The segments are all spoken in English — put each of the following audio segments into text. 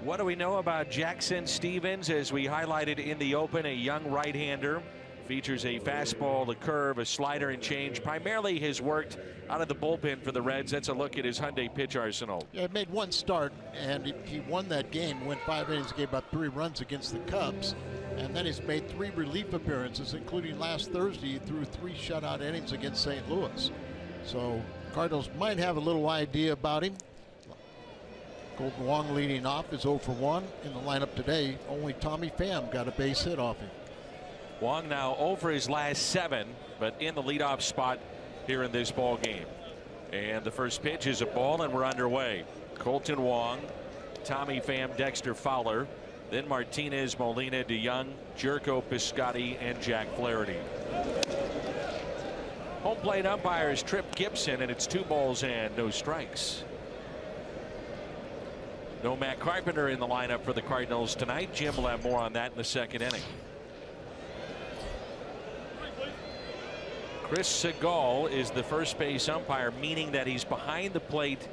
What do we know about Jackson Stevens? As we highlighted in the open, a young right-hander. Features a fastball, a curve, a slider, and change. Primarily has worked out of the bullpen for the Reds. That's a look at his Hyundai pitch arsenal. Yeah, he made one start, and he won that game. Went 5 innings, gave up 3 runs against the Cubs. And then he's made 3 relief appearances, including last Thursday. He threw 3 shutout innings against St. Louis. So Cardinals might have a little idea about him. Golden Wong leading off is 0 for 1 in the lineup today. Only Tommy Pham got a base hit off him. Wong now over his last 7, but in the leadoff spot here in this ball game. And the first pitch is a ball, and we're underway. Colton Wong, Tommy Pham, Dexter Fowler, then Martinez, Molina, DeYoung, Jerko Piscotty, and Jack Flaherty. Home plate umpires Trip Gibson, and it's 2 balls and no strikes. No Matt Carpenter in the lineup for the Cardinals tonight. Jim will have more on that in the second inning. Chris Segal is the first base umpire, meaning that he's behind the plate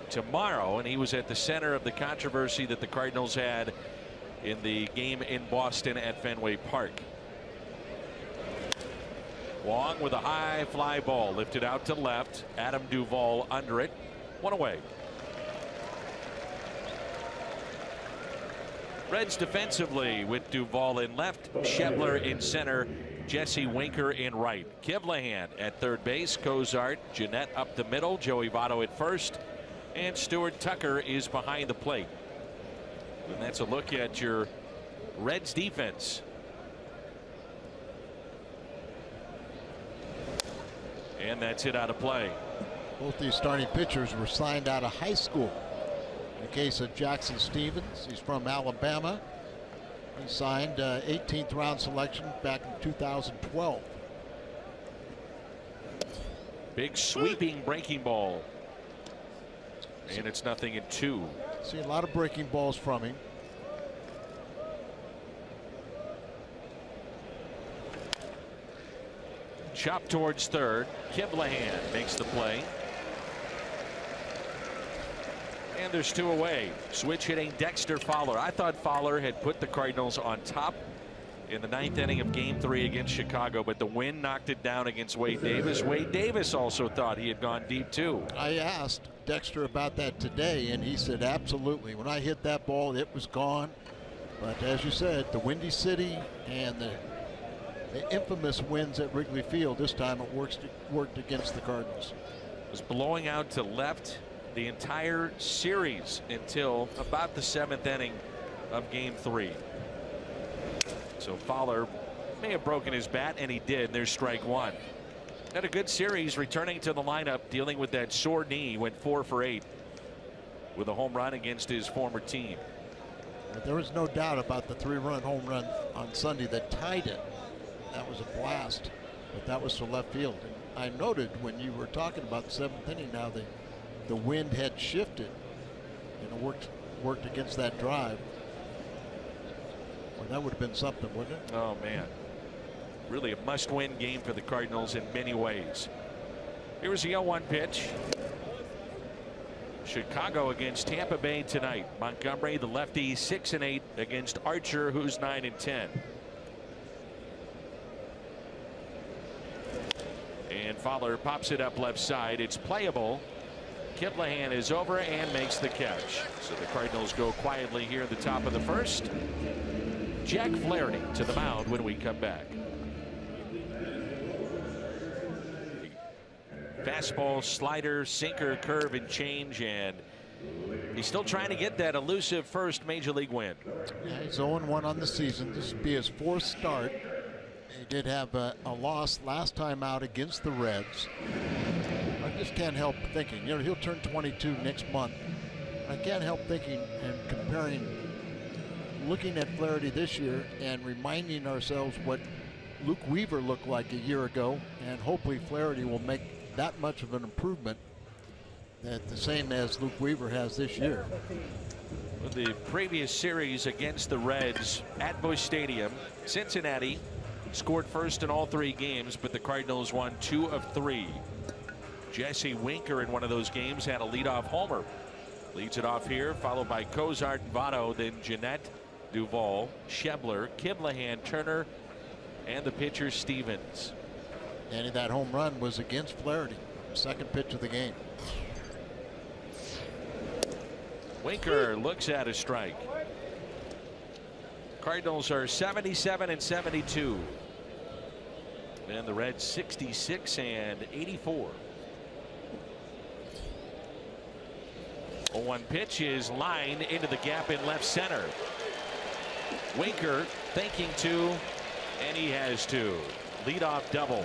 tomorrow, and he was at the center of the controversy that the Cardinals had in the game in Boston at Fenway Park. Wong with a high fly ball lifted out to left. Adam Duvall under it. 1 away. Reds defensively with Duvall in left, Shepler in center, Jesse Winker in right. Kivlehan at third base, Cozart, Jeanette up the middle, Joey Votto at first, and Stuart Tucker is behind the plate. And that's a look at your Reds defense. And that's hit out of play. Both these starting pitchers were signed out of high school. In the case of Jackson Stevens, he's from Alabama. He signed 18th round selection back in 2012. Big sweeping breaking ball. And it's 0-2. See a lot of breaking balls from him. Chop towards third. Kivlehan makes the play. And there's 2 away. Switch hitting Dexter Fowler. I thought Fowler had put the Cardinals on top in the 9th inning of Game 3 against Chicago, but the wind knocked it down against Wade Davis. Wade Davis also thought he had gone deep too. I asked Dexter about that today, and he said absolutely. When I hit that ball, it was gone. But as you said, the Windy City and the infamous winds at Wrigley Field, this time it worked against the Cardinals. It was blowing out to left the entire series until about the 7th inning of Game 3. So Fowler may have broken his bat, and he did. There's strike 1. Had a good series returning to the lineup, dealing with that sore knee. Went 4 for 8 with a home run against his former team. But there was no doubt about the 3-run home run on Sunday that tied it. That was a blast, but that was to left field. And I noted when you were talking about the 7th inning, now the wind had shifted and it worked against that drive. Well, that would have been something, wouldn't it? Oh man, really a must-win game for the Cardinals in many ways. Here's the 0-1 pitch. Chicago against Tampa Bay tonight. Montgomery, the lefty, 6-8 against Archer, who's 9-10. And Fowler pops it up left side. It's playable. Kivlehan is over and makes the catch. So the Cardinals go quietly here at the top of the first. Jack Flaherty to the mound when we come back. Fastball, slider, sinker, curve, and change, and he's still trying to get that elusive first major league win. Yeah, he's 0-1 on the season. This will be his 4th start. He did have a loss last time out against the Reds. I just can't help thinking, you know, he'll turn 22 next month. I can't help thinking and comparing, looking at Flaherty this year and reminding ourselves what Luke Weaver looked like a year ago, and hopefully Flaherty will make that much of an improvement, that the same as Luke Weaver has this year. The previous series against the Reds at Busch Stadium, Cincinnati scored first in all 3 games, but the Cardinals won 2 of 3. Jesse Winker in one of those games had a leadoff homer. Leads it off here, followed by Cozart and Votto, then Jeanette, Duvall, Schebler, Kiblahan, Turner, and the pitcher Stevens. And that home run was against Flaherty. Second pitch of the game. Winker looks at a strike. Cardinals are 77 and 72. And the Reds 66 and 84. 0-1 pitch is lined into the gap in left center. Winker thinking to, and he has to. Leadoff double.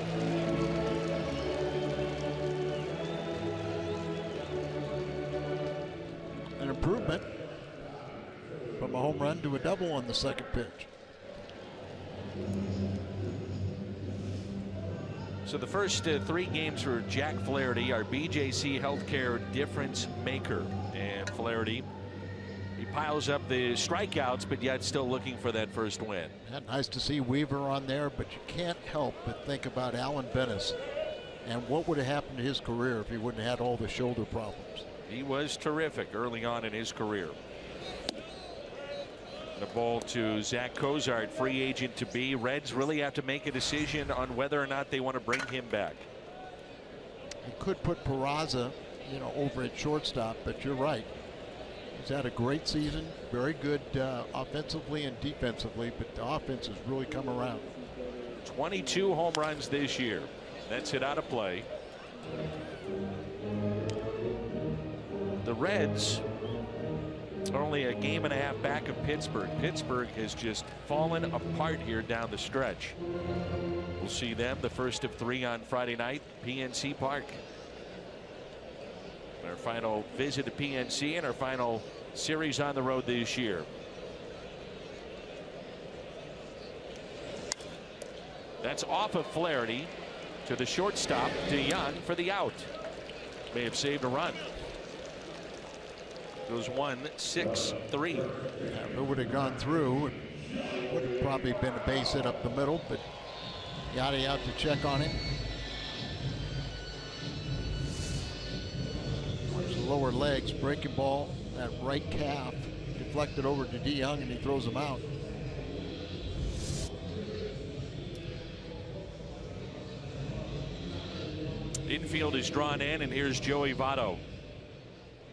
An improvement from a home run to a double on the second pitch. So the first 3 games for Jack Flaherty are BJC Healthcare difference maker. And Flaherty, he piles up the strikeouts, but yet still looking for that first win. Yeah, nice to see Weaver on there, but you can't help but think about Alan Bennis and what would have happened to his career if he wouldn't have had all the shoulder problems. He was terrific early on in his career. The ball to Zach Cozart, free agent to be. Reds really have to make a decision on whether or not they want to bring him back. He could put Peraza, over at shortstop, but you're right. He's had a great season, very good offensively and defensively, but the offense has really come around. 22 home runs this year. That's hit out of play. The Reds are only a game and a half back of Pittsburgh. Pittsburgh has just fallen apart here down the stretch. We'll see them the first of 3 on Friday night, PNC Park. Our final visit to PNC and our final series on the road this year. That's off of Flaherty to the shortstop, DeYoung for the out. May have saved a run. Goes 1-6-3. Yeah, if it would have gone through, it would have probably been a base hit up the middle, but Yachty out to check on him. Watch the lower legs, breaking ball, that right calf, deflected over to DeYoung, and he throws him out. Infield is drawn in, and here's Joey Votto.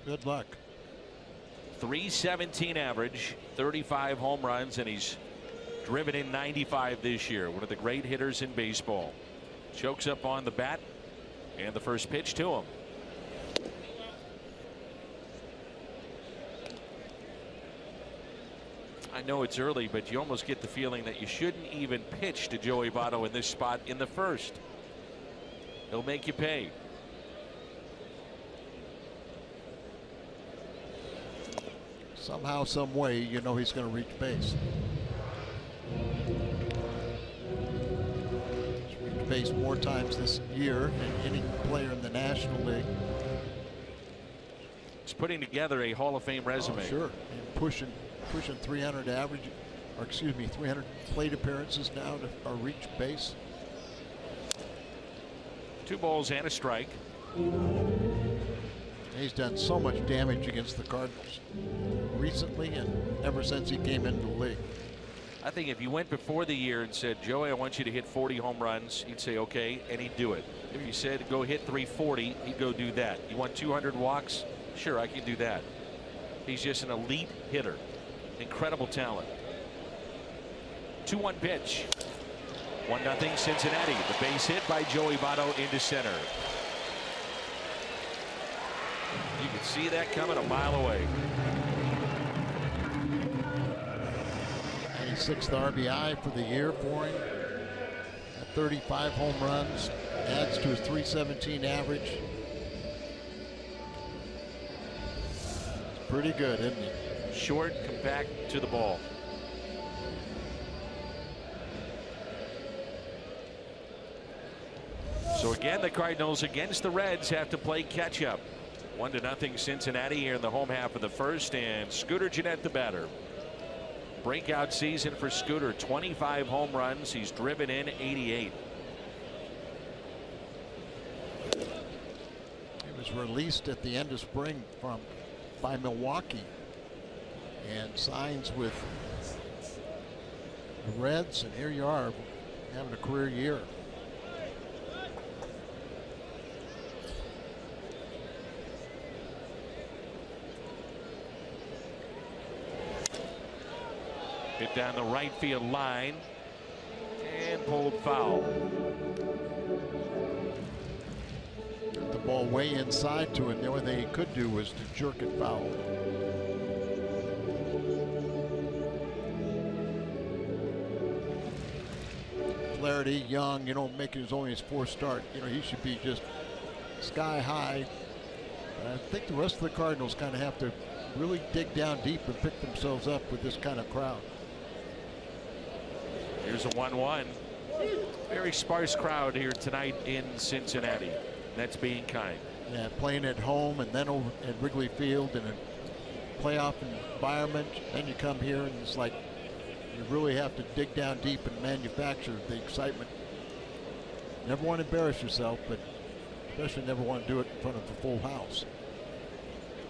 Good luck. .317 average, 35 home runs, and he's driven in 95 this year. One of the great hitters in baseball. Chokes up on the bat, and the first pitch to him. I know it's early, but you almost get the feeling that you shouldn't even pitch to Joey Votto in this spot in the first. He'll make you pay. Somehow, some way, he's going to reach base. He's reached base more times this year than any player in the National League. He's putting together a Hall of Fame resume. Oh, sure, and pushing 300 average, or excuse me, 300 plate appearances now to reach base. 2 balls and a strike. He's done so much damage against the Cardinals recently and ever since he came into the league. I think if you went before the year and said, Joey, I want you to hit 40 home runs, he'd say okay, and he'd do it. If you said go hit 340, he'd go do that. You want 200 walks? Sure, I can do that. He's just an elite hitter. Incredible talent. 2-1 pitch. 1-0 Cincinnati. The base hit by Joey Votto into center. You can see that coming a mile away. 96th RBI for the year for him. At 35 home runs, adds to his .317 average. It's pretty good, isn't he? Short, compact, to the ball. So again, the Cardinals against the Reds have to play catch up. 1-0 Cincinnati here in the home half of the first, and Scooter Gennett the batter. Breakout season for Scooter, 25 home runs. He's driven in 88. He was released at the end of spring from by Milwaukee and signs with the Reds, and here you are having a career year. Hit down the right field line and pulled foul. The ball way inside to him. The only thing he could do was to jerk it foul. Flaherty, young, making only his fourth start. He should be just sky high. But I think the rest of the Cardinals kind of have to really dig down deep and pick themselves up with this kind of crowd. Here's a 1-1. Very sparse crowd here tonight in Cincinnati. That's being kind. Yeah, playing at home and then over at Wrigley Field in a playoff environment. Then you come here and it's like you really have to dig down deep and manufacture the excitement. Never want to embarrass yourself, but especially never want to do it in front of a full house.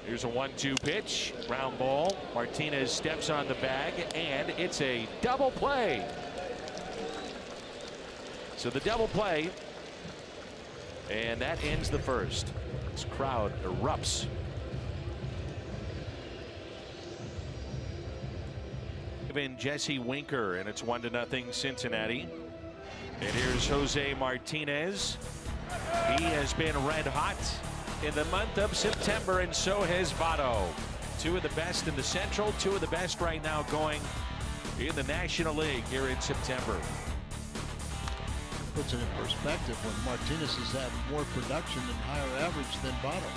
Here's a 1-2 pitch. Ground ball. Martinez steps on the bag, and it's a double play. So the double play, and that ends the first. This crowd erupts. In Jesse Winker, and it's 1-0 Cincinnati. And here's Jose Martinez. He has been red hot in the month of September, and so has Votto. Two of the best in the Central, two of the best right now going in the National League here in September. Puts it in perspective when Martinez has had more production and higher average than Votto.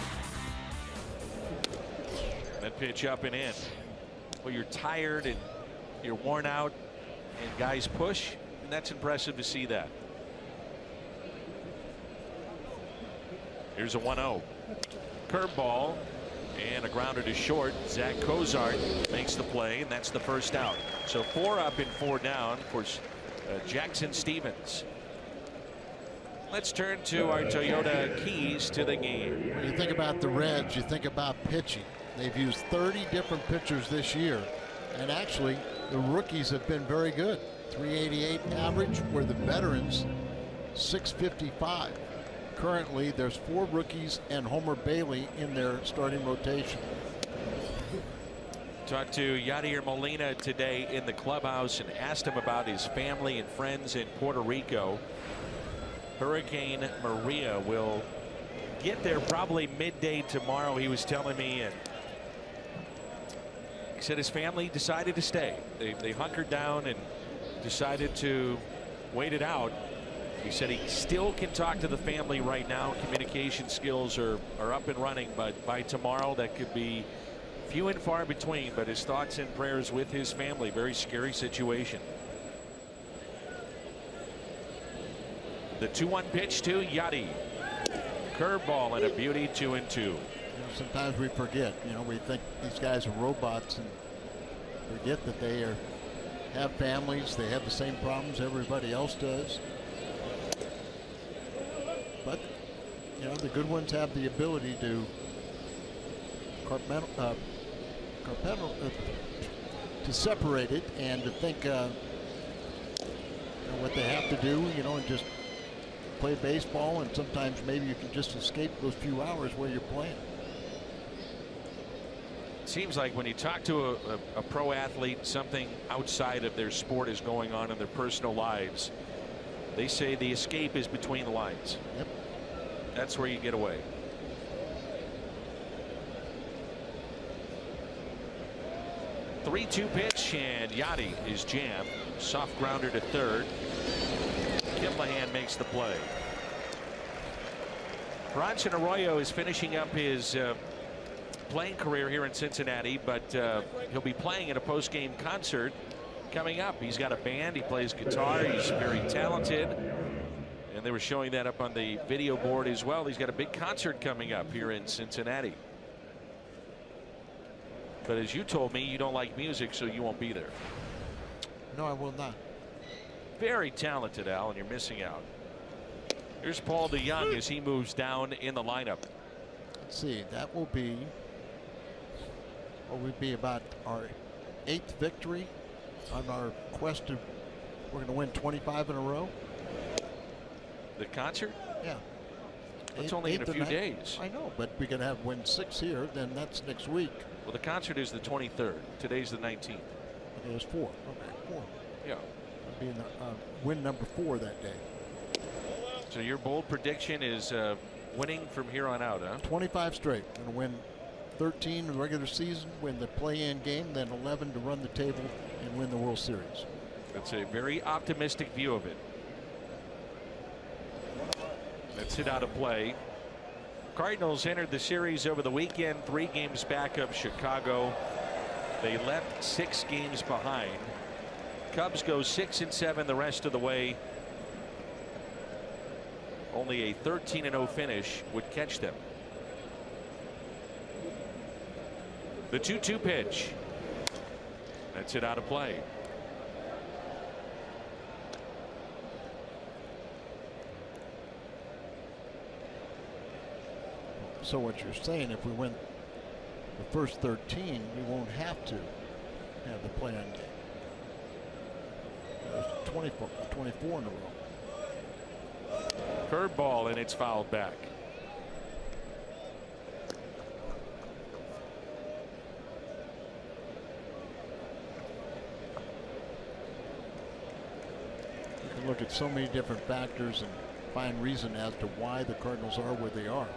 That pitch up and in. Well, you're tired and you're worn out, and guys push, and that's impressive to see that. Here's a 1-0. Curveball and a grounder to short. Zach Cozart makes the play, and that's the first out. So 4 up and 4 down for Jackson Stevens. Let's turn to our Toyota keys to the game. When you think about the Reds, you think about pitching. They've used 30 different pitchers this year, and actually the rookies have been very good. 388 average, where the veterans 655. Currently, there's 4 rookies and Homer Bailey in their starting rotation. Talked to Yadier Molina today in the clubhouse and asked him about his family and friends in Puerto Rico. Hurricane Maria will get there probably midday tomorrow, he was telling me, and he said his family decided to stay. They hunkered down and decided to wait it out. He said he still can talk to the family right now. Communication skills are up and running, but by tomorrow that could be few and far between. But his thoughts and prayers with his family. Very scary situation. The 2-1 pitch to Yadi. Curveball and a beauty, 2-2. Sometimes we forget. We think these guys are robots and forget that they have families. They have the same problems everybody else does. But the good ones have the ability to to separate it and to think what they have to do, and just play baseball, and sometimes maybe you can just escape those few hours where you're playing. It seems like when you talk to a pro athlete, something outside of their sport is going on in their personal lives. They say the escape is between the lines. Yep. That's where you get away. The 3-2 pitch, and Yadi is jammed. Soft grounder to third. Kimlahan makes the play. Bronson Arroyo is finishing up his playing career here in Cincinnati, but he'll be playing at a post-game concert coming up. He's got a band. He plays guitar. He's very talented. And they were showing that up on the video board as well. He's got a big concert coming up here in Cincinnati. But as you told me, you don't like music, so you won't be there. No, I will not. Very talented, Al, and you're missing out. Here's Paul DeYoung as he moves down in the lineup. Let's see. That will be what would be about our 8th victory on our quest to, we're going to win 25 in a row. The concert? Yeah. It's only in a few days. I know, but we can have win 6 here, then that's next week. Well, the concert is the 23rd. Today's the 19th. Okay, it's 4. Okay, 4. Yeah. It'll be in the, win number 4 that day. So your bold prediction is winning from here on out, huh? 25 straight. Going to win 13 in the regular season, win the play-in game, then 11 to run the table and win the World Series. That's a very optimistic view of it. That's hit out of play. Cardinals entered the series over the weekend, 3 games back of Chicago. They left 6 games behind. Cubs go 6-7 the rest of the way. Only a 13-0 finish would catch them. The 2-2 pitch. That's it out of play. So what you're saying, if we win the first 13, we won't have to have the play-in game. There's 24 in a row. Curveball, and it's fouled back. You can look at so many different factors and find reason as to why the Cardinals are where they are.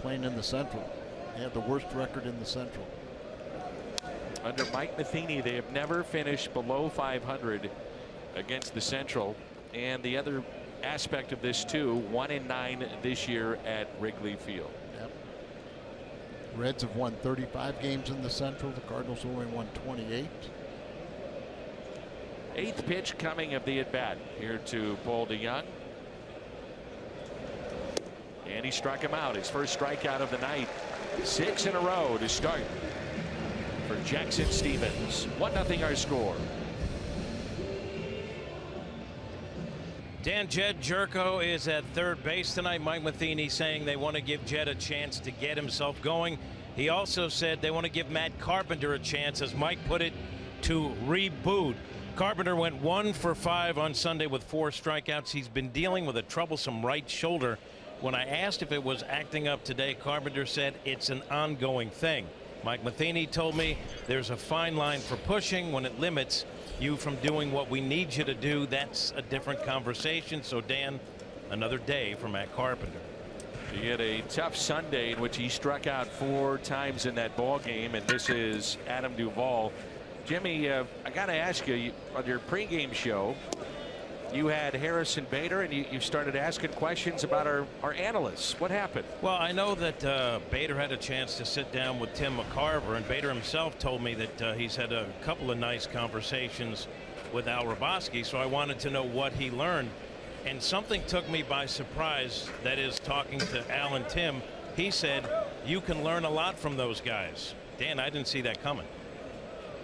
Playing in the Central. They have the worst record in the Central. Under Mike Matheny, they have never finished below 500 against the Central. And the other aspect of this too, 1-9 this year at Wrigley Field. Yep. Reds have won 35 games in the Central. The Cardinals only won 28. 8th pitch coming of the at bat here to Paul DeJong. And he struck him out. His first strikeout of the night. 6 in a row to start for Jackson Stevens. 1-0 our score. Dan, Jed Jerko is at third base tonight. Mike Matheny saying they want to give Jed a chance to get himself going. He also said they want to give Matt Carpenter a chance, as Mike put it, to reboot. Carpenter went 1 for 5 on Sunday with 4 strikeouts. He's been dealing with a troublesome right shoulder. When I asked if it was acting up today, Carpenter said it's an ongoing thing. Mike Matheny told me there's a fine line for pushing. When it limits you from doing what we need you to do, that's a different conversation. So, Dan, another day for Matt Carpenter. He had a tough Sunday in which he struck out 4 times in that ball game, and this is Adam Duvall. Jimmy, I got to ask you, on your pregame show, you had Harrison Bader, and you started asking questions about our analysts. What happened? Well, I know that Bader had a chance to sit down with Tim McCarver, and Bader himself told me that he's had a couple of nice conversations with Al Roboski, so I wanted to know what he learned. And something took me by surprise, that is, talking to Al and Tim. He said, you can learn a lot from those guys. Dan, I didn't see that coming.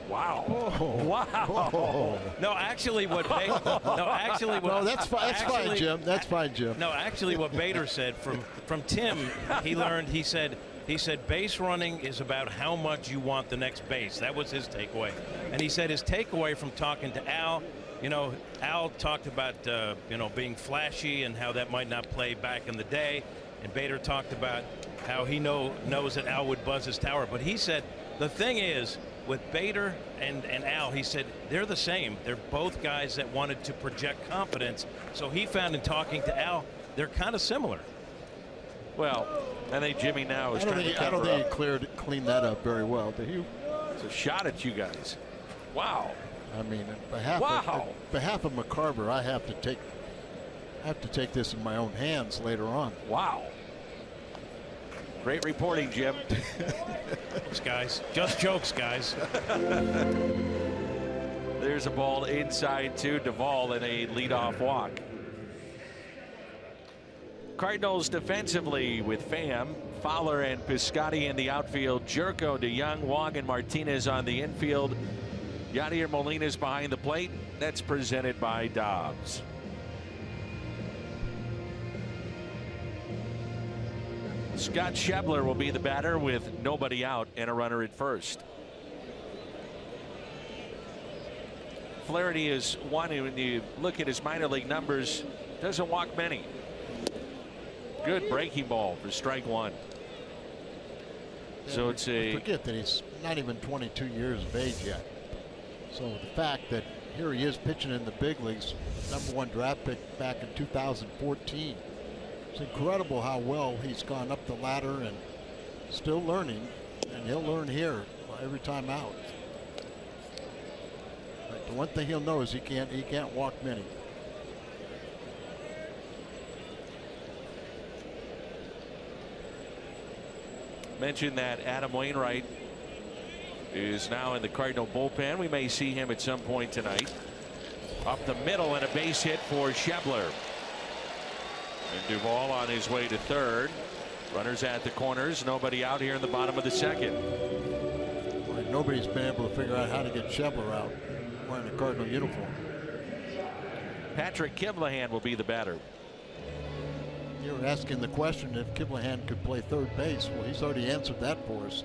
Wow. Oh. Wow. Oh. No, actually what Bader, no, that's fine. That's fine, Jim. That's fine, Jim. No, actually what Bader said from Tim, he learned, he said base running is about how much you want the next base. That was his takeaway. And he said his takeaway from talking to Al, Al talked about being flashy and how that might not play back in the day, and Bader talked about how he knows that Al would buzz his tower. But he said the thing is, with Bader and Al, he said they're the same. They're both guys that wanted to project confidence. So he found in talking to Al, they're kind of similar. Well, I think Jimmy now is trying to cover I don't think he cleaned that up very well. Did he? It's a shot at you guys. Wow. I mean, on behalf of McCarver, I have to take this in my own hands later on. Wow. Great reporting, Jim. Jokes, guys. Just jokes, guys. There's a ball inside to Duvall in a leadoff walk. Cardinals defensively with Pham, Fowler, and Piscotty in the outfield. Jerko, DeJong, Wong, and Martinez on the infield. Yadier Molina's behind the plate. That's presented by Dobbs. Scott Schebler will be the batter with nobody out and a runner at first. Flaherty is one who, when you look at his minor league numbers, doesn't walk many. Good breaking ball for strike one. So it's a. Forget that he's not even 22 years of age yet. So the fact that here he is pitching in the big leagues, #1 draft pick back in 2014. It's incredible how well he's gone up the ladder and still learning, and he'll learn here every time out. But the one thing he'll know is he can't walk many. Mentioned that Adam Wainwright is now in the Cardinal bullpen. We may see him at some point tonight. Up the middle and a base hit for Schebler. And Duvall on his way to third. Runners at the corners. Nobody out here in the bottom of the second. Well, nobody's been able to figure out how to get Schebler out wearing a Cardinal uniform. Patrick Kivlahan will be the batter. You were asking the question if Kivlahan could play third base. Well, he's already answered that for us.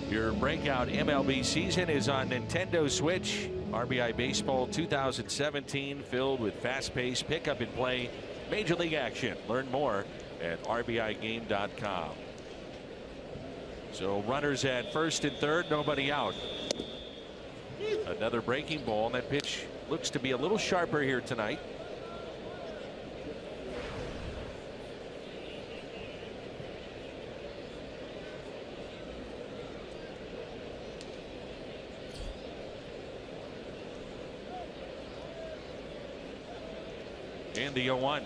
Your breakout MLB season is on Nintendo Switch. RBI Baseball 2017, filled with fast-paced pick-up-and-play Major League action. Learn more at RBIGame.com. So runners at first and third, nobody out. Another breaking ball, and that pitch looks to be a little sharper here tonight. And the 0-1.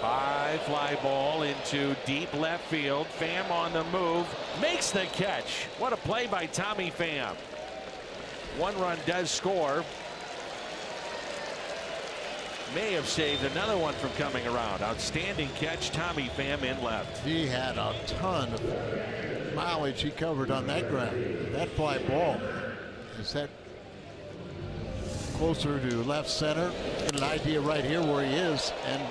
High fly ball into deep left field. Pham on the move, makes the catch. What a play by Tommy Pham. One run does score. May have saved another one from coming around. Outstanding catch, Tommy Pham in left. He had a ton of mileage he covered on that ground. That fly ball is that closer to left center. Get an idea right here where he is, and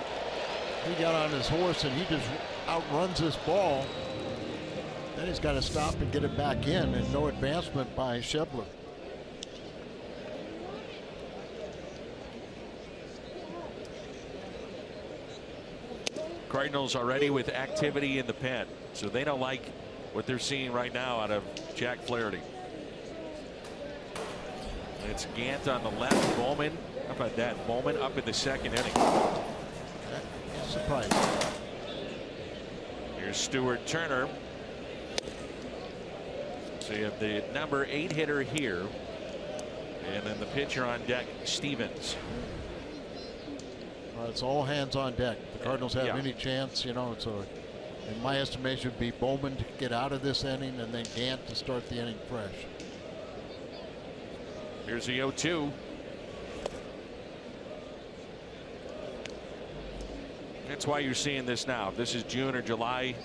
he got on his horse and he just outruns this ball. Then he's got to stop and get it back in, and no advancement by Schebler. Cardinals already with activity in the pen, so they don't like what they're seeing right now out of Jack Flaherty. It's Gant on the left. Bowman, how about that? Bowman up in the second inning. That's surprising. Here's Stuart Turner. So you have the number 8 hitter here, and then the pitcher on deck, Stevens. It's all hands on deck. If the Cardinals have any chance, you know, so in my estimation, would be Bowman to get out of this inning, and then Gant to start the inning fresh. Here's the 0-2. That's why you're seeing this now. If this is June or July,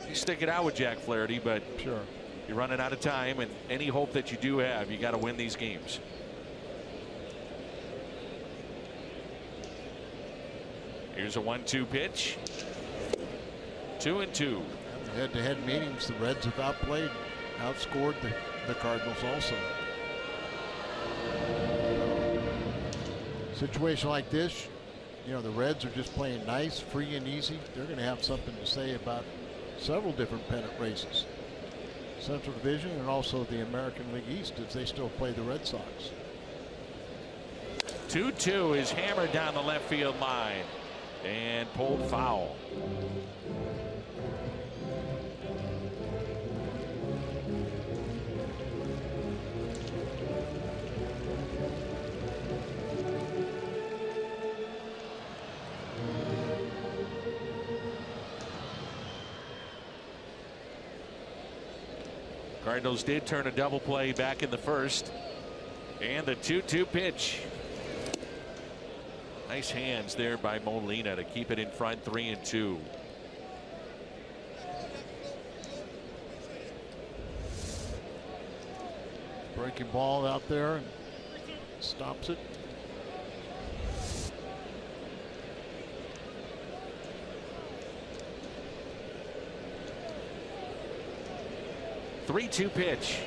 you stick it out with Jack Flaherty, but sure, you're running out of time, and any hope that you do have, you got to win these games. Here's a 1-2 pitch. 2-2. Head-to-head meetings, the Reds have outscored the Cardinals also. Situation like this, you know, the Reds are just playing nice, free and easy. They're going to have something to say about several different pennant races. Central Division and also the American League East, as they still play the Red Sox. 2-2 is hammered down the left field line and pulled foul. Cardinals did turn a double play back in the first, and the 2-2 pitch. Nice hands there by Molina to keep it in front, 3-2. Breaking ball out there and stops it. 3-2 pitch.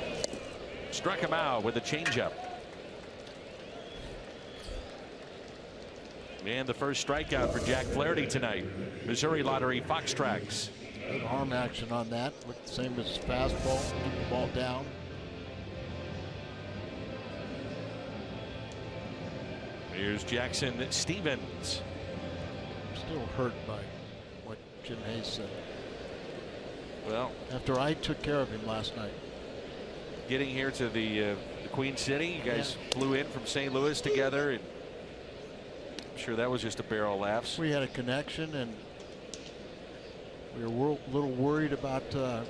Struck him out with a changeup. And the first strikeout for Jack Flaherty tonight. Missouri Lottery Fox Tracks. Good arm action on that. Looked the same as fastball. Keep the ball down. Here's Jackson Stevens. Still hurt by what Jim Hayes said. Well, after I took care of him last night. Getting here to the Queen City, you guys flew in from St. Louis together, and I'm sure that was just a barrel of laughs. We had a connection, and we were a little worried about our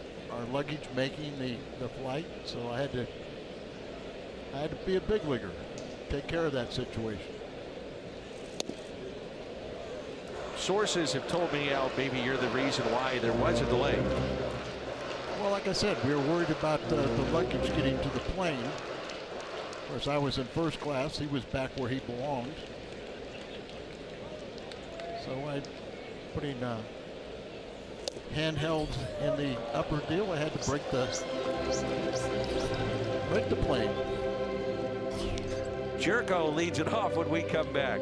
luggage making the flight, so I had to be a big leaguer, take care of that situation. Sources have told me, Al, maybe you're the reason why there was a delay. Well, like I said, we were worried about the luggage getting to the plane. Of course, I was in first class. He was back where he belonged. So I putting handheld in the upper deal. I had to break the plane. Jerko leads it off when we come back.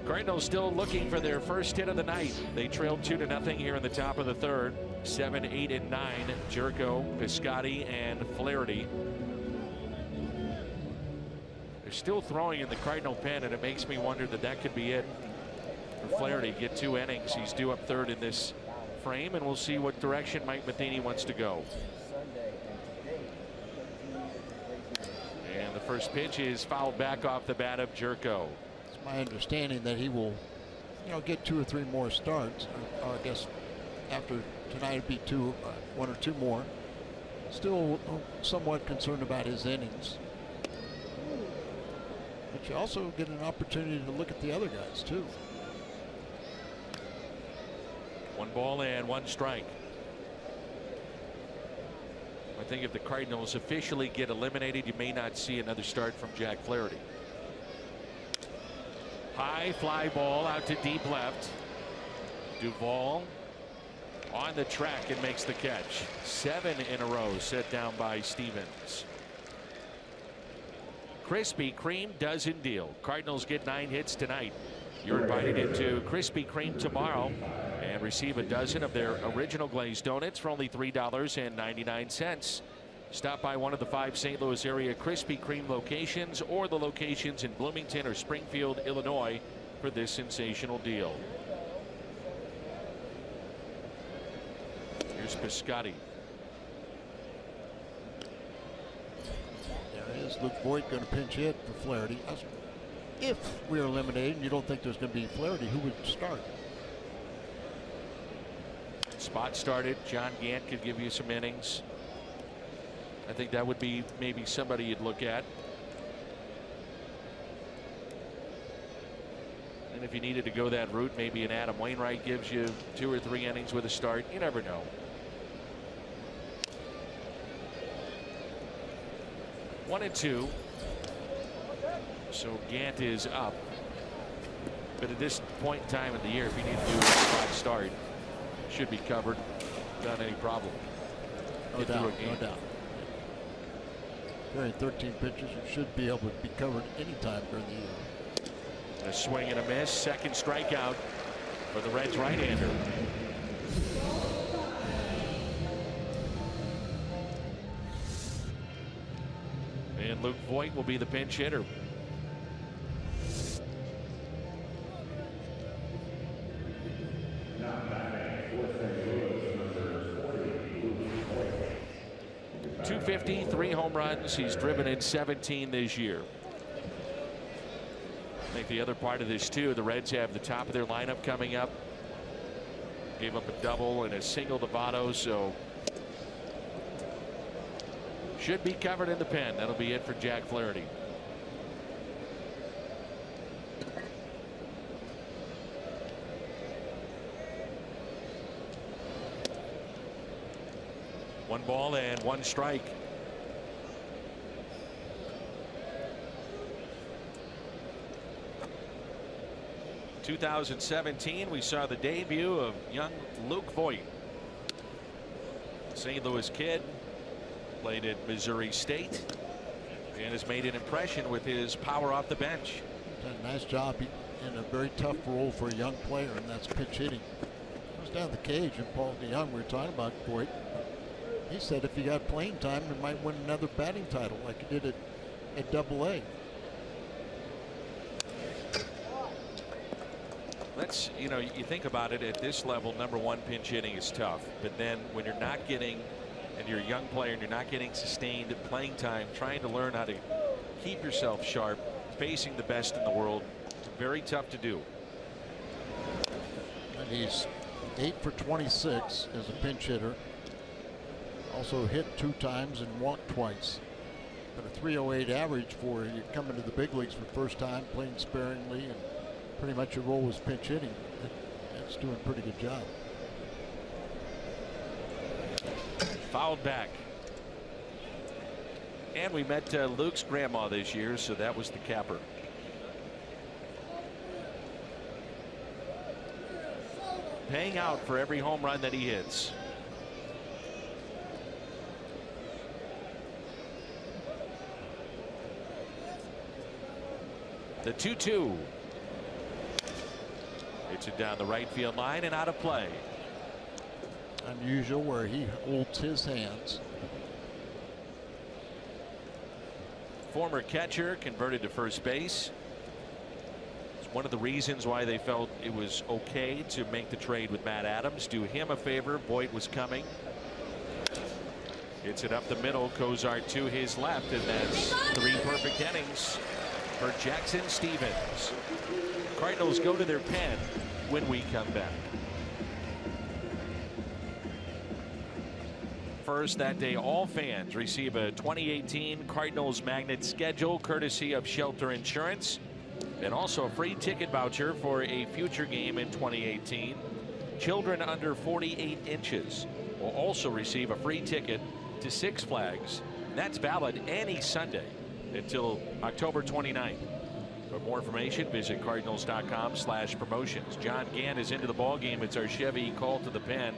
Cardinals still looking for their first hit of the night. They trailed 2-0 here in the top of the third. 7, 8, and 9. Jerko, Piscotty, and Flaherty. They're still throwing in the Cardinal pen, and it makes me wonder that could be it for Flaherty. Get 2 innings. He's due up third in this frame, and we'll see what direction Mike Matheny wants to go. And the first pitch is fouled back off the bat of Jerko. My understanding that he will, get 2 or 3 more starts. Or I guess after tonight it'd be 1 or 2 more. Still somewhat concerned about his innings. But you also get an opportunity to look at the other guys too. 1 ball and 1 strike. I think if the Cardinals officially get eliminated, you may not see another start from Jack Flaherty. High fly ball out to deep left. Duvall on the track and makes the catch. 7 in a row set down by Stevens. Krispy Kreme doesn't deal. Cardinals get 9 hits tonight. You're invited into Krispy Kreme tomorrow and receive a dozen of their original glazed donuts for only $3.99. Stop by one of the 5 St. Louis area Krispy Kreme locations or the locations in Bloomington or Springfield, Illinois for this sensational deal. Here's Piscotty. There is Luke Voigt going to pinch hit for Flaherty. If we're eliminated and you don't think there's going to be Flaherty, who would start? Spot started. John Gant could give you some innings. I think that would be maybe somebody you'd look at. And if you needed to go that route, maybe an Adam Wainwright gives you 2 or 3 innings with a start. You never know. 1-2. So Gant is up. But at this point in time of the year, if you need to do a spot start, should be covered without any problem. No doubt. No doubt. During 13 pitches, you should be able to be covered anytime during the year. A swing and a miss. Second strikeout for the Reds right-hander. And Luke Voigt will be the pinch hitter. .250, 3 home runs. He's driven in 17 this year. I think the other part of this too, the Reds have the top of their lineup coming up. Gave up a double and a single to Votto, so should be covered in the pen. That'll be it for Jack Flaherty. ball and 1 strike. In 2017, we saw the debut of young Luke Voigt. St. Louis kid, played at Missouri State, and has made an impression with his power off the bench. Done a nice job in a very tough role for a young player, and that's pitch hitting. Goes down the cage, and Paul DeYoung, we were talking about Voigt. He said if he got playing time, he might win another batting title like he did at Double-A. That's, you know, you think about it at this level, number 1 pinch hitting is tough. But then when you're not getting, and you're a young player and you're not getting sustained playing time, trying to learn how to keep yourself sharp, facing the best in the world, very tough to do. And he's 8 for 26 as a pinch hitter. Also hit 2 times and walked twice. But a 308 average for you coming to the big leagues for the first time, playing sparingly, and pretty much your role was pinch hitting. That's doing a pretty good job. Fouled back. And we met Luke's grandma this year, so that was the capper. Paying out for every home run that he hits. The 2-2. Hits it down the right field line and out of play. Unusual where he holds his hands. Former catcher converted to first base. It's one of the reasons why they felt it was okay to make the trade with Matt Adams. Do him a favor. Voigt was coming. Hits it up the middle. Cozart to his left, and that's 3 perfect innings for Jackson Stevens. Cardinals go to their pen when we come back. First, that day, all fans receive a 2018 Cardinals Magnet schedule courtesy of Shelter Insurance, and also a free ticket voucher for a future game in 2018. Children under 48 inches will also receive a free ticket to Six Flags. That's valid any Sunday until October 29th. For more information, visit cardinals.com/promotions. John Gant is into the ballgame. It's our Chevy call to the pen.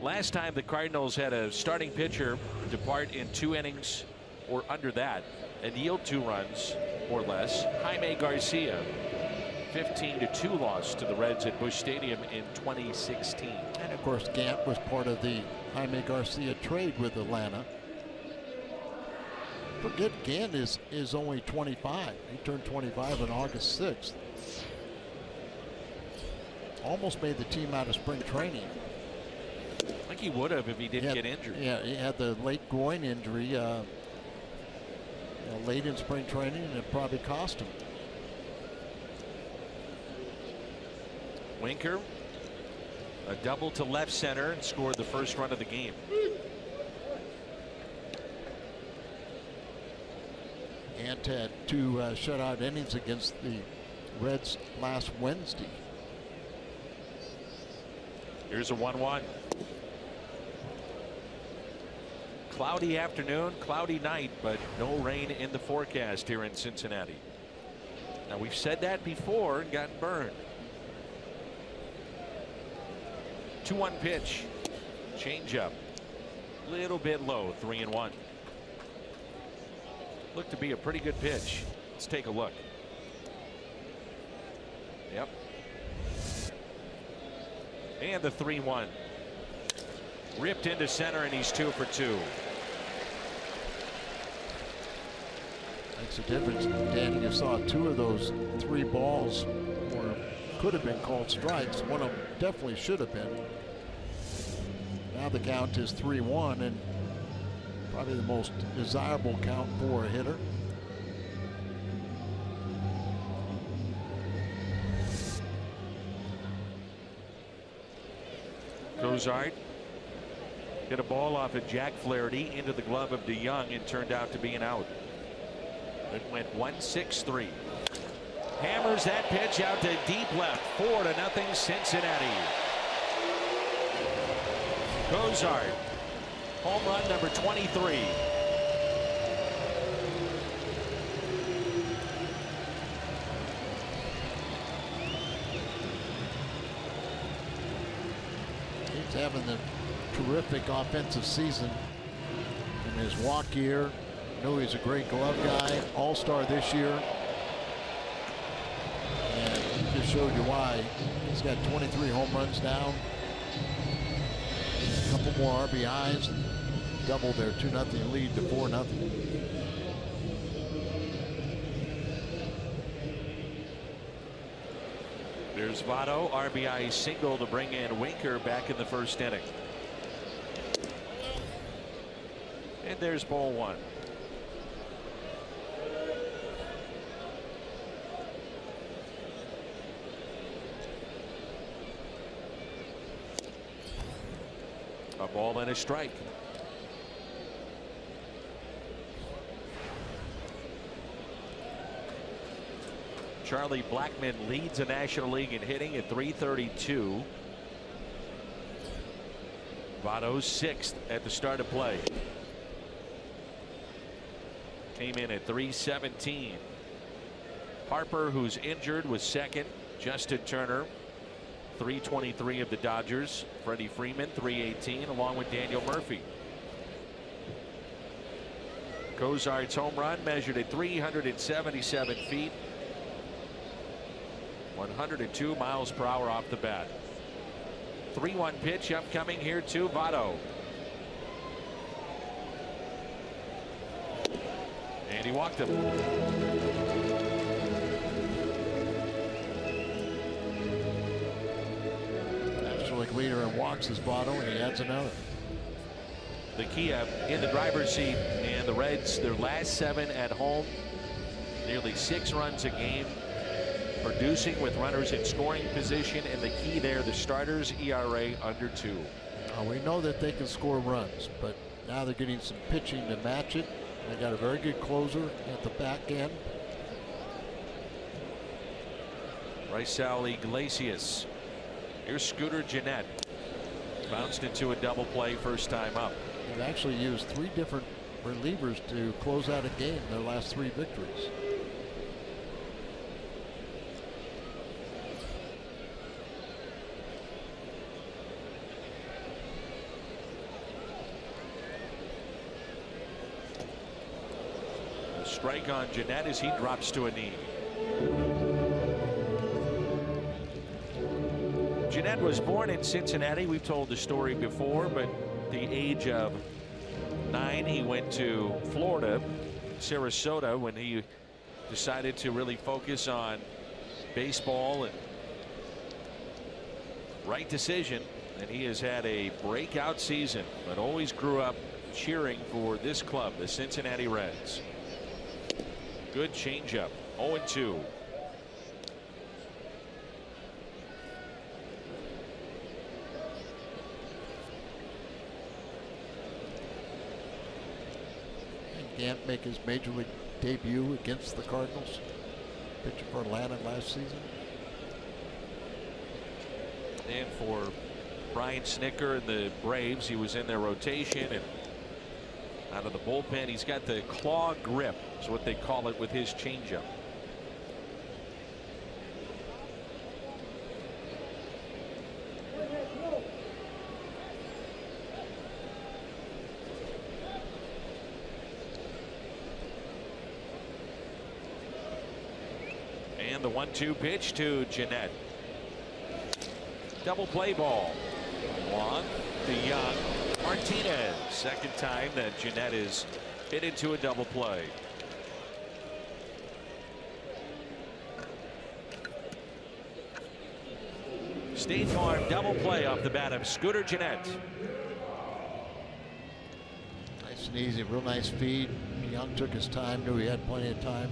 Last time the Cardinals had a starting pitcher depart in 2 innings or under that and yield 2 runs or less. Jaime Garcia, 15-2 loss to the Reds at Busch Stadium in 2016. And of course, Gant was part of the Jaime Garcia trade with Atlanta. Forget Gant is only 25. He turned 25 on August 6th. Almost made the team out of spring training. I think he would have if he didn't get injured. Yeah, he had the late groin injury late in spring training, and it probably cost him. Winker, a double to left center, and scored the first run of the game. Ant had 2 shutout innings against the Reds last Wednesday. Here's a 1-1. Cloudy afternoon, cloudy night, but no rain in the forecast here in Cincinnati. Now, we've said that before and gotten burned. 2-1 pitch. Changeup. Little bit low, 3-1. Looked to be a pretty good pitch. Let's take a look. Yep. And the 3-1. Ripped into center, and he's 2 for 2. Makes a difference. Danny, you saw 2 of those 3 balls could have been called strikes. One of them definitely should have been. Now the count is 3-1, and probably the most desirable count for a hitter. Cozart hit a ball off of Jack Flaherty into the glove of DeYoung and turned out to be an out. It went 1-6-3. Hammers that pitch out to deep left. 4-0 Cincinnati. Cozart Home run number 23. He's having a terrific offensive season in his walk year. I know he's a great glove guy, all-star this year. And he just showed you why. He's got 23 home runs now. A couple more RBIs. Doubled their 2-0 lead to 4-0. There's Votto, RBI single to bring in Winker back in the first inning. And there's ball one. A ball and a strike. Charlie Blackmon leads the National League in hitting at .332. Votto's 6th at the start of play. Came in at .317. Harper, who's injured, was 2nd. Justin Turner, .323 of the Dodgers. Freddie Freeman, .318, along with Daniel Murphy. Cozart's home run measured at 377 feet. 102 miles per hour off the bat. 3-1 pitch upcoming here to Votto. And he walked him. National League leader in walks is Votto, and he adds another. The Kia in the driver's seat, and the Reds, their last 7 at home, nearly 6 runs a game, producing with runners in scoring position, and the key there, the starters ERA under 2. We know that they can score runs, but now they're getting some pitching to match it. They got a very good closer at the back end. Raisel Iglesias. Here's Scooter Gennett. Bounced into a double play first time up. They've actually used 3 different relievers to close out a game in their last 3 victories. Strike on Gennett as he drops to a knee. Gennett was born in Cincinnati. We've told the story before, but at the age of 9, he went to Florida, Sarasota, when he decided to really focus on baseball. And right decision, and he has had a breakout season, but always grew up cheering for this club, the Cincinnati Reds. Good changeup. 0-2. Gant make his major league debut against the Cardinals, pitching for Atlanta last season. And for Brian Snitker and the Braves, he was in their rotation and out of the bullpen. He's got the claw grip, is what they call it, with his changeup. And the 1-2 pitch to Gennett. Double play ball. Long to Young. Martinez, second time that Gennett is hit into a double play. State Farm double play off the bat of Scooter Gennett. Nice and easy, real nice feed. Young took his time, knew he had plenty of time.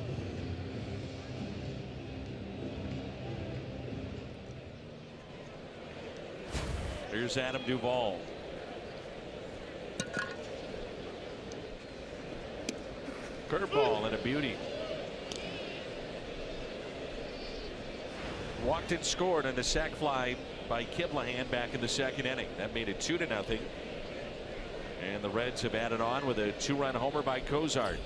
Here's Adam Duvall. Curveball and a beauty. Walked and scored on the sac fly by Kiblahan back in the second inning. That made it 2-0. And the Reds have added on with a 2-run homer by Cozart.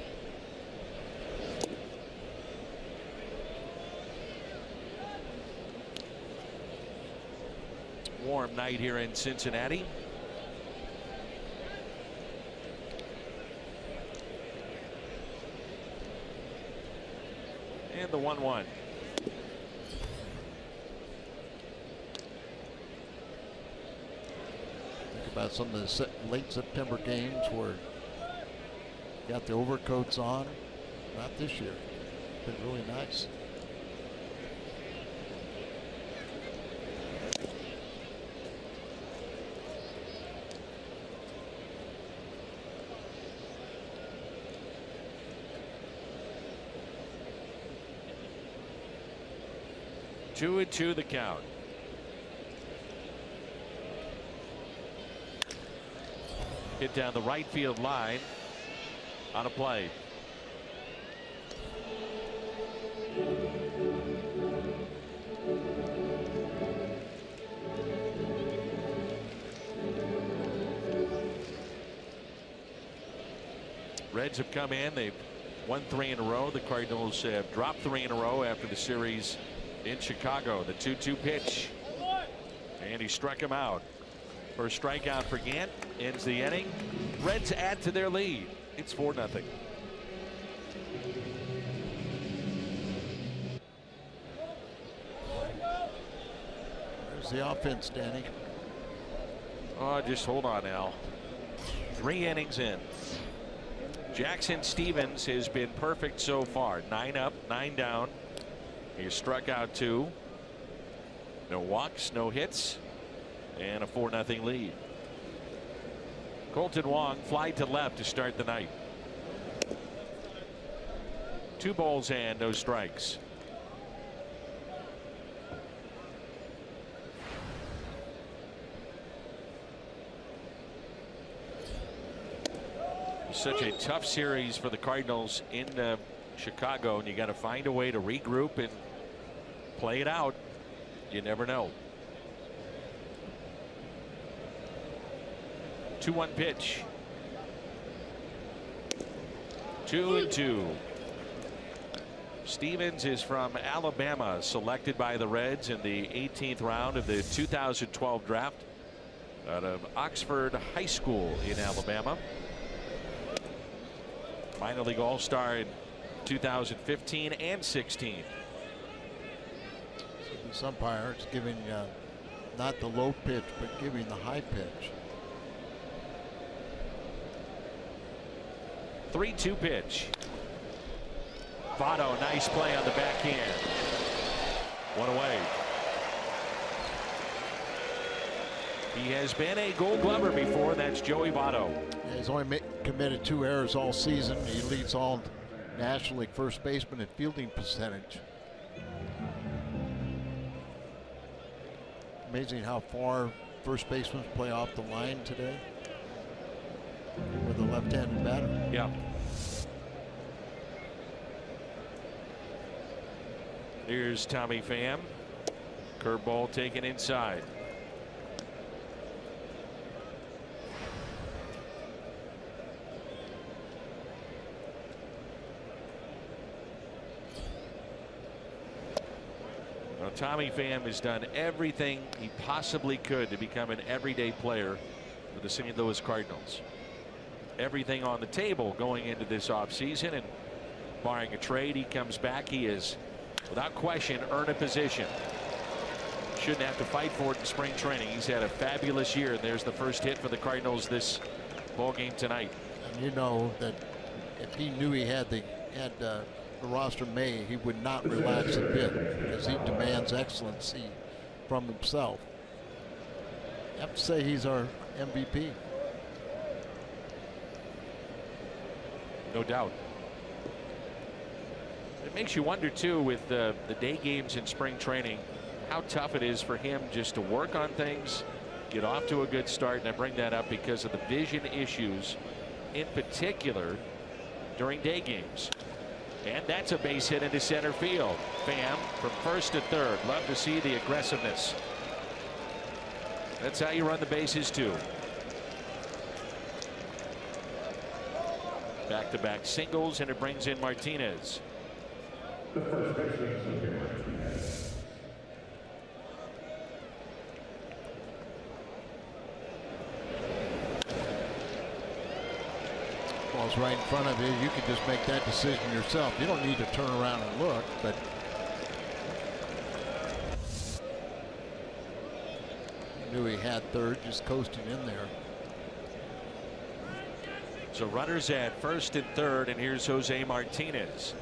Warm night here in Cincinnati. And the 1-1. Think about some of the late September games where you got the overcoats on. Not this year. It's been really nice. Two and two the count. Hit down the right field line on a play. Reds have come in. They've won 3 in a row. The Cardinals have dropped 3 in a row after the series in Chicago. The 2-2 pitch. And he struck him out. First strikeout for Gant ends the inning. Reds add to their lead. It's 4-0. There's the offense, Danny. Oh, just hold on, Al. 3 innings in. Jackson Stevens has been perfect so far. 9 up, 9 down. He struck out 2. No walks, no hits, and a 4-0 lead. Colton Wong fly to left to start the night. 2 balls and no strikes. Such a tough series for the Cardinals in Chicago, and you got to find a way to regroup and play it out. You never know. 2-1 pitch. 2-2. Stevens is from Alabama, selected by the Reds in the 18th round of the 2012 draft out of Oxford High School in Alabama. Minor league all-star in 2015 and 16. This umpire is giving not the low pitch, but giving the high pitch. 3-2 pitch. Votto, nice play on the backhand. 1 away. He has been a Gold Glover before. That's Joey Votto. Yeah, he's only committed 2 errors all season. He leads all National League first baseman in fielding percentage. Amazing how far first basemen play off the line today with a left-handed batter. Yeah. Here's Tommy Pham. Curveball taken inside. Well, Tommy Pham has done everything he possibly could to become an everyday player for the St. Louis Cardinals. Everything on the table going into this offseason, and barring a trade, he comes back. He is, without question, earned a position. Shouldn't have to fight for it in spring training. He's had a fabulous year, and there's the first hit for the Cardinals this ball game tonight. And you know that if he knew he had the roster made, he would not relax a bit because he demands excellency from himself. I have to say he's our MVP. No doubt. It makes you wonder too, with the day games in spring training, how tough it is for him just to work on things, get off to a good start. And I bring that up because of the vision issues in particular during day games. And that's a base hit into center field. Pham from first to third. Love to see the aggressiveness. That's how you run the bases too. Back-to-back singles, and it brings in Martinez. Ball's right in front of you. You can just make that decision yourself. You don't need to turn around and look, but he knew he had third, just coasting in there. So runners at first and third, and here's Jose Martinez.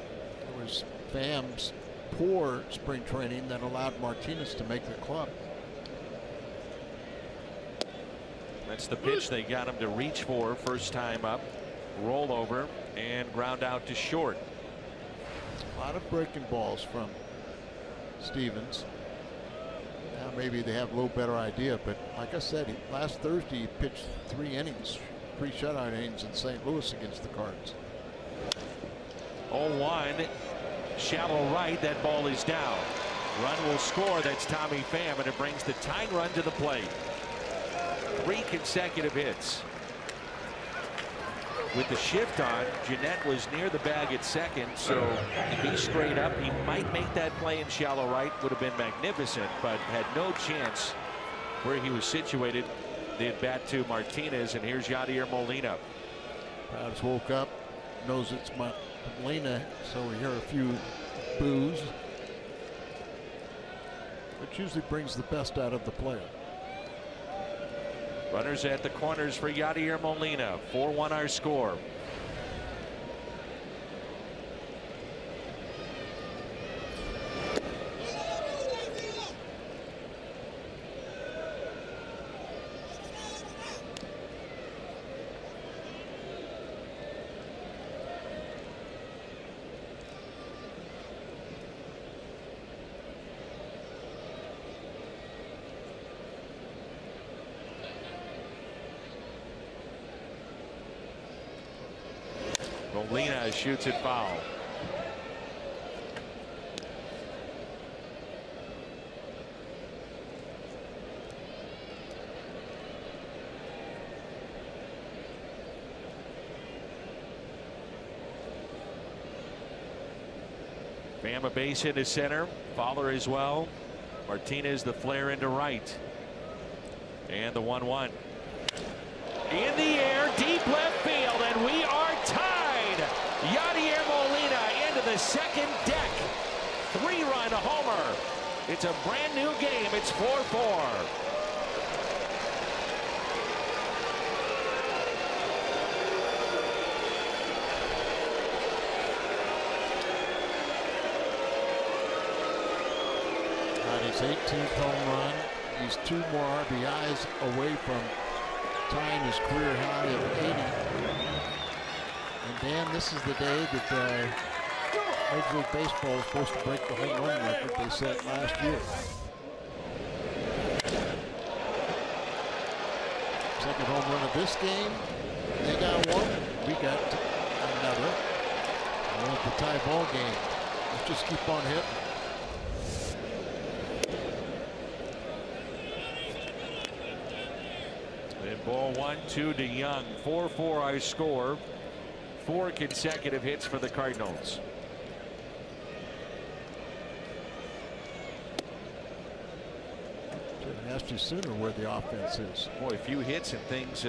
It was Pham's poor spring training that allowed Martinez to make the club. That's the pitch they got him to reach for first time up. Roll over and ground out to short. A lot of breaking balls from Stevens. Now maybe they have a little better idea, but like I said, last Thursday he pitched 3 innings, 3 shutout innings in St. Louis against the Cards. 0-1, shallow right. That ball is down. Run will score. That's Tommy Pham, and it brings the tying run to the plate. 3 consecutive hits. With the shift on, Jeanette was near the bag at second, so if he's straight up, he might make that play in shallow right. Would have been magnificent, but had no chance where he was situated. The at bat to Martinez, and here's Yadier Molina. Crowds woke up, knows it's Molina, so we hear a few boos, which usually brings the best out of the player. Runners at the corners for Yadier Molina. 4-1 our score. Molina shoots it foul. Pham a base hit to center. Fowler as well. Martinez the flare into right. And the 1-1. In the air, deep left field, and we are tied. Yadier Molina into the second deck. 3-run homer. It's a brand new game. It's 4-4. His 18th home run. He's 2 more RBIs away from tying his career high of 80. And Dan, this is the day that Major League Baseball is supposed to break the home run record they set last year. Second home run of this game. They got one. We got another. And it's a tie ball game. Let's just keep on hitting. And ball 1-2 to Young. 4-4 our score. 4 consecutive hits for the Cardinals. Should have asked you sooner where the offense is. Boy, a few hits and things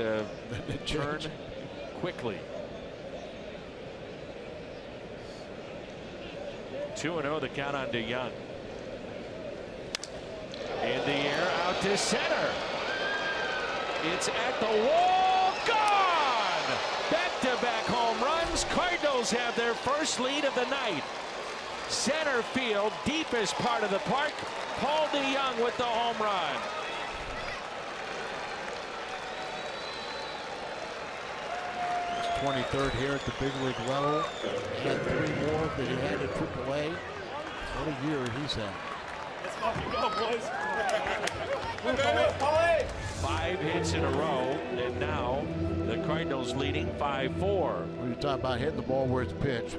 turn quickly. 2-0 the count on DeYoung. In the air, out to center. It's at the wall, gone! Back-to-back home runs. Cardinals have their first lead of the night. Center field, deepest part of the park. Paul DeYoung with the home run. His 23rd here at the big league level. He had 3 more that he had at AAA. What a year he's had. Let's fucking go, boys. 5 hits in a row, and now the Cardinals leading 5-4. When you talk about hitting the ball where it's pitched,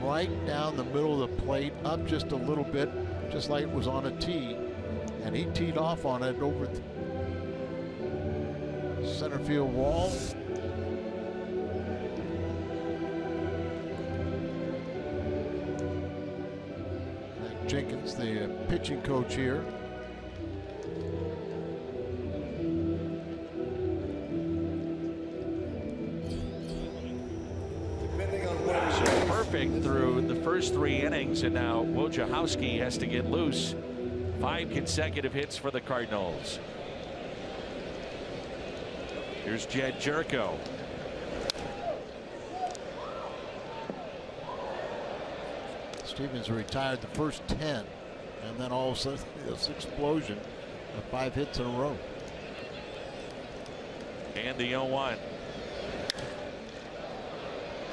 right down the middle of the plate, up just a little bit, just like it was on a tee, and he teed off on it over the center field wall. Jenkins, the pitching coach here. So perfect through the first 3 innings, and now Wojciechowski has to get loose. 5 consecutive hits for the Cardinals. Here's Jed Jerko. Stevens retired the first 10, and then all of a sudden this explosion of 5 hits in a row. And the 0-1.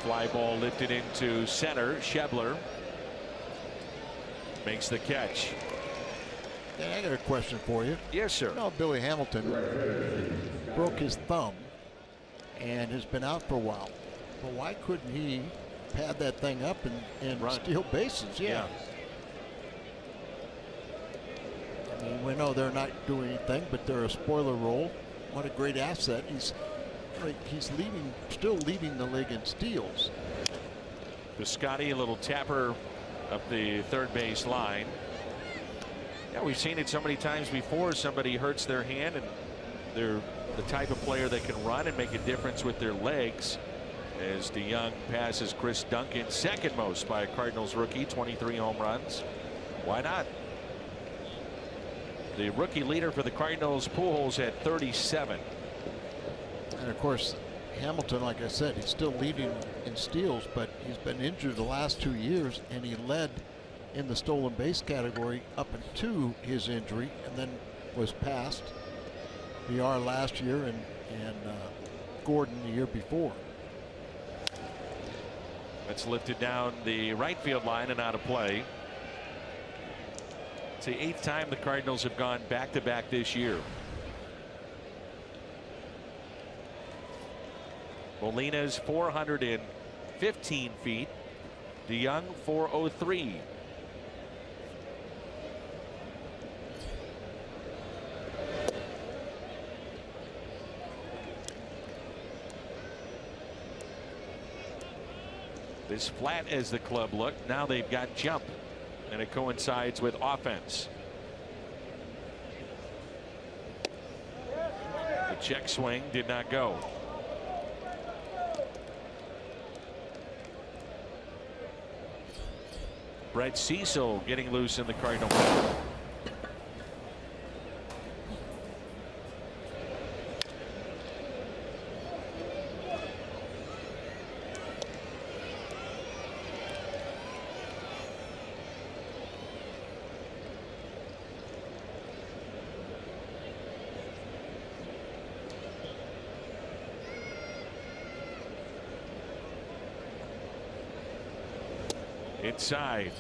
Fly ball lifted into center. Schebler makes the catch. Yeah, I got a question for you. Yes, sir. You know, Billy Hamilton broke his thumb and has been out for a while. But why couldn't he pad that thing up and steal bases? Yeah. I mean, we know they're not doing anything, but they're a spoiler role. What a great asset. He's still leading the league in steals. Biscotti, a little tapper up the third base line. Yeah, we've seen it so many times before. Somebody hurts their hand, and they're the type of player that can run and make a difference with their legs. As DeYoung passes Chris Duncan, second most by a Cardinals rookie, 23 home runs. Why not? The rookie leader for the Cardinals, Pujols, at 37. And of course, Hamilton, like I said, he's still leading in steals, but he's been injured the last 2 years, and he led in the stolen base category up into his injury, and then was passed BR last year and Gordon the year before. That's lifted down the right field line and out of play. It's the 8th time the Cardinals have gone back-to-back this year. Molina's 415 feet. DeYoung 403. As flat as the club looked, now they've got jump, and it coincides with offense. The check swing did not go. Brett Cecil getting loose in the Cardinal. Inside.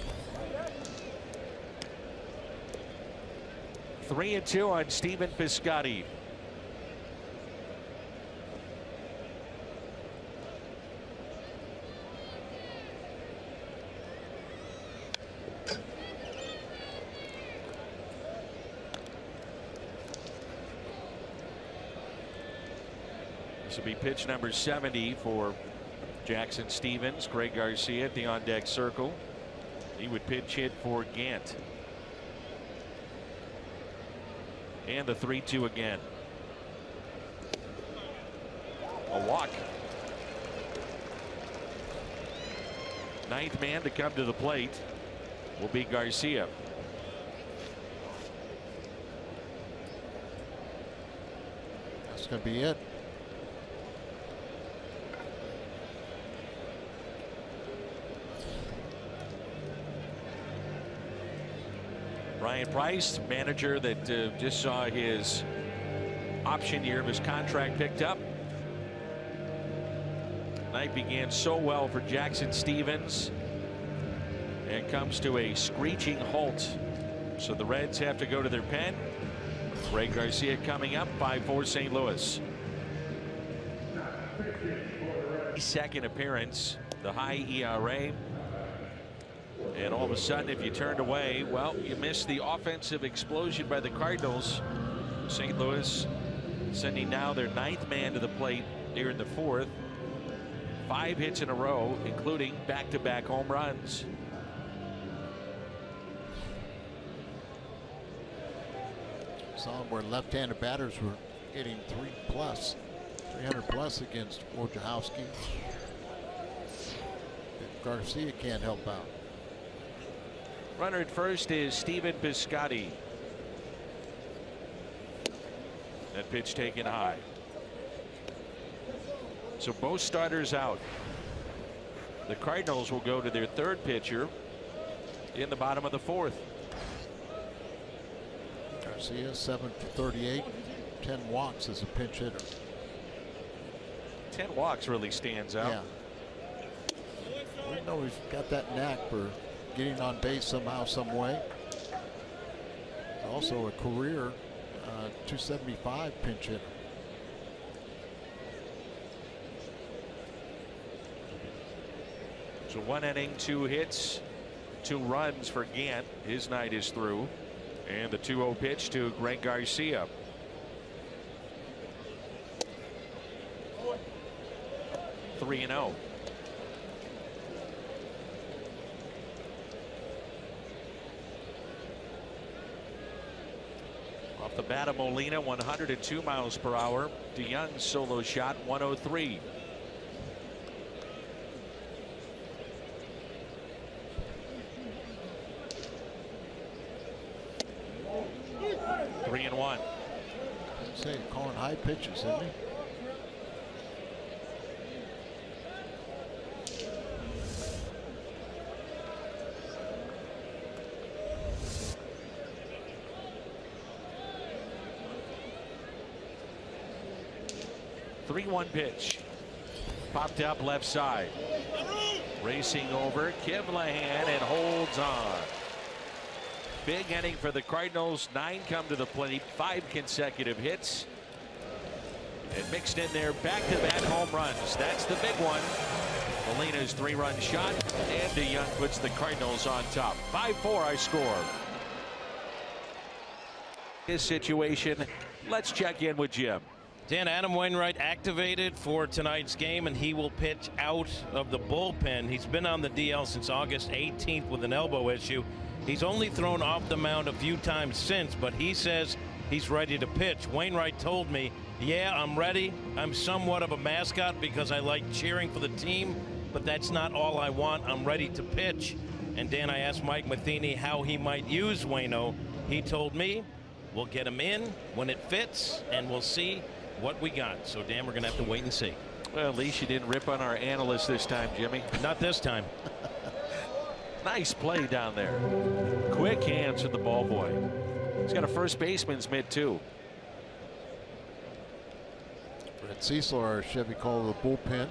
3-2 on Stephen Piscotty. This will be pitch number 70 for Jackson Stevens. Greg Garcia at the on deck circle. He would pitch hit for Gant. And the 3-2 again. A walk. 9th man to come to the plate will be Garcia. That's going to be it. Ryan Price, manager that just saw his option year of his contract picked up. Night began so well for Jackson Stevens and comes to a screeching halt. So the Reds have to go to their pen. Ray Garcia coming up, 5-4 St. Louis. Second appearance, the high ERA. And all of a sudden, if you turned away, well, you missed the offensive explosion by the Cardinals. St. Louis sending now their 9th man to the plate here in the 4th. 5 hits in a row, including back-to-back home runs. saw where left-handed batters were getting 300 plus against Wojciechowski. Garcia can't help out. Runner at first is Steven Piscotty. That pitch taken high. So both starters out. The Cardinals will go to their third pitcher in the bottom of the fourth. Garcia 7 for 38, 10 walks as a pinch hitter. 10 walks really stands out. Yeah. We know he's got that knack for getting on base somehow, some way. He's also a career 275 pinch hitter. So 1 inning, 2 hits, 2 runs for Gant. His night is through. And the 2-0 pitch to Greg Garcia. Three and 0. Off the bat of Molina, 102 miles per hour. DeYoung's solo shot, 103. Three and 1. Say, calling high pitches, isn't he? One pitch popped up left side, racing over Kivlahan and holds on. Big inning for the Cardinals. 9 come to the plate, 5 consecutive hits, and mixed in there back-to-back home runs. That's the big one. Molina's 3-run shot, and DeYoung puts the Cardinals on top. 5-4 our score. His situation. Let's check in with Jim. Dan, Adam Wainwright activated for tonight's game, and he will pitch out of the bullpen. He's been on the DL since August 18th with an elbow issue. He's only thrown off the mound a few times since, but he says he's ready to pitch. Wainwright told me, yeah, I'm ready. I'm somewhat of a mascot because I like cheering for the team, but that's not all I want. I'm ready to pitch. And Dan, I asked Mike Matheny how he might use Waino. He told me, we'll get him in when it fits, and we'll see what we got. So, Dan, we're going to have to wait and see. Well, at least you didn't rip on our analyst this time, Jimmy. Not this time. Nice play down there. Quick hands with the ball boy. He's got a first baseman's mitt, too. Brett Cecil, our Chevy call the bullpen.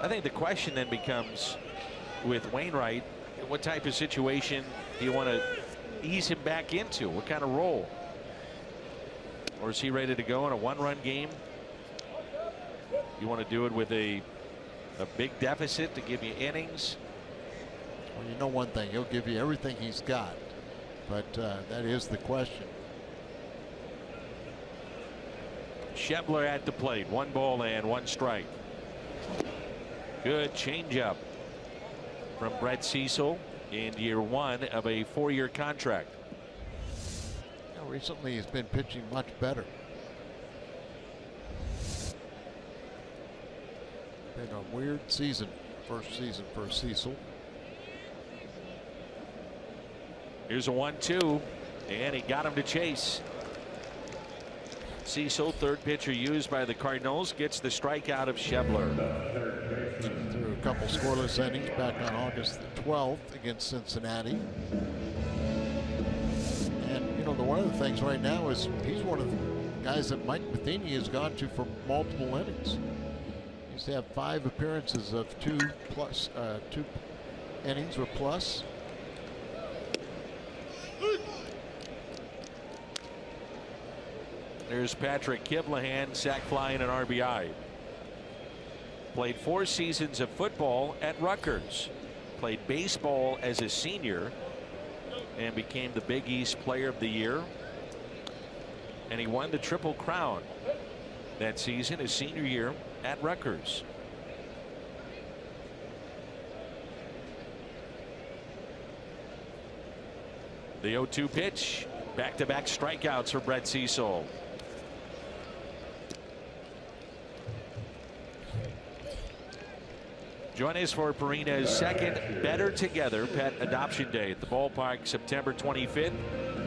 I think the question then becomes with Wainwright, what type of situation do you want to ease him back into? What kind of role? Or is he ready to go in a 1-run game? You want to do it with a big deficit to give you innings? Well, you know one thing, he'll give you everything he's got, but that is the question. Schebler at the plate. 1 ball and 1 strike. Good changeup from Brett Cecil in year 1 of a 4-year contract. Recently he's been pitching much better. Been a weird season, first season for Cecil. Here's a 1-2, and he got him to chase. Cecil, third pitcher used by the Cardinals, gets the strikeout of Schebler. Threw a couple scoreless innings back on August the 12th against Cincinnati. One of the things right now is he's one of the guys that Mike Matheny has gone to for multiple innings. He used to have 5 appearances of 2 innings or plus. There's Patrick Kivlahan, sac fly and an RBI. Played 4 seasons of football at Rutgers. Played baseball as a senior and became the Big East Player of the Year. And he won the Triple Crown that season, his senior year at Rutgers. The 0-2 pitch Back-to-back strikeouts for Brett Cecil. Join us for Purina's second Better Together Pet Adoption Day at the ballpark September 25th.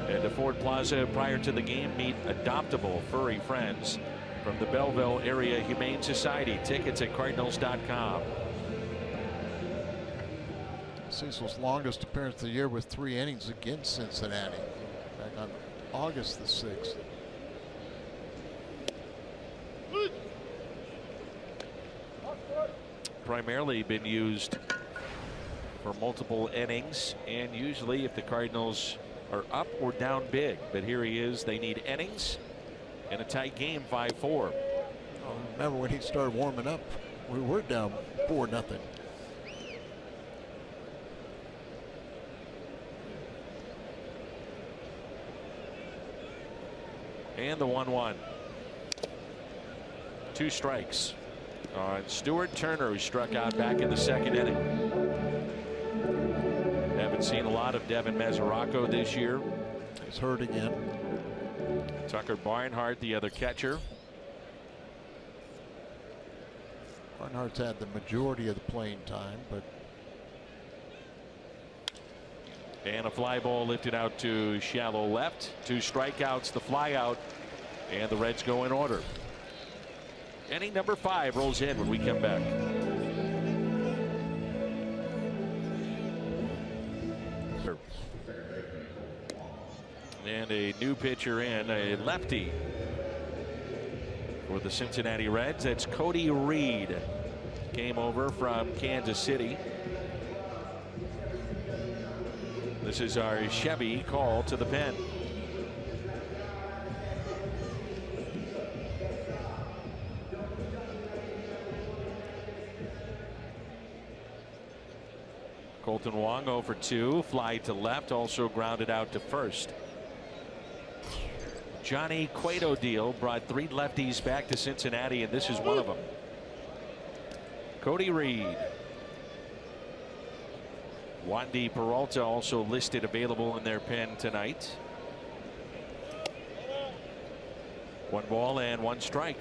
At the Ford Plaza prior to the game, meet adoptable furry friends from the Belleville Area Humane Society. Tickets at Cardinals.com. Cecil's longest appearance of the year was 3 innings against Cincinnati back on August the 6th. Primarily been used for multiple innings, and usually if the Cardinals are up or down big, but here he is. They need innings in a tight game, 5-4. Remember when he started warming up, we were down 4-0. And the 1-1. 2 strikes on Stuart Turner, who struck out back in the second inning. Haven't seen a lot of Devin Mesoraco this year. He's hurt again. Tucker Barnhart, the other catcher. Barnhart's had the majority of the playing time, but. And a fly ball lifted out to shallow left. 2 strikeouts, the fly out, and the Reds go in order. Inning number 5 rolls in when we come back. And a new pitcher in, a lefty for the Cincinnati Reds. That's Cody Reed. Came over from Kansas City. This is our Chevy call to the pen. Colton Wong 0 for 2, fly to left, also grounded out to first. Johnny Cueto deal brought 3 lefties back to Cincinnati, and this is one of them. Cody Reed. Wandy Peralta also listed available in their pen tonight. 1 ball and 1 strike.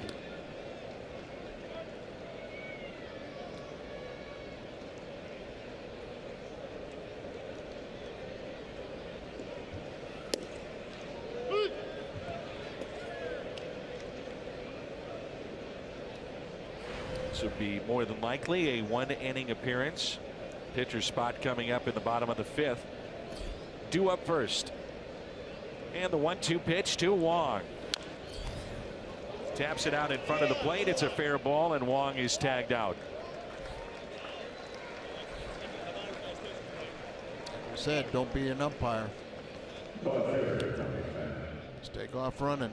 This would be more than likely a 1-inning appearance. Pitcher spot coming up in the bottom of the 5th. Due up first. And the 1-2 pitch to Wong. Taps it out in front of the plate. It's a fair ball, and Wong is tagged out. Like I said, don't be an umpire. Just take off running.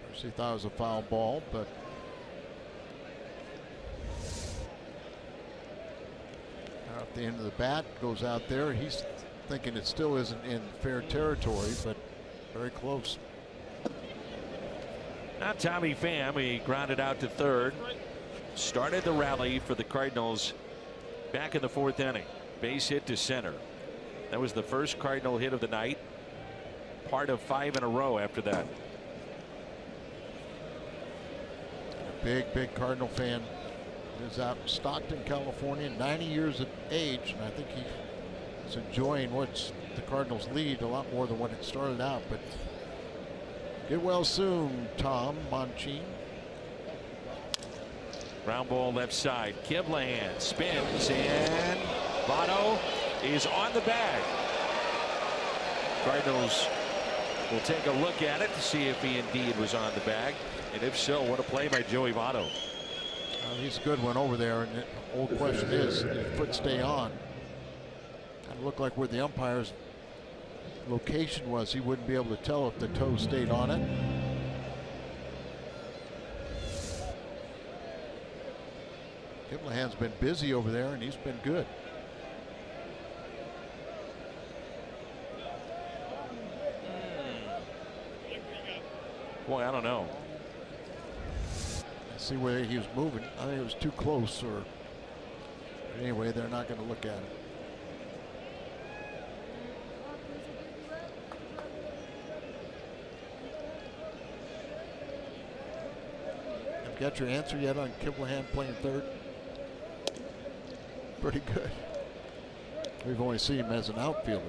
First he thought it was a foul ball, but at the end of the bat, goes out there. He's thinking it still isn't in fair territory, but very close. Now Tommy Pham, he grounded out to third. Started the rally for the Cardinals back in the 4th inning. Base hit to center. That was the first Cardinal hit of the night. Part of 5 in a row after that. A big Cardinal fan. Is out in Stockton, California, 90 years of age, and I think he's enjoying what's the Cardinals lead a lot more than when it started out. But get well soon, Tom Monchin. Ground ball left side. Kivlahan spins, and Votto is on the bag. Cardinals will take a look at it to see if he indeed was on the bag, and if so, what a play by Joey Votto. He's a good one over there, and the old question is, did his foot stay on? It looked like where the umpire's location was, he wouldn't be able to tell if the toe stayed on it. Kivlahan's been busy over there, and he's been good. Boy, I don't know. See where he was moving. I think it was too close, or anyway, they're not going to look at it. got your answer yet on Kiblehan playing third? Pretty good. We've only seen him as an outfielder.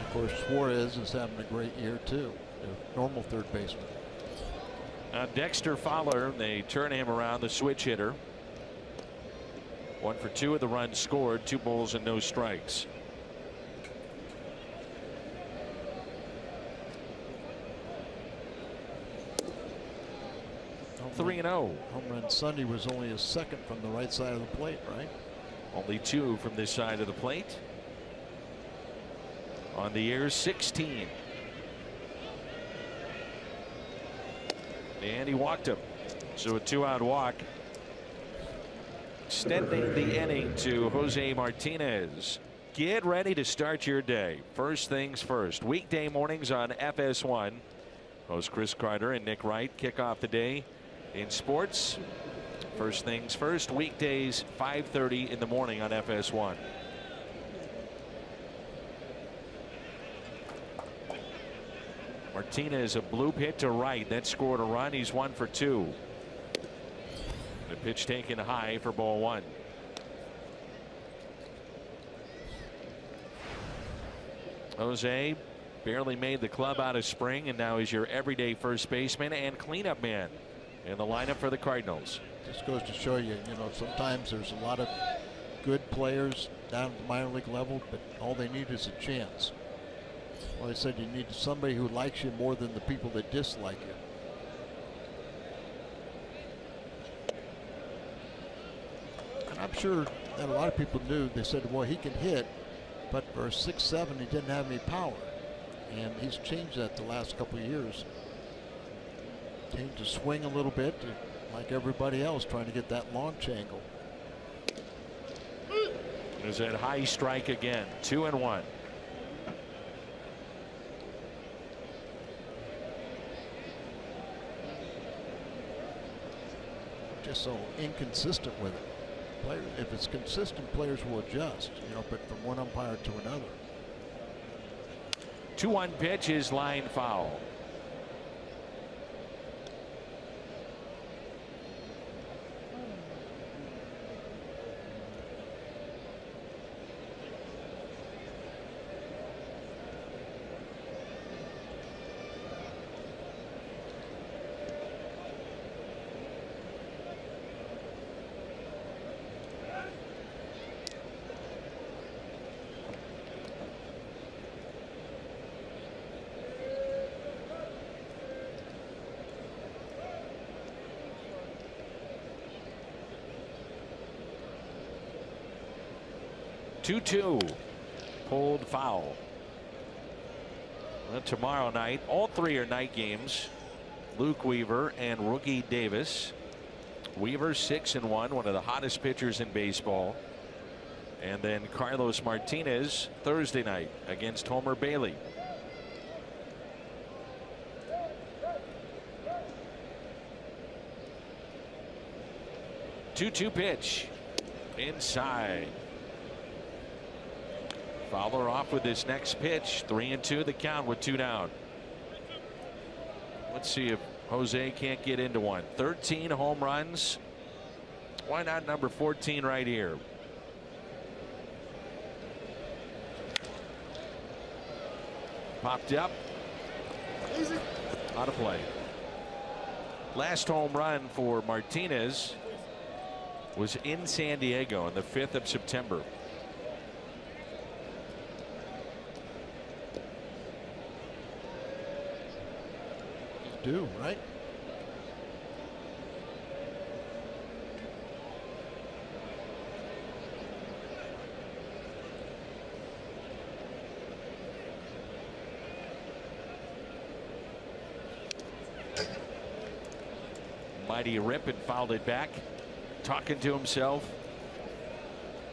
Of course, Suarez is having a great year too. A normal third baseman. Dexter Fowler, they turn him around, the switch hitter. 1 for 2 of the runs scored, 2 balls and no strikes. Home 3-0. Home run Sunday was only a second from the right side of the plate, right? Only 2 from this side of the plate. On the year 16. And he walked him. So a 2-out walk. Extending the inning to Jose Martinez. Get ready to start your day. First things first. Weekday mornings on FS1. Host Chris Carter and Nick Wright kick off the day in sports. First things first. Weekdays 5:30 in the morning on FS1. Martinez, a bloop hit to right that scored a run. He's 1 for 2. The pitch taken high for ball 1. Jose barely made the club out of spring, and now he's your everyday first baseman and cleanup man in the lineup for the Cardinals. Just goes to show you, sometimes there's a lot of good players down at the minor league level, but all they need is a chance. Well, I said you need somebody who likes you more than the people that dislike you. And I'm sure that a lot of people knew. They said, well, he can hit, but for 6'7", he didn't have any power. And he's changed that the last couple of years. Changed his swing a little bit, like everybody else, trying to get that launch angle. There's that high strike again. 2-1. Just so inconsistent with it. If it's consistent, players will adjust, but from one umpire to another. 2-1 pitch is line foul. Two pulled foul. Well, tomorrow night, all 3 are night games. Luke Weaver and Rookie Davis. Weaver 6-1, one of the hottest pitchers in baseball. And then Carlos Martinez Thursday night against Homer Bailey. Two pitch inside. Fowler off with this next pitch. 3-2 the count with 2 down. Let's see if Jose can't get into one. 13 home runs. Why not number 14 right here? Popped up. Out of play. Last home run for Martinez was in San Diego on the 5th of September. Do right. Mighty rip and fouled it back. Talking to himself.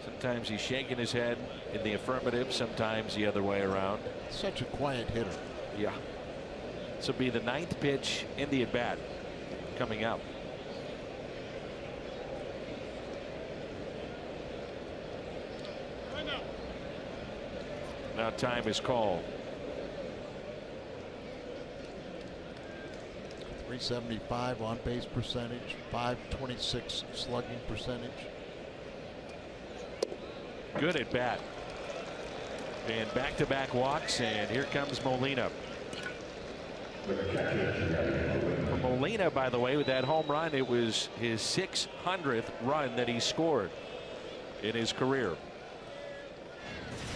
Sometimes he's shaking his head in the affirmative, sometimes the other way around. Such a quiet hitter. Yeah. This will be the 9th pitch in the at-bat coming up. Now time is called. .375 on base percentage, .526 slugging percentage. Good at bat. And back-to-back walks, and here comes Molina. For Molina, by the way, with that home run, it was his 600th run that he scored in his career.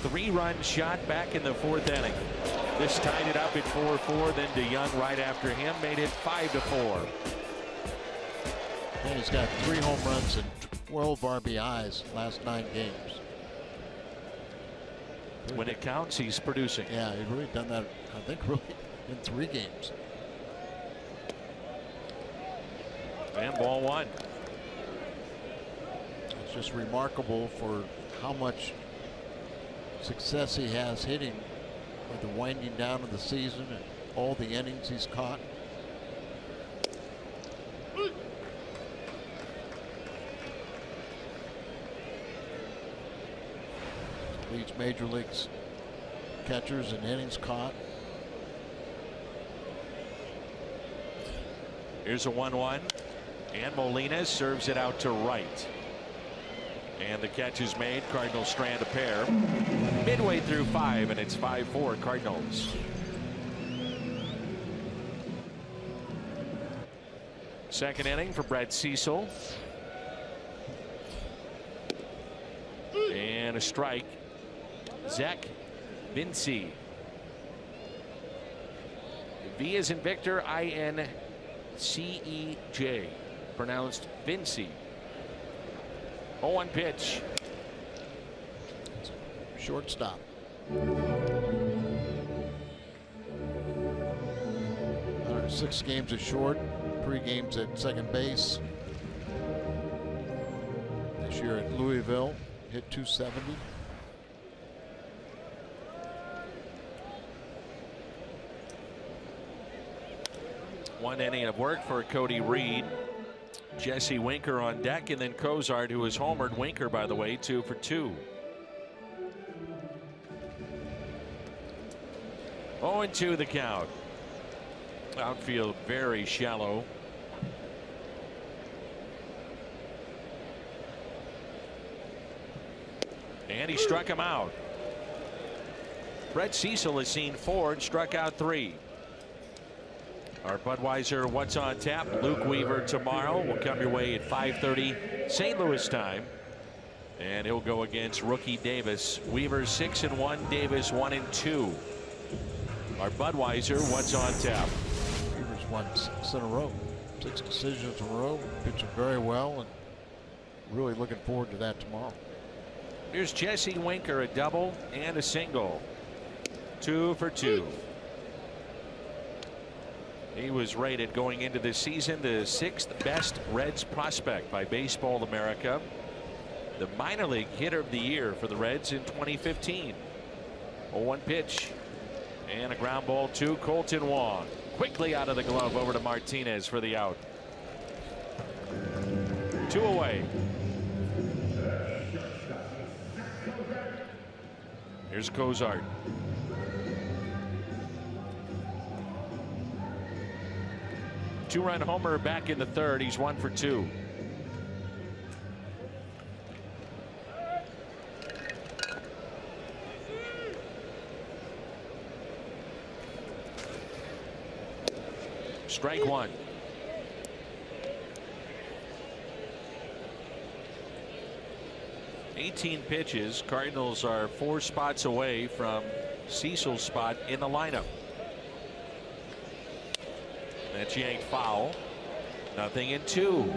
3-run shot back in the 4th inning. This tied it up at 4-4. Then DeYoung right after him made it 5-4. And he's got 3 home runs and 12 RBIs last 9 games. When it counts, he's producing. Yeah, he's really done that, I think, really in 3 games. And ball 1. It's just remarkable for how much success he has hitting with the winding down of the season and all the innings he's caught. Leads major leagues catchers and innings caught. Here's a 1-1, and Molina serves it out to right. And the catch is made. Cardinals strand a pair midway through 5, and it's 5-4 Cardinals. Second inning for Brett Cecil. And a strike. Zach Vinci. V as in Victor, I-N-C-E-J. Pronounced Vinci. 0-1 pitch. Shortstop. 106 games at short, 3 games at second base. This year at Louisville, hit .270. One inning of work for Cody Reed. Jesse Winker on deck, and then Cozart, who was homered. Winker, by the way, 2 for 2. 0-2 the count. Outfield very shallow. And he struck him out. Brett Cecil has seen 4 and struck out 3. Our Budweiser What's on Tap, Luke Weaver tomorrow will come your way at 5:30 St. Louis time, and he'll go against rookie Davis. Weaver 6-1, Davis 1-2. Our Budweiser What's on Tap. Weaver's won 6 in a row, 6 decisions in a row, pitching very well, and really looking forward to that tomorrow. Here's Jesse Winker, a double and a single. 2 for 2. He was rated going into this season the 6th best Reds prospect by Baseball America. The minor league hitter of the year for the Reds in 2015. 0-1 pitch. And a ground ball to Colton Wong. Quickly out of the glove over to Martinez for the out. 2 away. Here's Cozart. Two-run homer back in the 3rd. He's 1 for 2. Strike 1. $18 pitches. Cardinals are 4 spots away from Cecil's spot in the lineup. That's yanked foul. 0-2.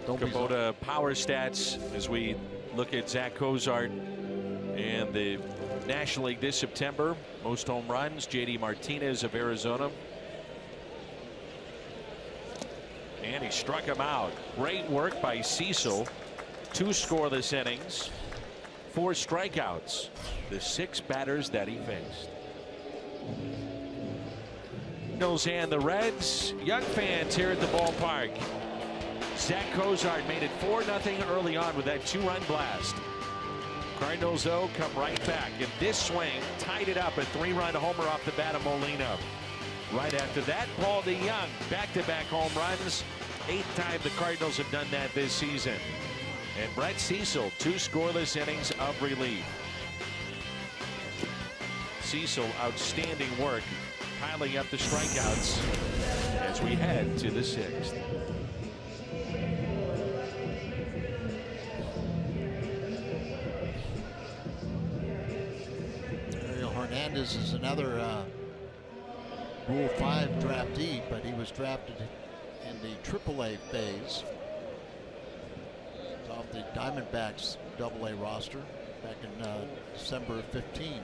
Kubota power stats as we look at Zach Cozart and the National League this September. Most home runs, JD Martinez of Arizona. And he struck him out. Great work by Cecil. 2 scoreless innings, 4 strikeouts. The 6 batters that he faced. Cardinals and the Reds. Young fans here at the ballpark. Zach Cozart made it 4-0 early on with that 2-run blast. Cardinals, though, come right back. And this swing tied it up. A 3-run homer off the bat of Molina. Right after that, Paul DeYoung, back-to-back home runs. 8th time the Cardinals have done that this season. And Brett Cecil, 2 scoreless innings of relief. Cecil, outstanding work, piling up the strikeouts as we head to the 6th. Hernandez is another Rule 5 draftee, but he was drafted in the AAA phase. He's off the Diamondbacks AA roster back in December of 15.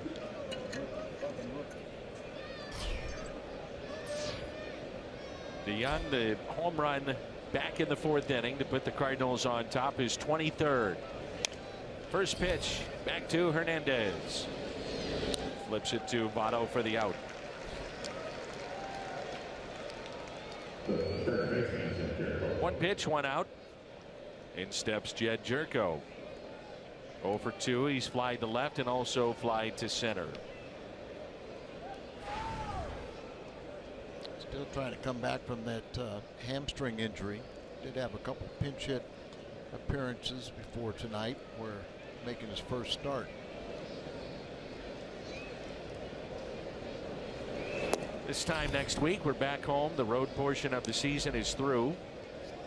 DeYoung, the home run back in the 4th inning to put the Cardinals on top, his 23rd. First pitch back to Hernandez. Flips it to Votto for the out. One pitch, 1 out. In steps Jed Jerko. 0 for 2. He's flied to left and also flied to center. Still trying to come back from that hamstring injury. Did have a couple pinch hit appearances before tonight, where making his first start. This time next week, we're back home. The road portion of the season is through,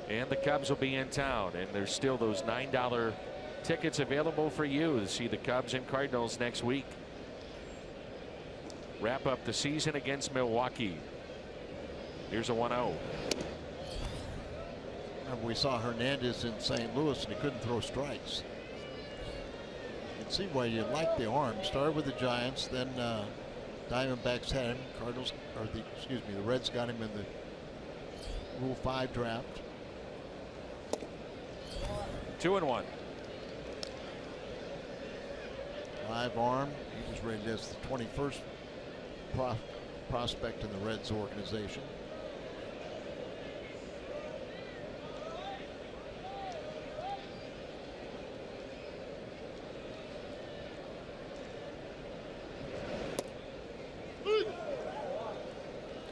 and the Cubs will be in town. And there's still those $9 tickets available for you to see the Cubs and Cardinals next week. Wrap up the season against Milwaukee. Here's a 1-0. We saw Hernandez in St. Louis, and he couldn't throw strikes. You can see why you like the arm. Started with the Giants, then Diamondbacks had him. The Reds got him in the Rule 5 draft. 2-1. Live arm. He was rated as the 21st prospect in the Reds organization.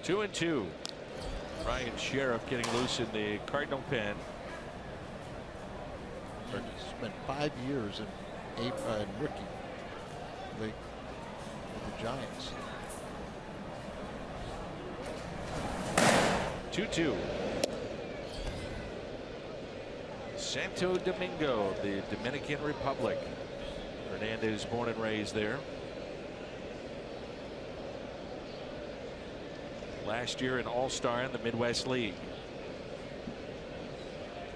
Two and 2. Ryan Sheriff getting loose in the Cardinal pen. He spent 5 years in rookie league with the Giants. 2-2. Santo Domingo, the Dominican Republic. Hernandez born and raised there. Last year an all-star in the Midwest League.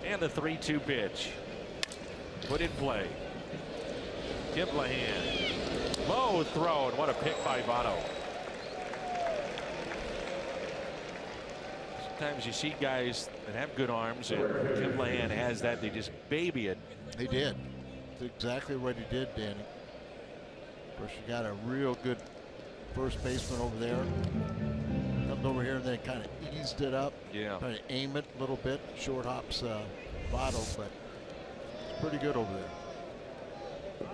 And the 3-2 pitch. Put in play. Giblahan. Low throw, and what a pick by Votto. Sometimes you see guys that have good arms, and Giblahan has that. They just baby it. He did. That's exactly what he did, Danny. Of course, you got a real good first baseman over there. Comes over here and then kind of eased it up. Yeah. Trying to aim it a little bit. Short hops Votto, but it's pretty good over there.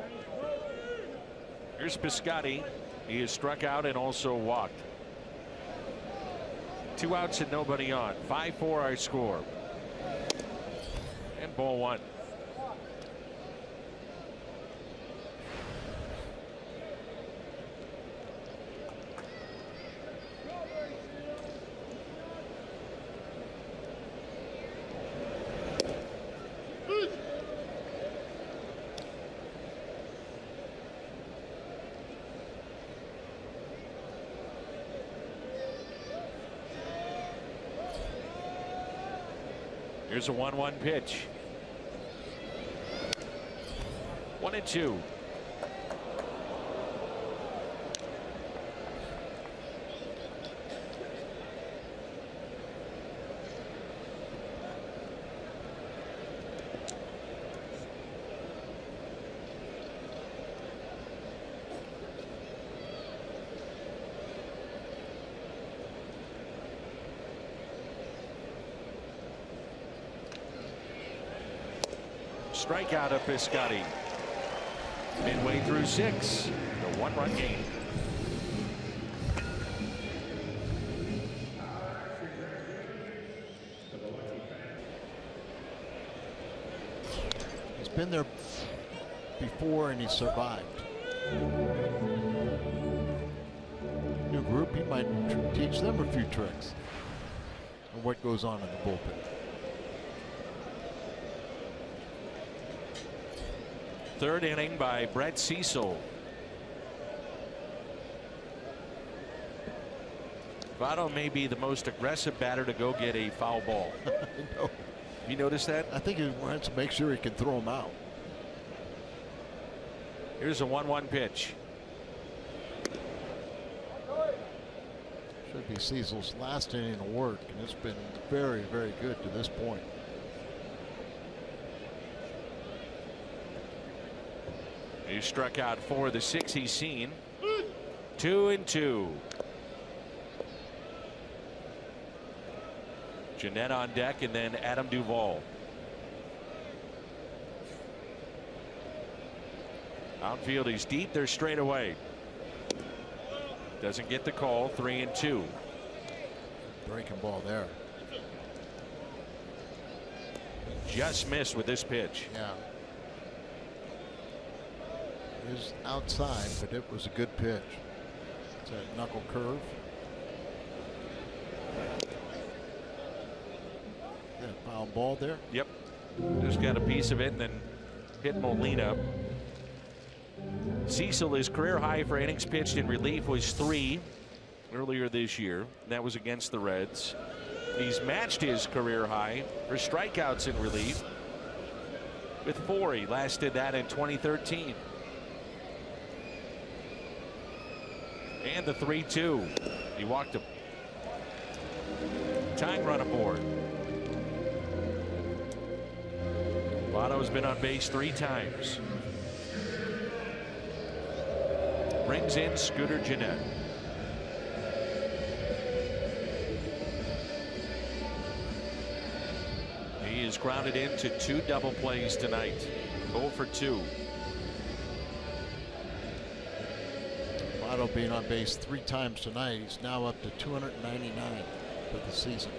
Here's Piscotty. He is struck out and also walked. 2 outs and nobody on. 5-4 our score. And ball 1. Here's a 1-1 pitch. 1-2. Strikeout of Piscotty. Midway through 6, the one-run game. He's been there before and he survived. New group, he might teach them a few tricks on what goes on in the bullpen. Third inning by Brett Cecil. Votto may be the most aggressive batter to go get a foul ball. No. You notice that? I think he wants to make sure he can throw him out. Here's a 1-1 pitch. Should be Cecil's last inning of work, and it's been very, very good to this point. He struck out 4 of the 6 he's seen. 2-2. Jeanette on deck, and then Adam Duvall. Outfield, he's deep. They're straight away. Doesn't get the call. 3-2. Breaking ball there. Just missed with this pitch. Yeah. It is outside, but it was a good pitch. It's a knuckle curve. Yeah, foul ball there. Yep. Just got a piece of it and then hit Molina. Cecil, his career high for innings pitched in relief was 3 earlier this year. That was against the Reds. He's matched his career high for strikeouts in relief with 4. He last did that in 2013. And the 3-2. He walked a tying run aboard. Votto's been on base 3 times. Brings in Scooter Gennett. He is grounded into 2 double plays tonight. 0 for 2. Votto being on base 3 times tonight. He's now up to 299 for the season.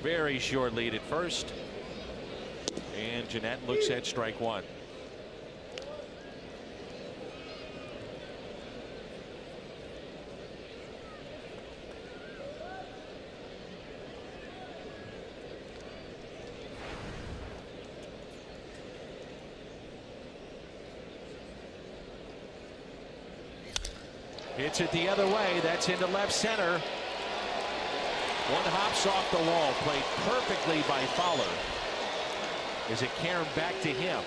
Very short lead at first. And Jeanette looks at strike 1. Hits it the other way. That's into left center. One hops off the wall. Played perfectly by Fowler. As it carried back to him.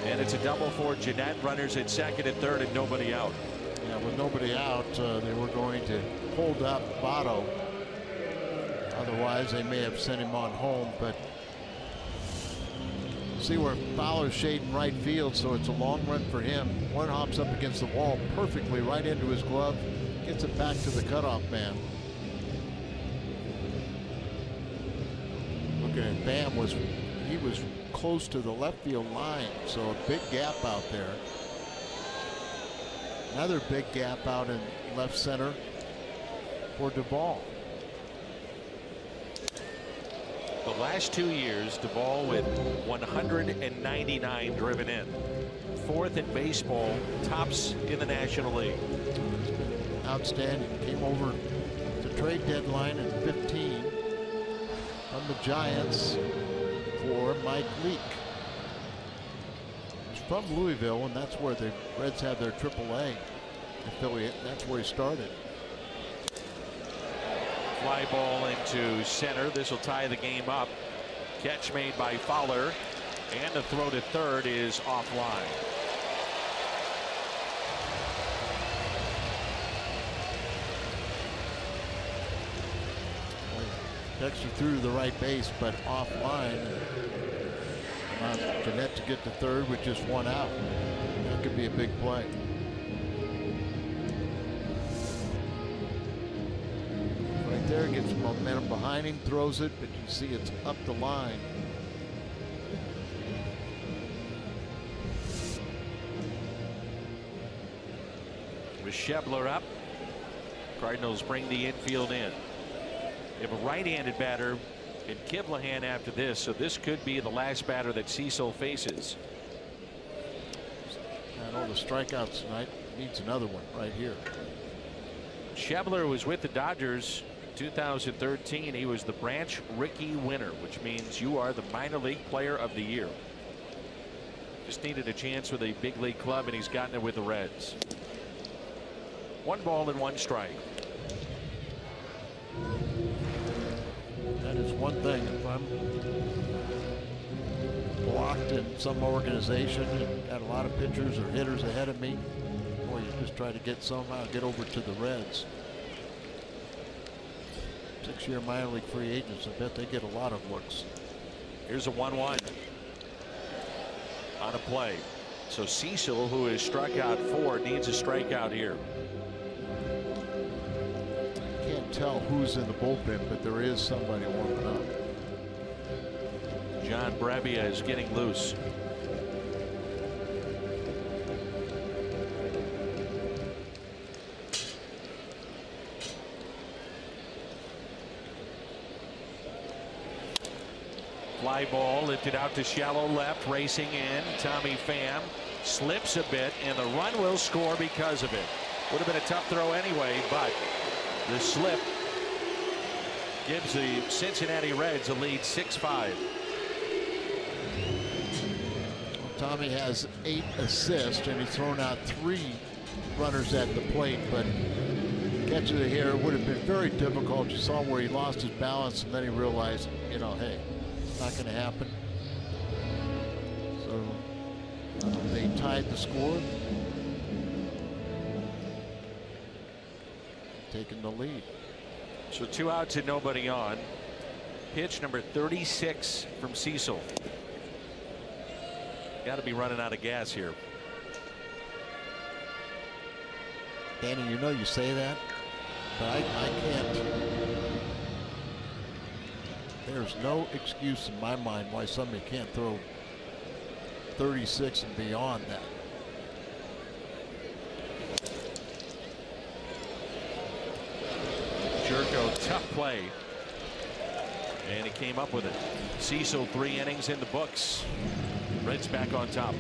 And it's a double for Jeanette. Runners at second and third and nobody out. Yeah, with nobody out, they were going to hold up Votto. Otherwise, they may have sent him on home. But see where Fowler's shading right field, so it's a long run for him. One hops up against the wall perfectly right into his glove. Gets it back to the cutoff man. Look at it. Bam he was close to the left field line, so a big gap out there. Another big gap out in left center for Duvall. The last 2 years, Duvall with 199 driven in. 4th in baseball, tops in the National League. Outstanding. Came over to trade deadline in 15 from the Giants for Mike Leake. He's from Louisville, and that's where the Reds have their AAA affiliate. That's where he started. Fly ball into center. This will tie the game up. Catch made by Fowler, and the throw to third is offline. Dexter threw to the right base, but offline. Jeanette to get to third with just 1 out. That could be a big play. Right there, gets momentum behind him, throws it, but you see it's up the line. With Schebler up, Cardinals bring the infield in. They have a right-handed batter in Kivlahan after this, so this could be the last batter that Cecil faces. And all the strikeouts tonight, needs another one right here. Schebler was with the Dodgers in 2013. He was the Branch Rickey winner, which means you are the minor league player of the year. Just needed a chance with a big league club, and he's gotten it with the Reds. 1 ball and 1 strike. That is one thing. If I'm blocked in some organization and got a lot of pitchers or hitters ahead of me, boy, you just try to somehow get over to the Reds. 6-year minor league free agents, I bet they get a lot of looks. Here's a 1-1 on a play. So Cecil, who has struck out 4, needs a strikeout here. Can't tell who's in the bullpen, but there is somebody warming up. John Brebbia is getting loose. Fly ball lifted out to shallow left, racing in. Tommy Pham slips a bit, and the run will score because of it. Would have been a tough throw anyway, but the slip gives the Cincinnati Reds a lead 6-5. Tommy has 8 assists, and he's thrown out 3 runners at the plate, but catching it here would have been very difficult. You saw where he lost his balance, and then he realized, you know, hey, it's not going to happen. So they tied the score, taking the lead. So 2 outs and nobody on. Pitch number 36 from Cecil. Got to be running out of gas here. Danny, you know you say that, but I can't. There's no excuse in my mind why somebody can't throw 36 and beyond that. Jerko, tough play. And he came up with it. Cecil, 3 innings in the books. Reds back on top.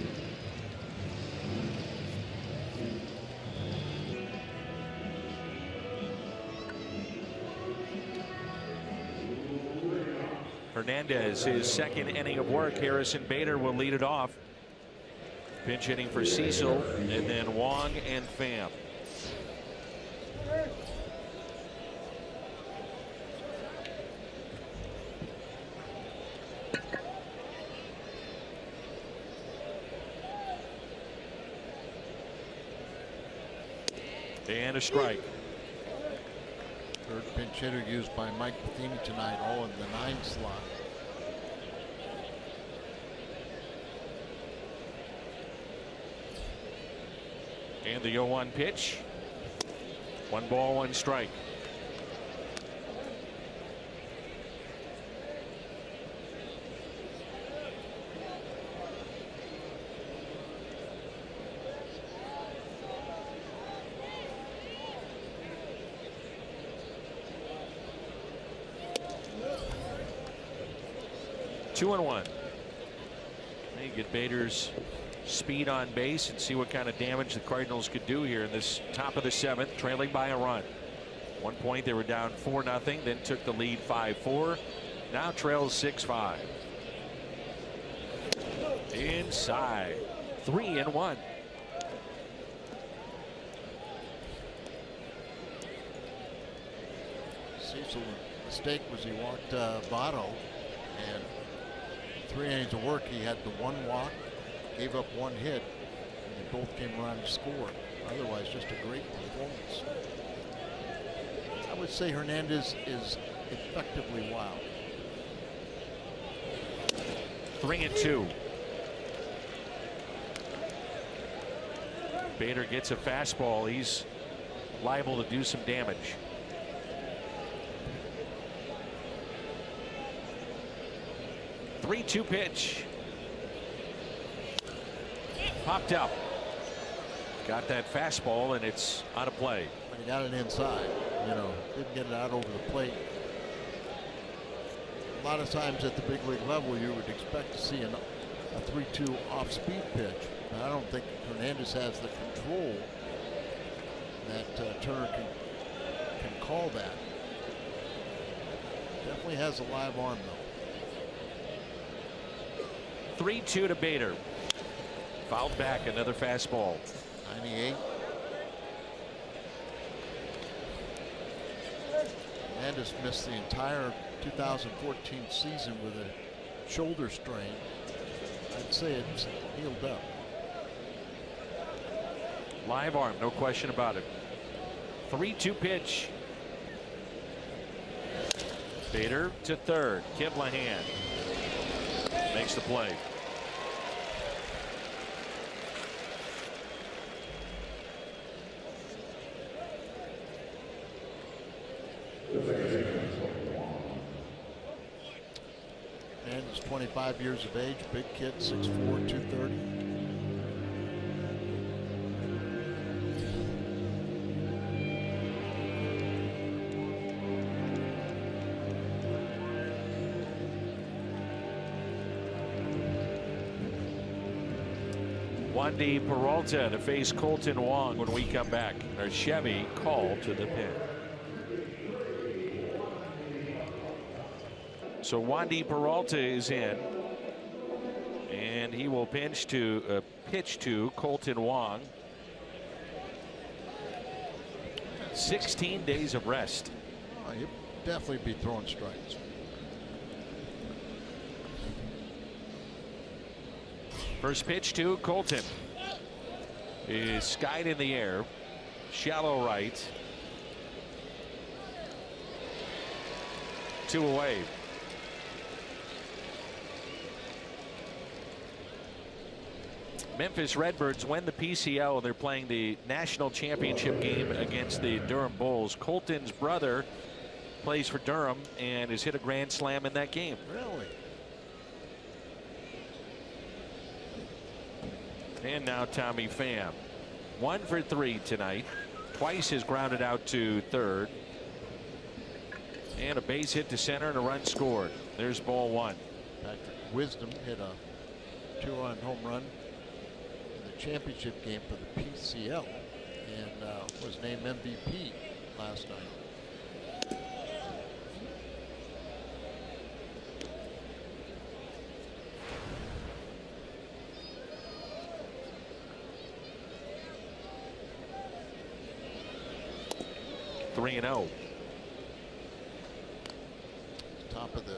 Hernandez, his 2nd inning of work. Harrison Bader will lead it off. Pinch hitting for Cecil, and then Wong and Pham. And a strike. Third pinch hitter used by Mike Matheny tonight, all in the 9 slot. And the 0-1 pitch. 1 ball, 1 strike. Two and 1. You get Bader's speed on base and see what kind of damage the Cardinals could do here in this top of the 7th, trailing by a run. 1 point they were down 4-0, then took the lead 5-4. Now trails 6-5. Inside. 3-1. Cecil's mistake was he walked Votto, and 3 innings of work, he had the 1 walk, gave up 1 hit, and they both came around to score. Otherwise, just a great performance. I would say Hernandez is effectively wild. 3-2. Bader gets a fastball. He's liable to do some damage. 3-2 pitch. Popped up. Got that fastball, and it's out of play. But he got it inside. Didn't get it out over the plate. A lot of times at the big league level, you would expect to see a 3-2 off-speed pitch. But I don't think Hernandez has the control that Turner can call that. Definitely has a live arm, though. 3-2 to Bader. Fouled back, another fastball. 98. Hernandez missed the entire 2014 season with a shoulder strain. I'd say it's healed up. Live arm, no question about it. 3-2 pitch. Bader to third. Kiblahan makes the play. And he's 25 years of age, big kid, 6'4", 230. Wandy Peralta to face Colton Wong when we come back. Our Chevy call to the pin. So Wandy Peralta is in, and he will pitch to Colton Wong. 16 days of rest. Oh, he'll definitely be throwing strikes. First pitch to Colton is skied in the air, shallow right, 2 away. Memphis Redbirds win the PCL. They're playing the national championship game against the Durham Bulls. Colton's brother plays for Durham and has hit a grand slam in that game. Really? And now Tommy Pham. 1 for 3 tonight. Twice has grounded out to third. And a base hit to center and a run scored. There's ball 1. Patrick Wisdom hit a 2-run home run in the championship game for the PCL and was named MVP last night. Three and 0. Top of the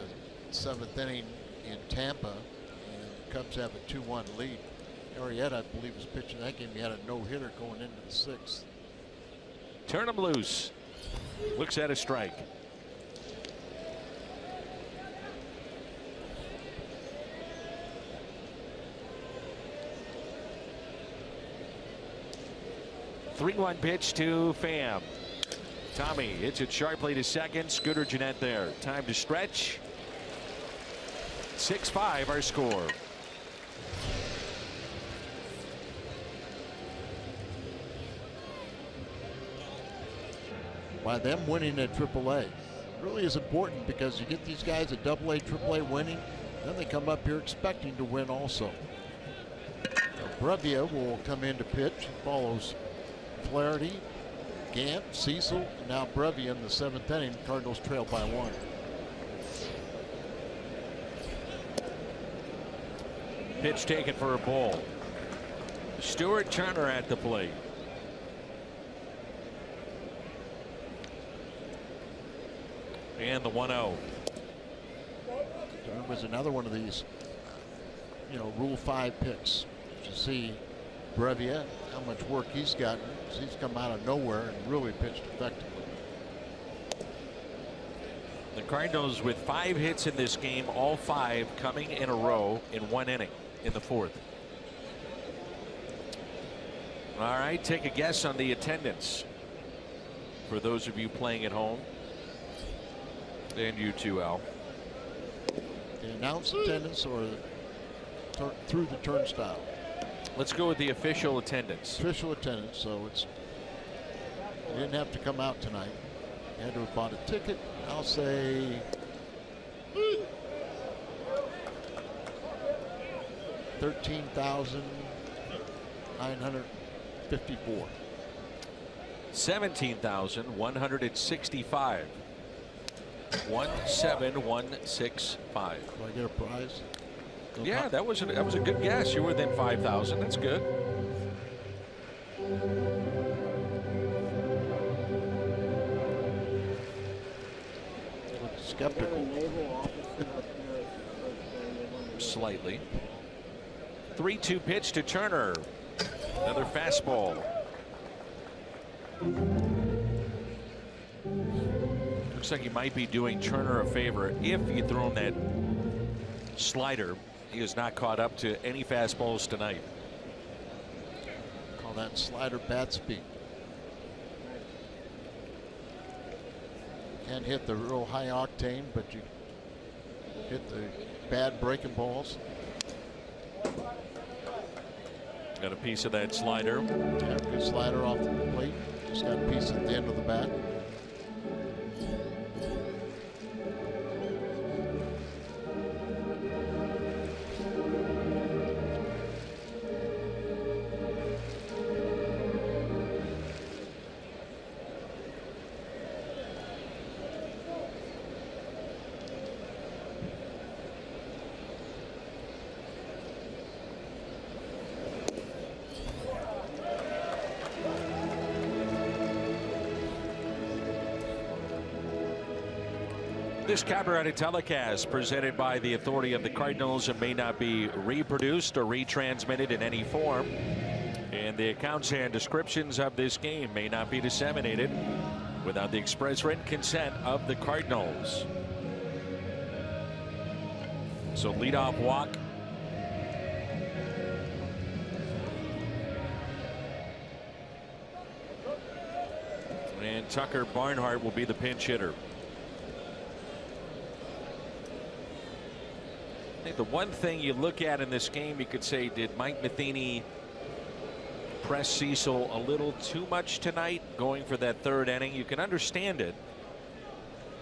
7th inning in Tampa, and the Cubs have a 2-1 lead. Arrieta, I believe, was pitching that game. He had a no-hitter going into the 6th. Turn him loose. Looks at a strike. Three 3-1 pitch to Pham. Tommy hits it sharply to second. Scooter Gennett there. Time to stretch. 6-5 our score. By them winning at AAA really is important, because you get these guys at AA, AAA winning, then they come up here expecting to win also. Brevia will come in to pitch. Follows Flaherty, Gant, Cecil, and now Brevia in the 7th inning. Cardinals trail by 1. Pitch taken for a ball. Stuart Turner at the plate. And the 1-0. Turner was another one of these, Rule 5 picks. To see Brevia, how much work he's gotten. He's come out of nowhere and really pitched effectively. The Cardinals with 5 hits in this game, all 5 coming in a row in 1 inning in the 4th. All right, take a guess on the attendance for those of you playing at home. And you too, Al. The announced attendance or through the turnstile? Let's go with the official attendance. Official attendance, so it's you didn't have to come out tonight. You had to have bought a ticket. I'll say 13,954. 17,165. 17165. Do I get a prize? Yeah, that was a good guess. You were within 5,000. That's good. Skeptical. Slightly. 3-2 pitch to Turner. Another fastball. Looks like you might be doing Turner a favor if you throw him that slider. He has not caught up to any fastballs tonight. Call that slider bat speed. Can't hit the real high octane, but you hit the bad breaking balls. Got a piece of that slider. Have a good slider off the plate. Just got a piece at the end of the bat. This copyrighted telecast presented by the authority of the Cardinals and may not be reproduced or retransmitted in any form. And the accounts and descriptions of this game may not be disseminated without the express written consent of the Cardinals. So leadoff walk. And Tucker Barnhart will be the pinch hitter. I think the one thing you look at in this game, you could say, did Mike Matheny press Cecil a little too much tonight going for that third inning? You can understand it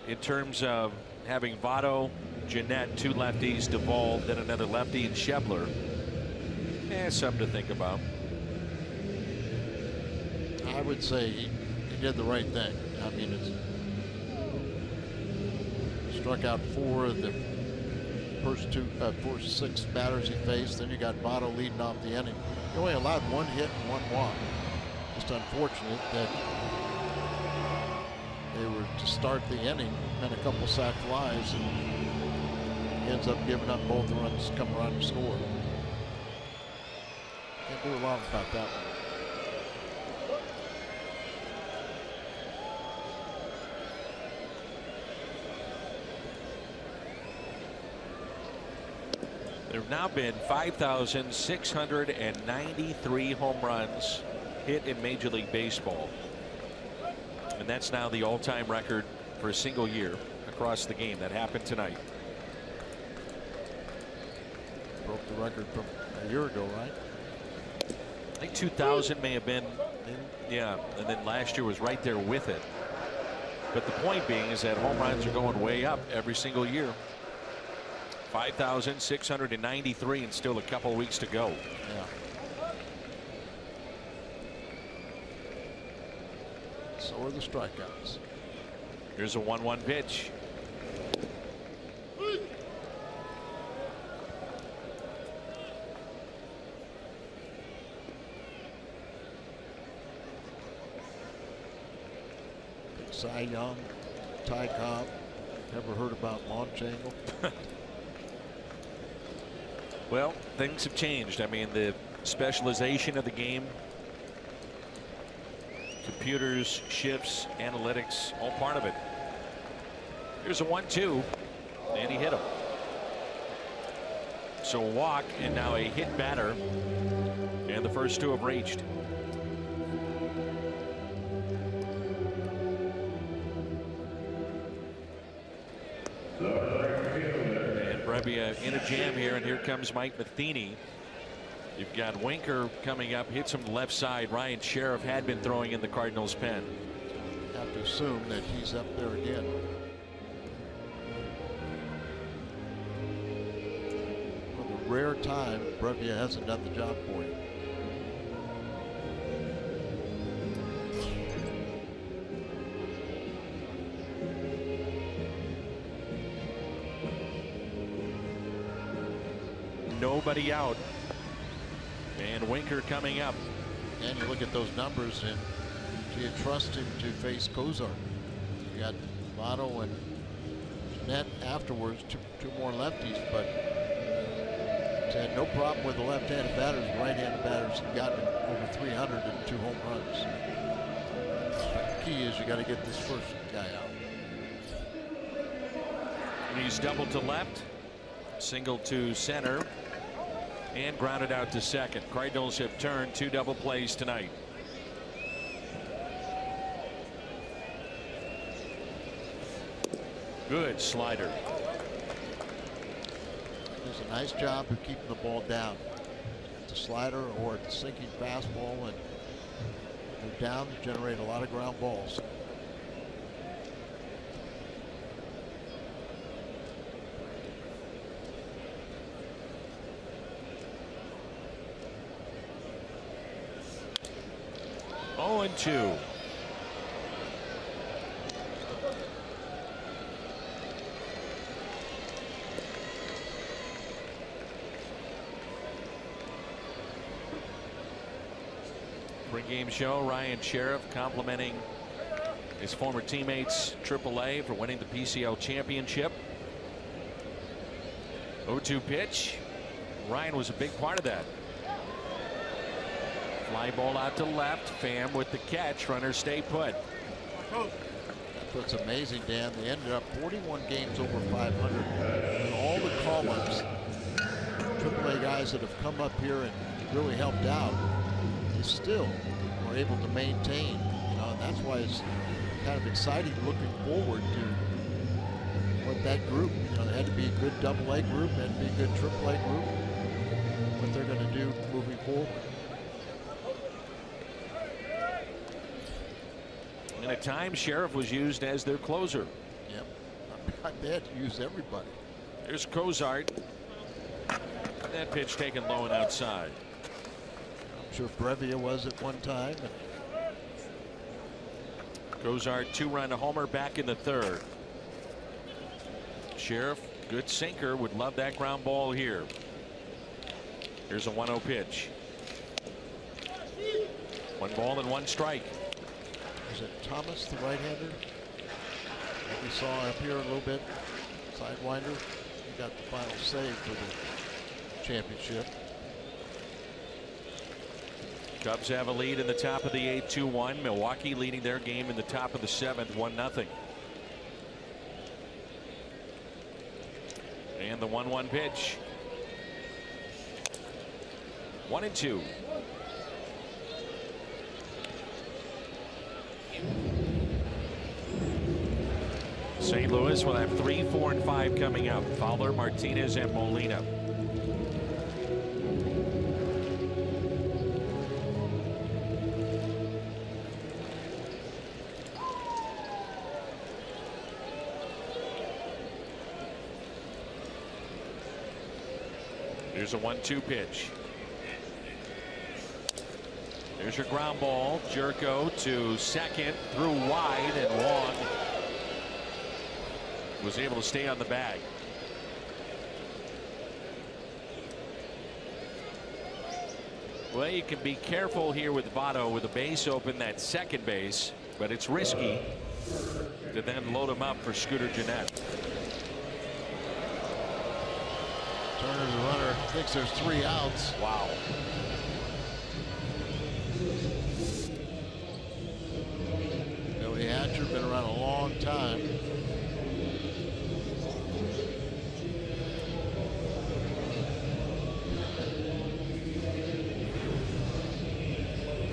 in terms of having Votto, Jeanette, two lefties, Duvall, then another lefty, and Schebler. Something to think about. I would say he did the right thing. I mean, it's struck out 4 of the first 6 batters he faced. Then you got Votto leading off the inning. He only allowed 1 hit and 1 walk. Just unfortunate that they were to start the inning and a couple sac flies, and he ends up giving up both the runs, come around and score. Can't do a lot about that one. There have now been 5,693 home runs hit in Major League Baseball. And that's now the all-time record for a single year across the game. That happened tonight. Broke the record from a year ago, right? I think 2000 may have been, yeah, and then last year was right there with it. But the point being is that home runs are going way up every single year. 5,693 and still a couple of weeks to go. Yeah. So are the strikeouts. Here's a 1-1 pitch. Cy Young, Ty Cobb. Never heard about Monchangle? Well, things have changed. I mean, the specialization of the game, computers, shifts, analytics, all part of it. Here's a 1-2, and he hit him. So walk, and now a hit batter, and the first 2 have reached. And Brett be in a jam here, and here comes Mike Matheny. You've got Winker coming up, hits from the left side. Ryan Sheriff had been throwing in the Cardinals pen. Have to assume that he's up there again. For the rare time Brevia hasn't done the job for you. Nobody out. And Winker coming up. And you look at those numbers, and do you trust him to face Kozar? You got Votto and Jeanette afterwards, two more lefties, but he's had no problem with the left-handed batters. Right-handed batters have gotten over 300 and 2 home runs. But the key is you got to get this first guy out. And he's doubled to left, single to center, and grounded out to second. Cardinals have turned 2 double plays tonight. Good slider. Does a nice job of keeping the ball down. At the slider or at the sinking fastball, and they're down to generate a lot of ground balls. Oh, and 2. Pre-game show, Ryan Sheriff complimenting his former teammates AAA for winning the PCL championship. 0-2 pitch. Ryan was a big part of that. Fly ball out to left. Pham with the catch. Runners stay put. That's what's amazing, Dan. They ended up 41 games over 500. And all the call-ups, AAA guys that have come up here and really helped out, they still were able to maintain. You know, and that's why it's kind of exciting looking forward to what that group, you know, they had to be a good AA group, they had to be a good AAA group, what they're going to do moving forward. And at times, Sheriff was used as their closer. Yep. They had to use everybody. Here's Cozart. That pitch taken low and outside. I'm sure Brevia was at one time. Cozart 2-run homer back in the 3rd. Sheriff, good sinker, would love that ground ball here. Here's a 1-0 pitch. 1 ball and 1 strike. Is it Thomas, the right-hander? That we saw up here a little bit. Sidewinder. He got the final save for the championship. Cubs have a lead in the top of the 8th, 2-1. Milwaukee leading their game in the top of the 7th, 1-0. And the 1-1 pitch. 1-2. St. Louis will have 3, 4, and 5 coming up. Fowler, Martinez, and Molina. Here's a 1-2 pitch. There's your ground ball. Jerko to second, threw wide, and Wong was able to stay on the bag. Well, you can be careful here with Votto with a base open, that second base, but it's risky to then load him up for Scooter Gennett. Turner, the runner, thinks there's 3 outs. Wow. Billy Hatcher been around a long time.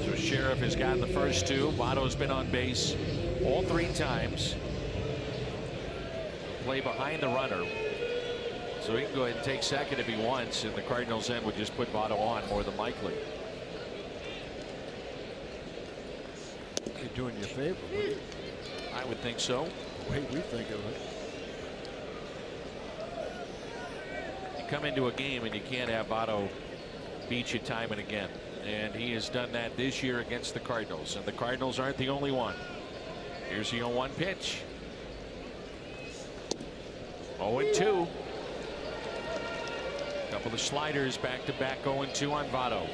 So Sheriff has gotten the first 2. Votto's been on base all 3 times. Play behind the runner. So he can go ahead and take second if he wants, and the Cardinals then would just put Votto on more than likely. You're doing you a favor, wouldn't you? I would think so. The way we think of it. You come into a game and you can't have Votto beat you time and again. And he has done that this year against the Cardinals. And the Cardinals aren't the only one. Here's the 0-1 pitch. 0-2. Couple of sliders back to back 0-2 on Votto.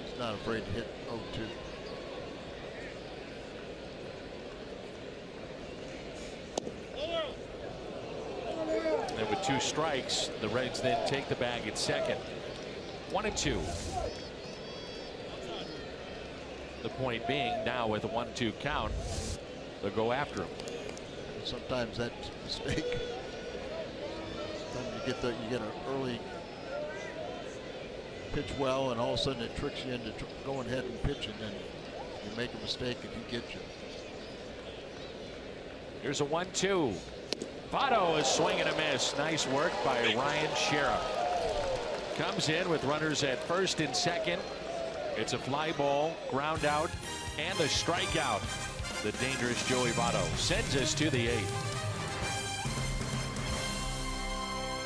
He's not afraid to hit 0-2. And with 2 strikes, the Reds then take the bag at second. 1-2. The point being, now with a 1-2 count, they'll go after him. Sometimes that's a mistake. Sometimes you get an early pitch well, and all of a sudden it tricks you into going ahead and pitching, and you make a mistake and he gets you. Here's a 1-2. Votto is swinging a miss. Nice work by Ryan Sheriff. Comes in with runners at first and second. It's a fly ball, ground out, and a strikeout. The dangerous Joey Votto sends us to the 8th.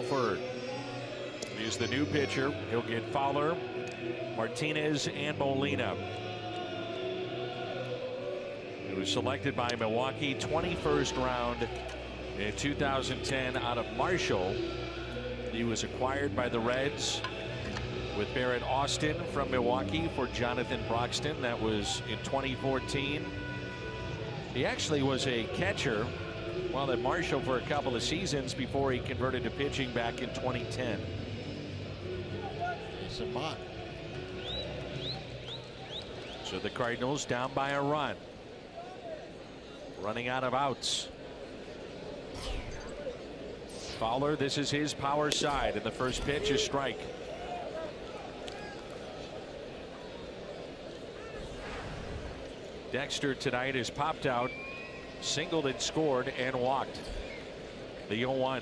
Third. He's the new pitcher. He'll get Fowler, Martinez, and Molina. He was selected by Milwaukee, 21st round in 2010 out of Marshall. He was acquired by the Reds with Barrett Austin from Milwaukee for Jonathan Broxton. That was in 2014. He actually was a catcher while at Marshall for a couple of seasons before he converted to pitching back in 2010. So the Cardinals down by a run. Running out of outs. Fowler, this is his power side, and the first pitch is strike. Dexter tonight has popped out, singled and scored and walked. The 0-1.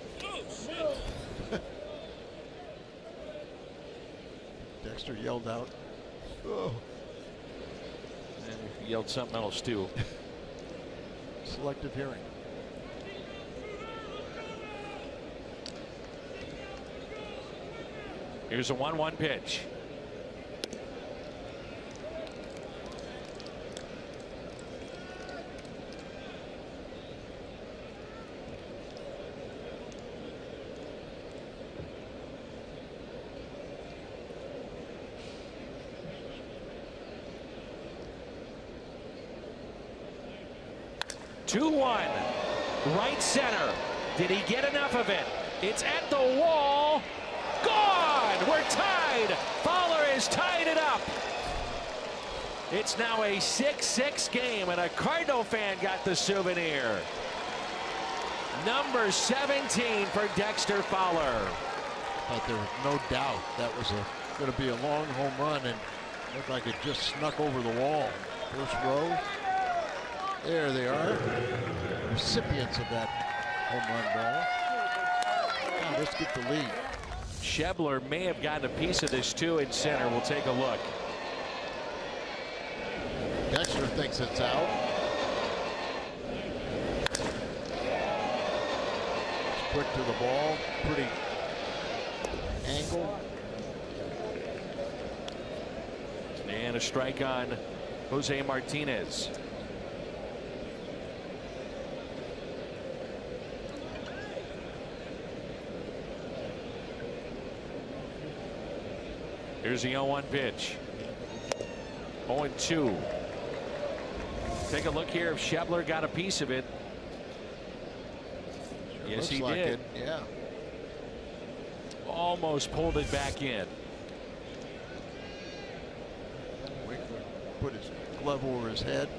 Dexter yelled out, "Oh!" And he yelled something else too. Selective hearing. Here's a 1-1 pitch. Two-one, right center. Did he get enough of it? It's at the wall. Gone! We're tied. Fowler has tied it up. It's now a 6-6 game, and a Cardinal fan got the souvenir. Number 17 for Dexter Fowler. But there was no doubt that was going to be a long home run, and looked like it just snuck over the wall. First row. There they are. Recipients of that home run ball. Now let's get the lead. Schebler may have gotten a piece of this too in center. We'll take a look. Dexter thinks it's out. It's quick to the ball. Pretty angle. And a strike on Jose Martinez. Here's the 0-1 pitch. 0-2. Take a look here if Schebler got a piece of it. Sure Yes, he like did. It. Yeah. Almost pulled it back in. Winkler put his glove over his head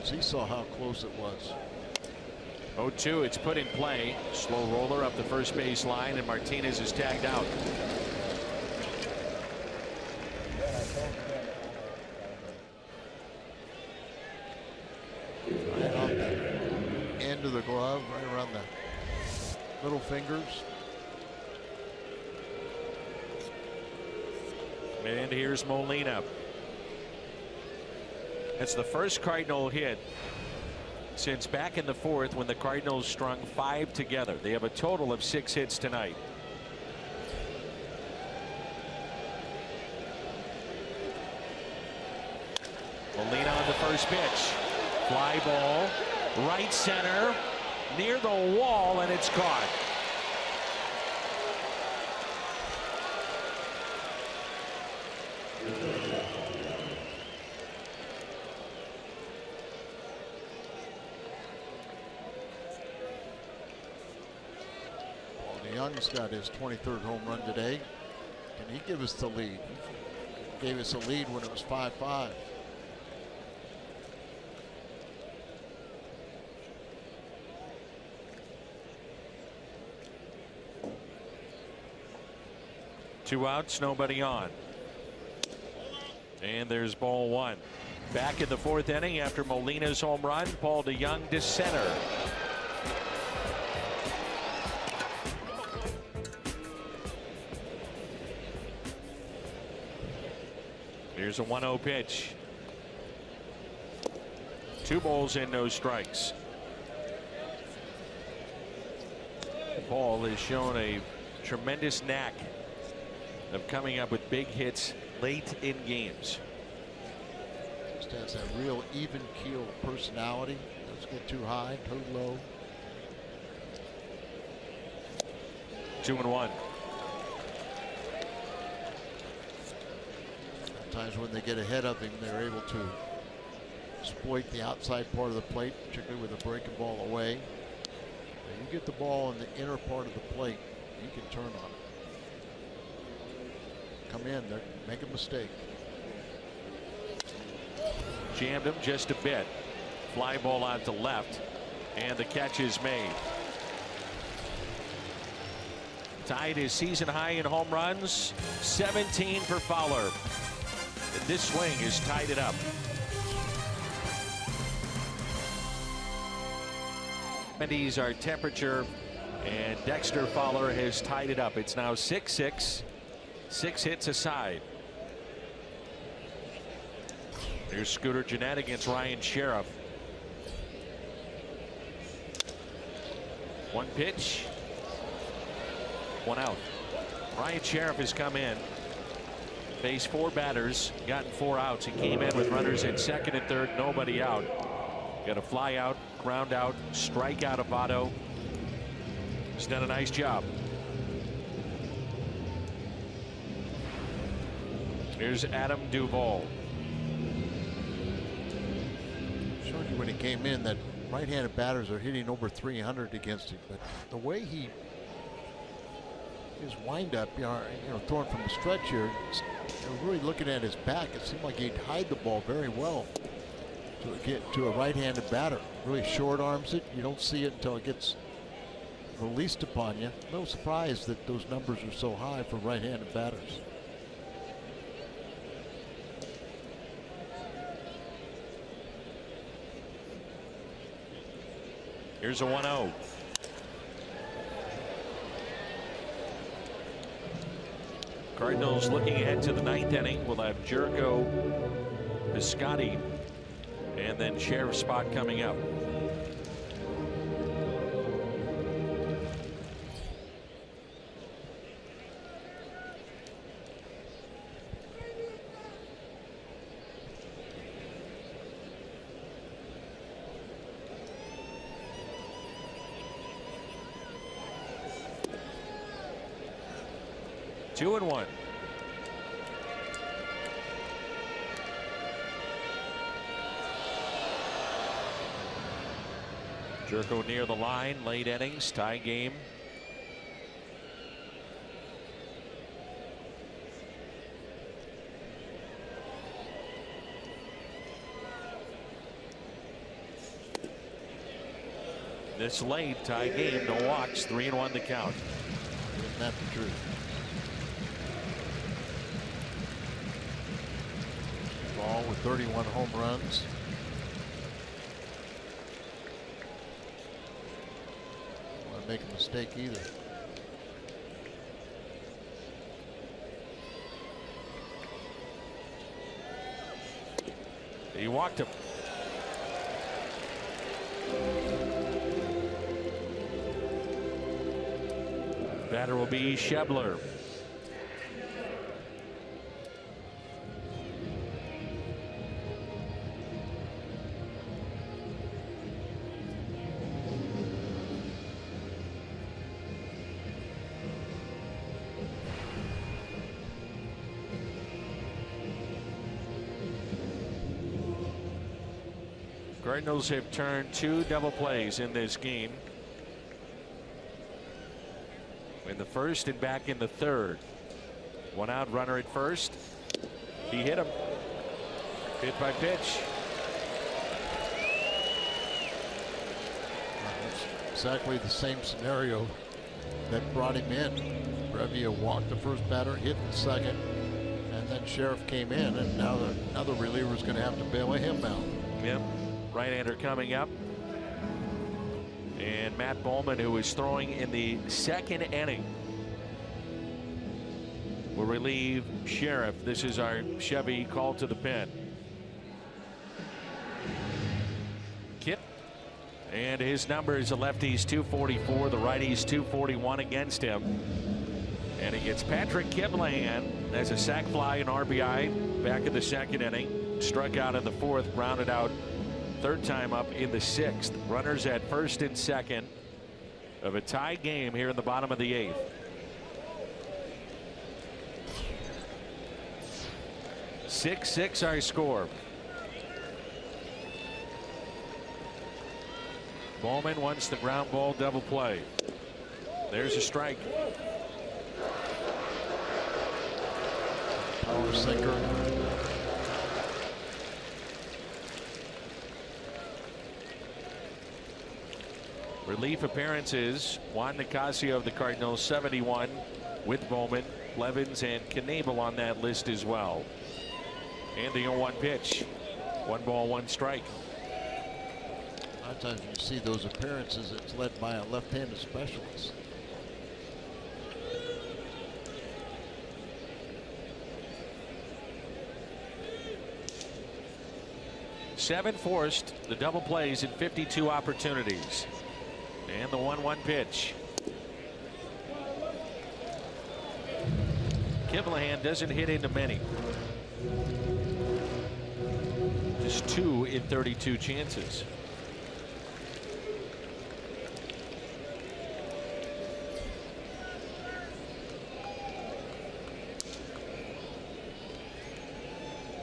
as he saw how close it was. 0-2. It's put in play. Slow roller up the first base line, and Martinez is tagged out. Right off the end of under the glove, right around the little fingers. And here's Molina. It's the first Cardinal hit since back in the fourth when the Cardinals strung 5 together. They have a total of 6 hits tonight. Molina on the first pitch. Fly ball, right center, near the wall, and it's caught. Young's got his 23rd home run today. Can he give us the lead? He gave us a lead when it was 5-5. Two outs, nobody on. And there's ball 1. Back in the fourth inning after Molina's home run, Paul DeJong to center. Here's a 1-0 pitch. 2 balls and no strikes. Paul has shown a tremendous knack of coming up with big hits late in games. Just has that real even keel personality. Doesn't get too high, too low. 2-1. Sometimes when they get ahead of him, they're able to exploit the outside part of the plate, particularly with a breaking ball away. When you get the ball in the inner part of the plate, you can turn on it. Come in there, make a mistake. Jammed him just a bit. Fly ball out to left, and the catch is made. Tied his season high in home runs, 17 for Fowler. And this swing has tied it up. Mendy's our temperature, and Dexter Fowler has tied it up. It's now 6-6. 6 hits aside. Here's Scooter Gennett against Ryan Sheriff. 1 pitch. 1 out. Ryan Sheriff has come in. Faced 4 batters, gotten 4 outs. He came in with runners at second and third, nobody out. Got a fly out, ground out, strike out of Votto. He's done a nice job. Here's Adam Duvall. Showed you when he came in that right-handed batters are hitting over 300 against him, but the way his windup, throwing from the stretch here, really looking at his back, it seemed like he'd hide the ball very well to get to a right-handed batter. Really short arms it. You don't see it until it gets released upon you. No surprise that those numbers are so high for right-handed batters. Here's a 1-0. Cardinals looking ahead to the 9th inning. We'll have Jericho, Piscotty, and then Sheriff's spot coming up. Two and one. Jericho near the line, late innings, tie game. This late tie game, no walks, 3-1 the count. Isn't that the truth? Ball with 31 home runs. make a mistake either. He walked him. Batter will be Schebler. Cardinals have turned 2 double plays in this game. In the first and back in the third. 1 out, runner at first. He hit him. Hit by pitch. That's exactly the same scenario that brought him in. Brevia walked the first batter, hit the second, and then Sheriff came in, and now another reliever is going to have to bail him out. Yep. Right-hander coming up. And Matt Bowman, who is throwing in the second inning, will relieve Sheriff. This is our Chevy call to the pen. Kip. And his numbers, the lefties 244, the righties 241 against him. And he gets Patrick Kiblahan as a sac fly and RBI back in the second inning. Struck out in the fourth, grounded out third time up in the sixth. Runners at first and second of a tie game here in the bottom of the eighth. Six our score. Bowman wants the ground ball double play. There's a strike. Power sinker. Relief appearances. Juan Nicasio of the Cardinals 71 with Bowman, Blevins and Knebel on that list as well. And the 0-1 pitch. 1 ball, 1 strike. A lot of times you see those appearances, it's led by a left-handed specialist. Seven forced, the double plays in 52 opportunities. And the 1-1 pitch. Kiblahan doesn't hit into many. Just 2 in 32 chances.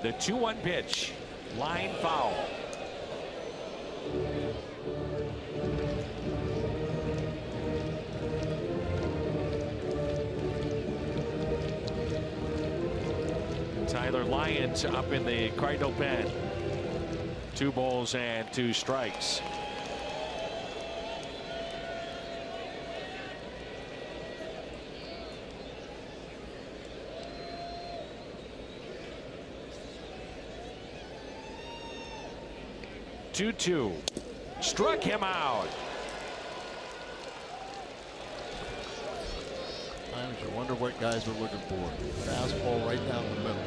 The 2-1 pitch. Line foul. Tyler Lyons up in the Cardinal pen. 2 balls and 2 strikes. Two. Struck him out. Sometimes you wonder what guys are looking for. Fastball right down the middle.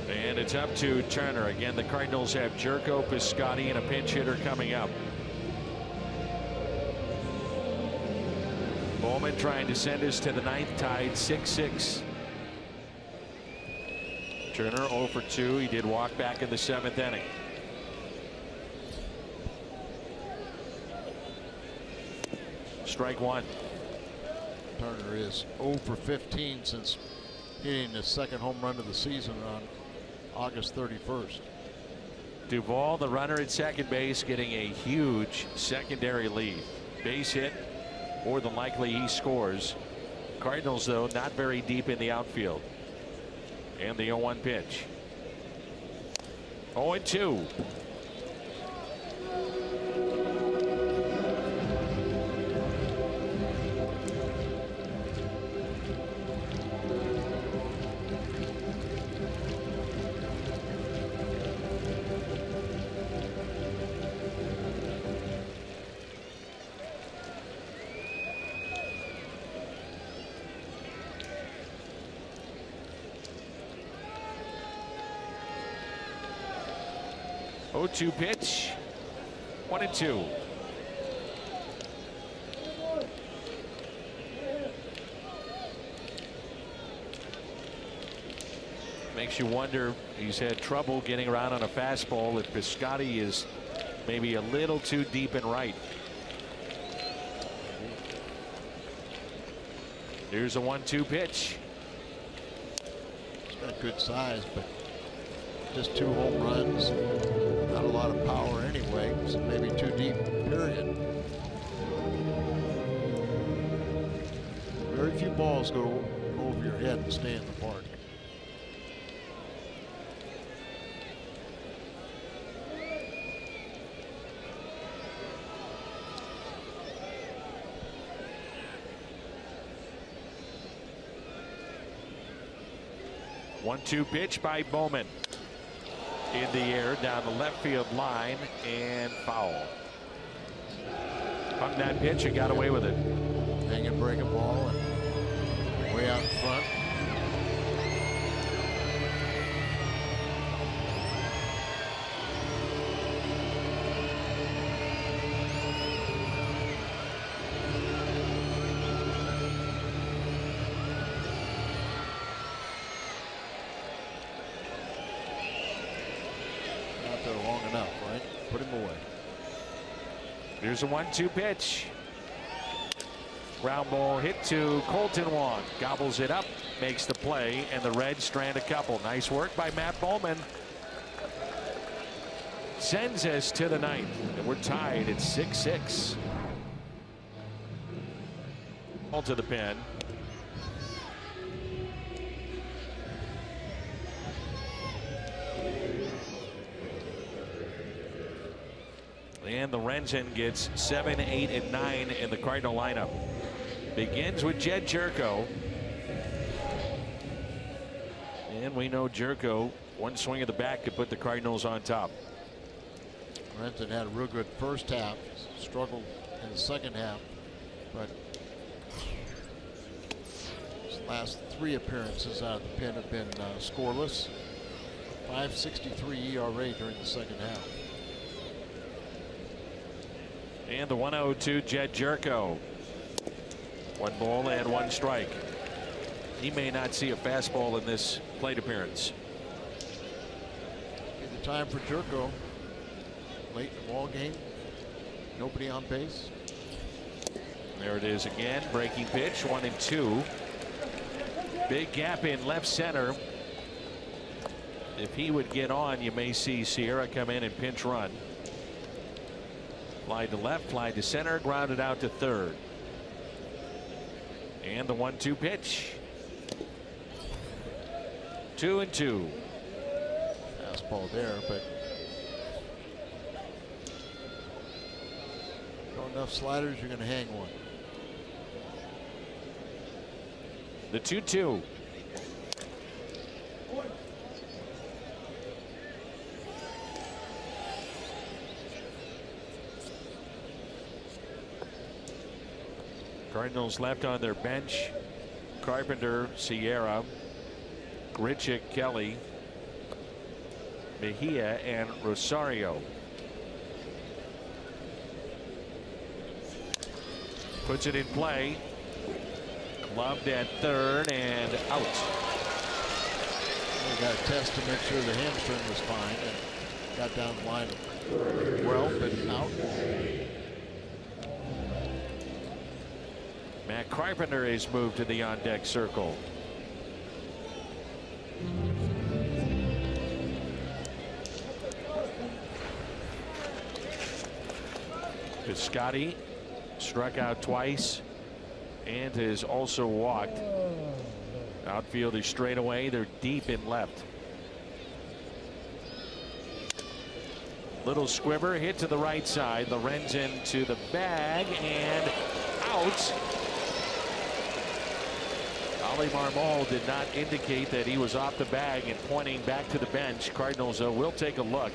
And it's up to Turner. Again, the Cardinals have Jerko, Piscotty, and a pinch hitter coming up. Bowman trying to send us to the ninth, tied 6-6. Turner 0 for 2. He did walk back in the 7th inning. Strike 1. Turner is 0 for 15 since hitting his second home run of the season on August 31st. Duvall, the runner at second base, getting a huge secondary lead. Base hit, more than likely he scores. Cardinals, though, not very deep in the outfield. And the 0-1 pitch. 0-2. 0-2 pitch. 1-2. Makes you wonder, he's had trouble getting around on a fastball, if Piscotty is maybe a little too deep and right. Here's a 1-2 pitch. He's got good size, but just 2 home runs. Not a lot of power anyway, so maybe too deep, period. Very few balls go over your head and stay in the park. One-two pitch by Bowman. In the air down the left field line and foul. Hung that pitch and got away with it. Hang and break a ball and way out in front. Long enough, right? Put him away. Here's a 1-2 pitch. Ground ball hit to Colton Wong. Gobbles it up, makes the play, and the Reds strand a couple. Nice work by Matt Bowman. Sends us to the 9th, and we're tied at 6-6. Ball to the pen. And the Renzen gets 7, 8, and 9 in the Cardinal lineup. Begins with Jed Jerko. And we know Jerko, one swing of the bat could put the Cardinals on top. Renzen had a real good first half, struggled in the second half, but his last 3 appearances out of the pen have been scoreless. 5.63 ERA during the second half. And the 1-0 Jed Jerko. 1 ball and 1 strike. He may not see a fastball in this plate appearance. Be the time for Jerko. Late in the ball game. Nobody on base. There it is again. Breaking pitch. 1-2. Big gap in left center. If he would get on, you may see Sierra come in and pinch run. Fly to left, fly to center, grounded out to third. And the 1-2 pitch. 2-2. Fastball there, but throw enough sliders, you're going to hang one. The 2-2. Cardinals left on their bench. Carpenter, Sierra, Grichuk, Kelly, Mejia, and Rosario. Puts it in play. Gloved at third and out. We got a test to make sure the hamstring was fine and got down the line well, but out. Matt Carpenter is moved to the on-deck circle. Piscotty struck out twice and has also walked. Outfield is straight away. They're deep in left. Little squibber hit to the right side. Lorenzen to the bag and out. Ali Marmol did not indicate that he was off the bag and pointing back to the bench. Cardinals will take a look.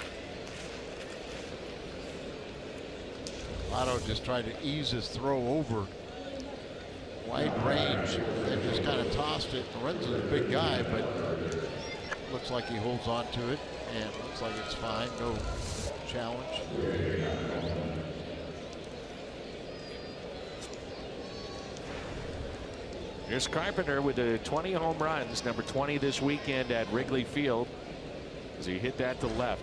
Otto just tried to ease his throw over. Wide range and just kind of tossed it. Lorenzen's a big guy, but looks like he holds on to it and looks like it's fine. challenge. Here's Carpenter with the 20 home runs, number 20 this weekend at Wrigley Field, as he hit that to left.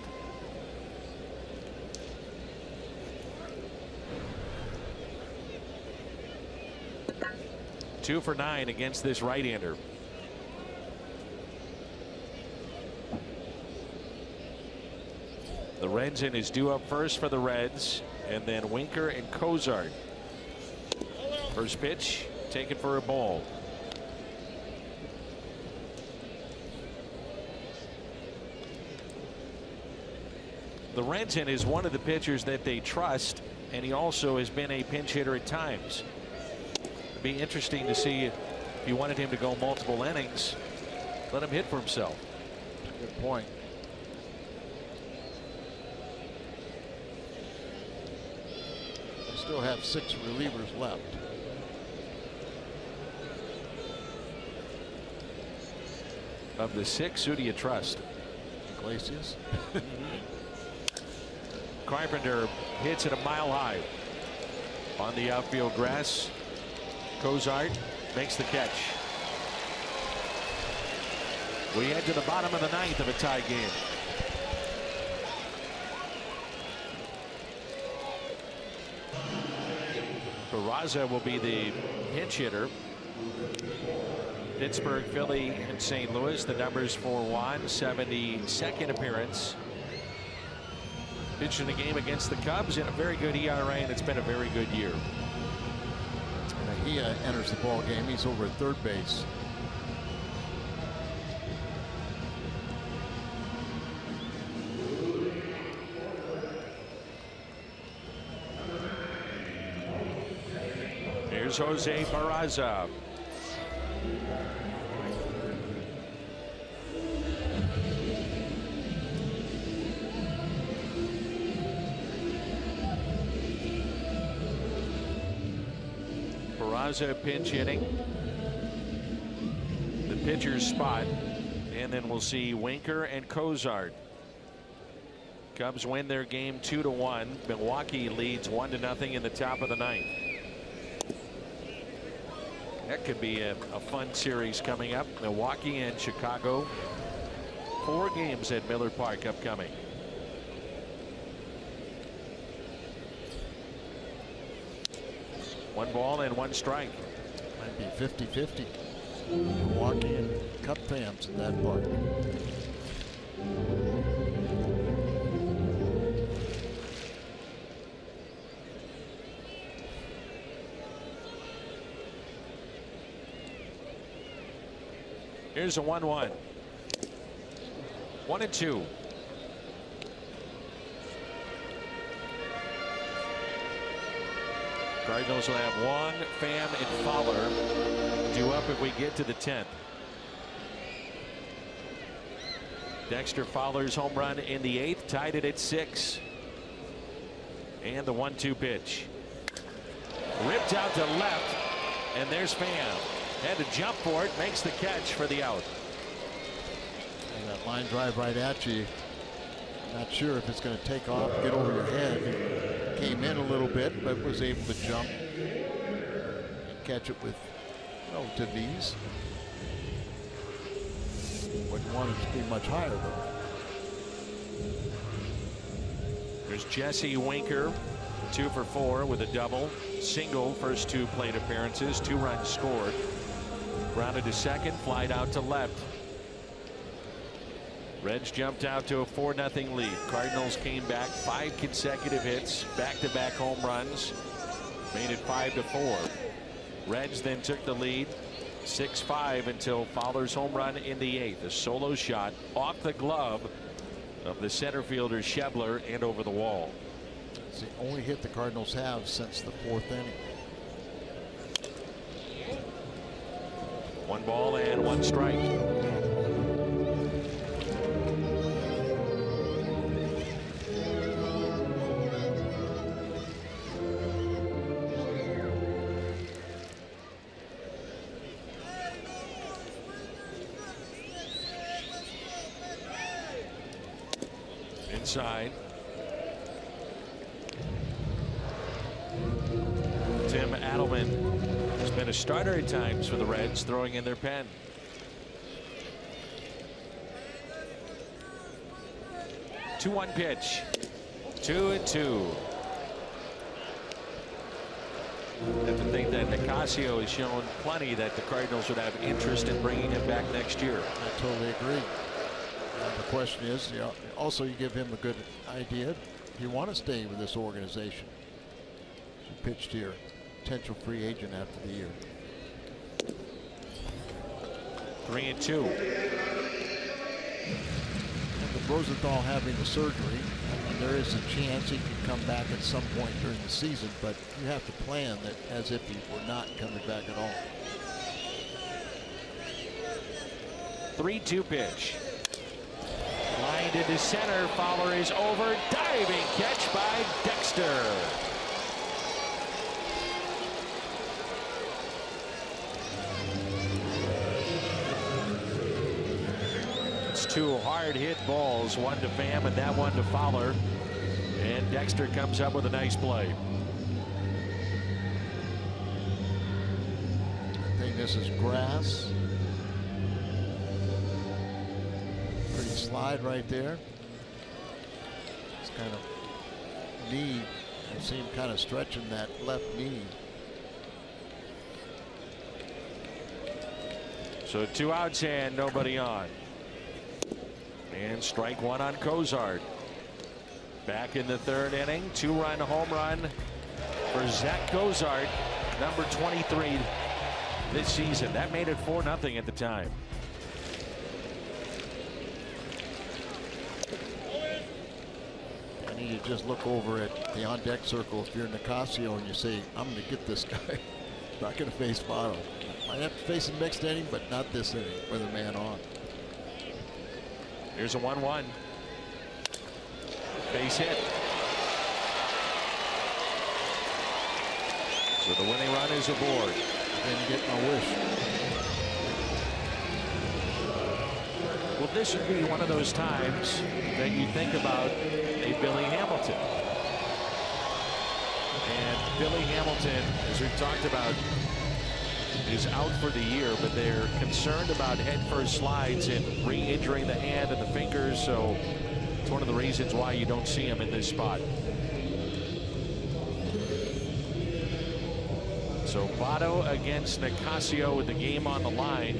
Two for 9 against this right-hander. The Lorenzen is due up first for the Reds, and then Winker and Cozart. First pitch taken for a ball. The Lorenzen is one of the pitchers that they trust, and he also has been a pinch hitter at times. It'd be interesting to see if you wanted him to go multiple innings, let him hit for himself. Good point. They still have 6 relievers left. Of the 6, who do you trust? Iglesias. Carpenter hits it a mile high on the outfield grass. Cozart makes the catch. We head to the bottom of the 9th of a tie game. Peraza will be the pinch hitter. Pittsburgh, Philly, and St. Louis. The numbers for Juan, 72nd appearance. Pitched in a game against the Cubs in a very good ERA, and it's been a very good year. He enters the ball game. He's over at third base. Here's Jose Peraza. Peraza pinch hitting the pitcher's spot, and then we'll see Winker and Cozart. Cubs win their game 2-1. Milwaukee leads 1-0 in the top of the 9th. That could be a fun series coming up. Milwaukee and Chicago. 4 games at Miller Park upcoming. One ball and one strike. Might be 50-50. Milwaukee and Cub fans in that park. Here's a 1-1. 1-2. Cardinals will have Wong, Pham, and Fowler due up if we get to the 10th. Dexter Fowler's home run in the 8th tied it at 6. And the 1-2 pitch. Ripped out to left, and there's Pham. Had to jump for it, makes the catch for the out. And that line drive right at you. Not sure if it's going to take off, get over your head. Came in a little bit, but was able to jump and catch it with relative ease. Wouldn't want it to be much higher though. There's Jesse Winker, 2 for 4 with a double, single first 2 plate appearances, 2 runs scored. Grounded to second, flied out to left. Reds jumped out to a 4-0 lead. Cardinals came back, 5 consecutive hits, back-to-back home runs, made it 5-4. Reds then took the lead 6-5 until Fowler's home run in the 8th. A solo shot off the glove of the center fielder Schebler and over the wall. It's the only hit the Cardinals have since the 4th inning. 1 ball and 1 strike. Inside. and has been a starter at times for the Reds, throwing in their pen. Two one pitch. 2-2. I have to think that Nicasio has shown plenty that the Cardinals would have interest in bringing him back next year. I totally agree. The question is, also you give him a good idea. Do you want to stay with this organization? He pitched here, potential free agent after the year. 3-2. And with Rosenthal having the surgery, I mean, there is a chance he could come back at some point during the season, but you have to plan that as if he were not coming back at all. 3-2 pitch. Lined into center. Fowler is over. Diving catch by Dexter. It's two hard hit balls, one to Pham and that one to Fowler. And Dexter comes up with a nice play. I think this is grass. Pretty slide right there. It's kind of knee. I see him kind of stretching that left knee. So 2 outs and nobody on. And strike one on Cozart. Back in the 3rd inning, 2-run home run for Zach Cozart, number 23 this season. That made it 4-0 at the time. I need to just look over at the on-deck circle if you're Nicasio and you say, I'm going to get this guy. Not going to face Votto. Might have to face him next inning, but not this inning with a man on. Here's a 1-1. Base hit. So the winning run is aboard. Didn't get my wish. Well, this would be one of those times that you think about a Billy Hamilton. And Billy Hamilton, as we've talked about, is out for the year, but they're concerned about head-first slides and re-injuring the hand and the fingers, so it's one of the reasons why you don't see him in this spot. So Votto against Nicasio with the game on the line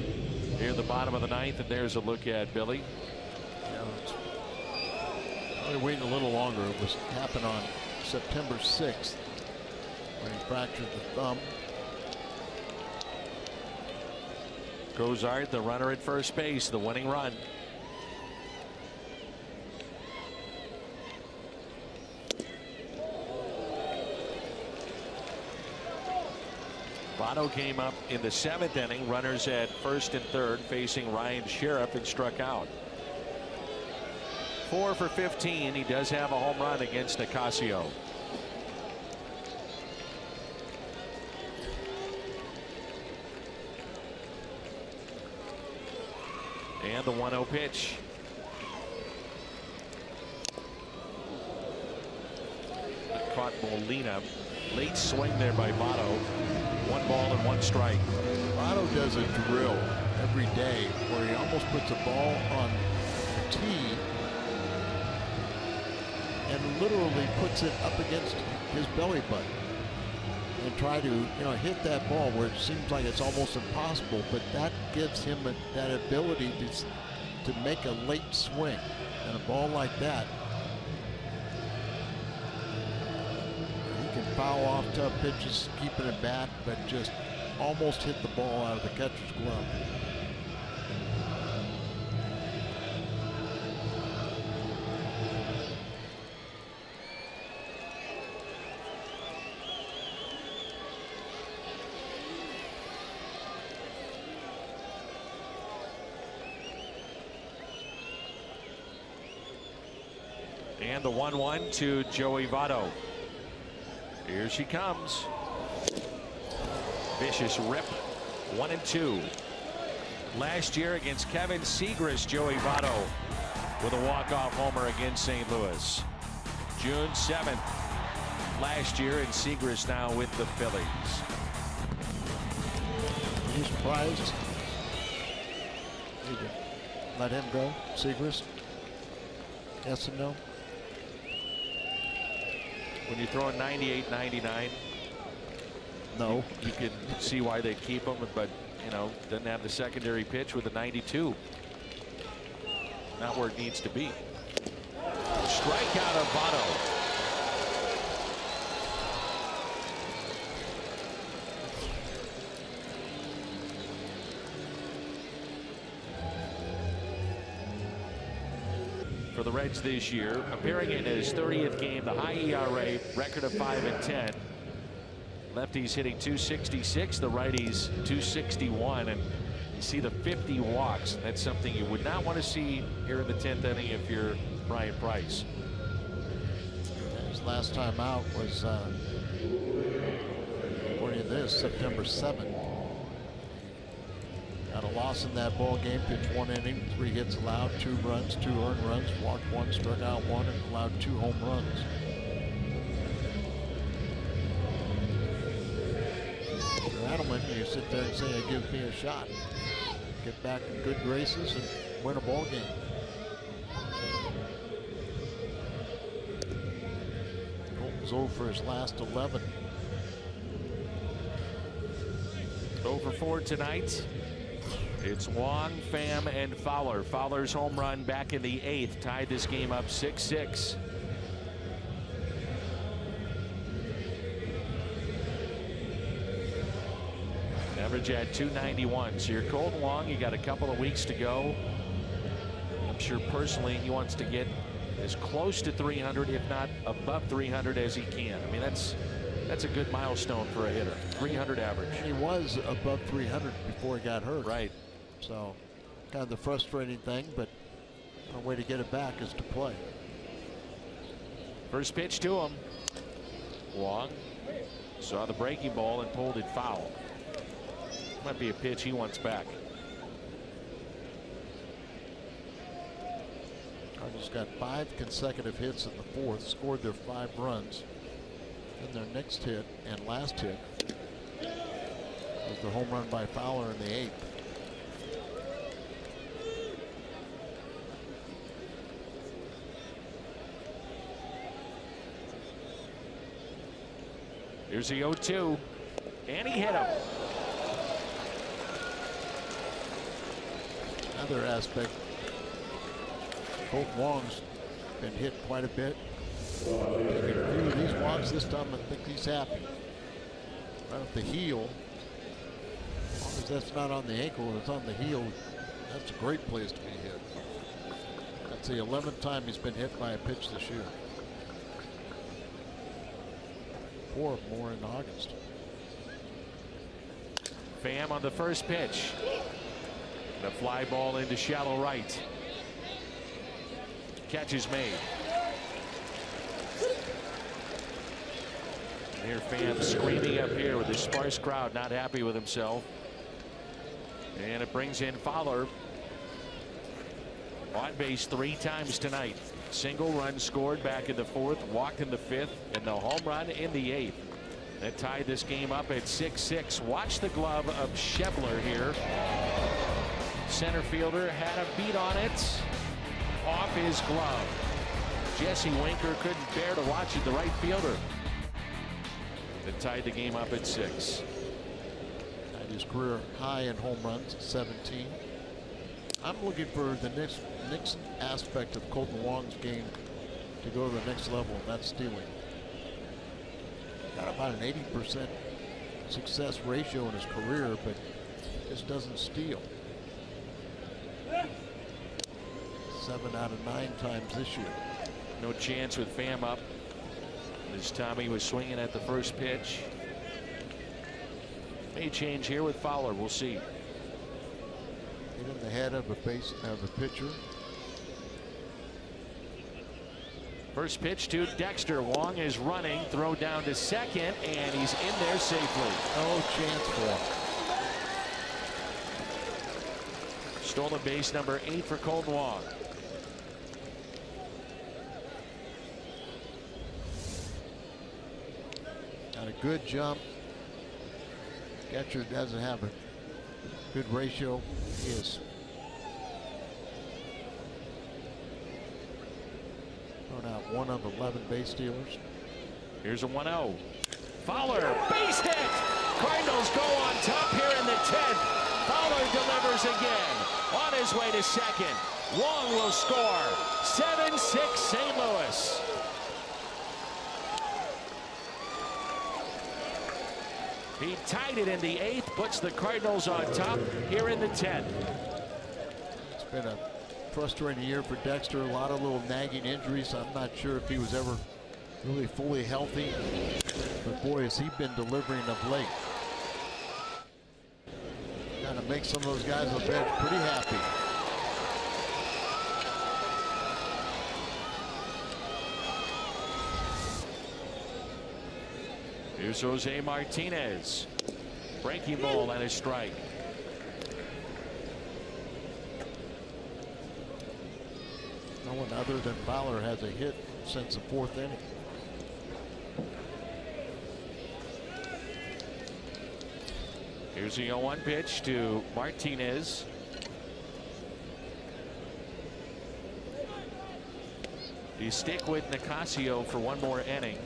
here in the bottom of the 9th, and there's a look at Billy. We're waiting a little longer. It was happened on September 6th when he fractured the thumb. Cozart, the runner at first base, the winning run. Votto came up in the 7th inning, runners at 1st and 3rd, facing Ryan Sheriff, and struck out. 4 for 15. He does have a home run against Nicasio. And the 1-0 pitch. Caught Molina. Late swing there by Votto. 1 ball and 1 strike. Votto does a drill every day where he almost puts a ball on the tee and literally puts it up against his belly button and try to hit that ball where it seems like it's almost impossible, but that gives him that ability to make a late swing, and a ball like that, he can foul off tough pitches, keeping it back, but just almost hit the ball out of the catcher's glove. And the 1-1 to Joey Votto. Here she comes. Vicious rip. 1-2. Last year against Kevin Segras, Joey Votto with a walk-off homer against St. Louis. June 7th last year, and Segras now with the Phillies. You surprised? You let him go, Segrist? Yes and no? When you're throwing 98, 99, no. You can see why they keep him, but you know, doesn't have the secondary pitch with a 92. Not where it needs to be. Strikeout of Votto. For the Reds this year, appearing in his 30th game, the high ERA, record of 5-10. Lefties hitting 266, the righties 261, and you see the 50 walks. That's something you would not want to see here in the 10th inning if you're Brian Price. His last time out was, according to this, September 7th. Got a loss in that ball game, pitched 1 inning, 3 hits allowed, 2 runs, 2 earned runs, walked 1, struck out 1, and allowed 2 home runs. Adelman, you sit there and say, it gives me a shot. Get back in good graces and win a ball game. Colton's 0 for his last 11. 0 for 4 tonight. It's Wong, Pham, and Fowler. Fowler's home run back in the 8th tied this game up 6-6. Average at 291. So you're Colton Wong. You got a couple of weeks to go. I'm sure personally he wants to get as close to 300, if not above 300, as he can. I mean, that's a good milestone for a hitter. 300 average. He was above 300 before he got hurt. Right. So kind of the frustrating thing, but a way to get it back is to play. First pitch to him. Wong saw the breaking ball and pulled it foul. Might be a pitch he wants back. Cardinals got 5 consecutive hits in the 4th, scored their 5 runs. Then their next hit and last hit was the home run by Fowler in the 8th. Here's the 0-2, and he hit him. Another aspect, Colton Wong's been hit quite a bit. Taking a few of these walks this time, I think he's happy. Right off the heel. As long as that's not on the ankle, it's on the heel. That's a great place to be hit. That's the 11th time he's been hit by a pitch this year. 4 more in August. Pham on the first pitch. The fly ball into shallow right. Catch is made. And here Pham screaming up here with the sparse crowd, not happy with himself. And it brings in Fowler. On base 3 times tonight. Single run scored back in the 4th, walked in the 5th, and the home run in the 8th. That tied this game up at 6-6. Watch the glove of Schebler here. Center fielder had a beat on it. Off his glove. Jesse Winker couldn't bear to watch it, the right fielder. That tied the game up at 6. At his career high in home runs, 17. I'm looking for the next aspect of Colton Wong's game to go to the next level, and that's stealing. Got about an 80% success ratio in his career, but just doesn't steal. 7 out of 9 times this year. No chance with Pham up. As Tommy was swinging at the first pitch. May change here with Fowler. We'll see. Hit in the head of a pitcher. First pitch to Dexter. Wong is running. Throw down to second, and he's in there safely. No chance for him. Stolen base number 8 for Colton Wong. Got a good jump. Catcher doesn't have a Good ratio is. Thrown out 1 of 11 base stealers. Here's a 1-0. Fowler, base hit. Cardinals go on top here in the 10th. Fowler delivers again. On his way to second. Wong will score. 7-6 St. Louis. He tied it in the 8th, puts the Cardinals on top here in the 10th. It's been a frustrating year for Dexter. A lot of little nagging injuries. I'm not sure if he was ever really fully healthy. But boy, has he been delivering of late. Kind of makes some of those guys on the bench pretty happy. Here's Jose Martinez. Breaking ball and a strike. No one other than Fowler has a hit since the 4th inning. Here's the 0-1 pitch to Martinez. Do you stick with Nicasio for one more inning,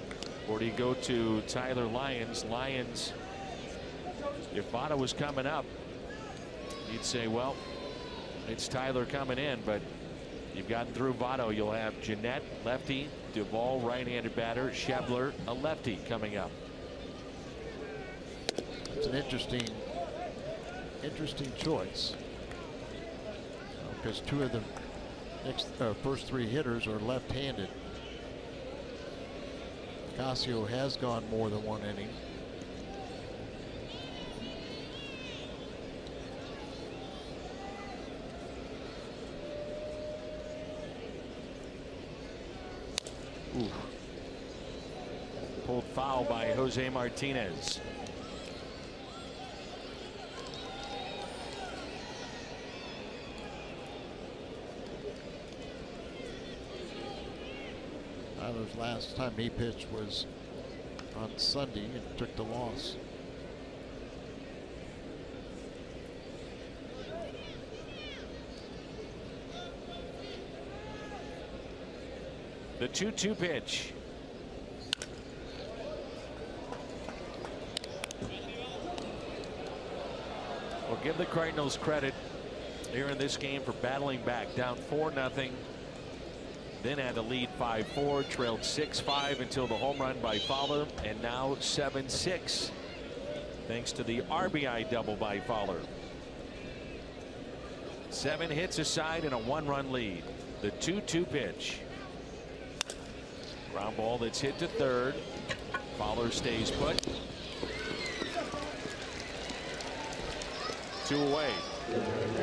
or do you go to Tyler Lyons? Lyons, if Votto was coming up, you'd say, well, it's Tyler coming in, but you've gotten through Votto. You'll have Jeanette, lefty, Duvall, right-handed batter, Schebler, a lefty coming up. It's an interesting choice, because 2 of the first 3 hitters are left-handed. Casio has gone more than 1 inning. Ooh. Pulled foul by Jose Martinez. Tyler's last time he pitched was on Sunday and took the loss. The 2-2 pitch. We'll give the Cardinals credit here in this game for battling back, down 4-0. Then had to lead 5-4, trailed 6-5 until the home run by Fowler, and now 7-6 thanks to the RBI double by Fowler. 7 hits aside and a 1-run lead. The 2-2 pitch. Ground ball that's hit to third. Fowler stays put. 2 away.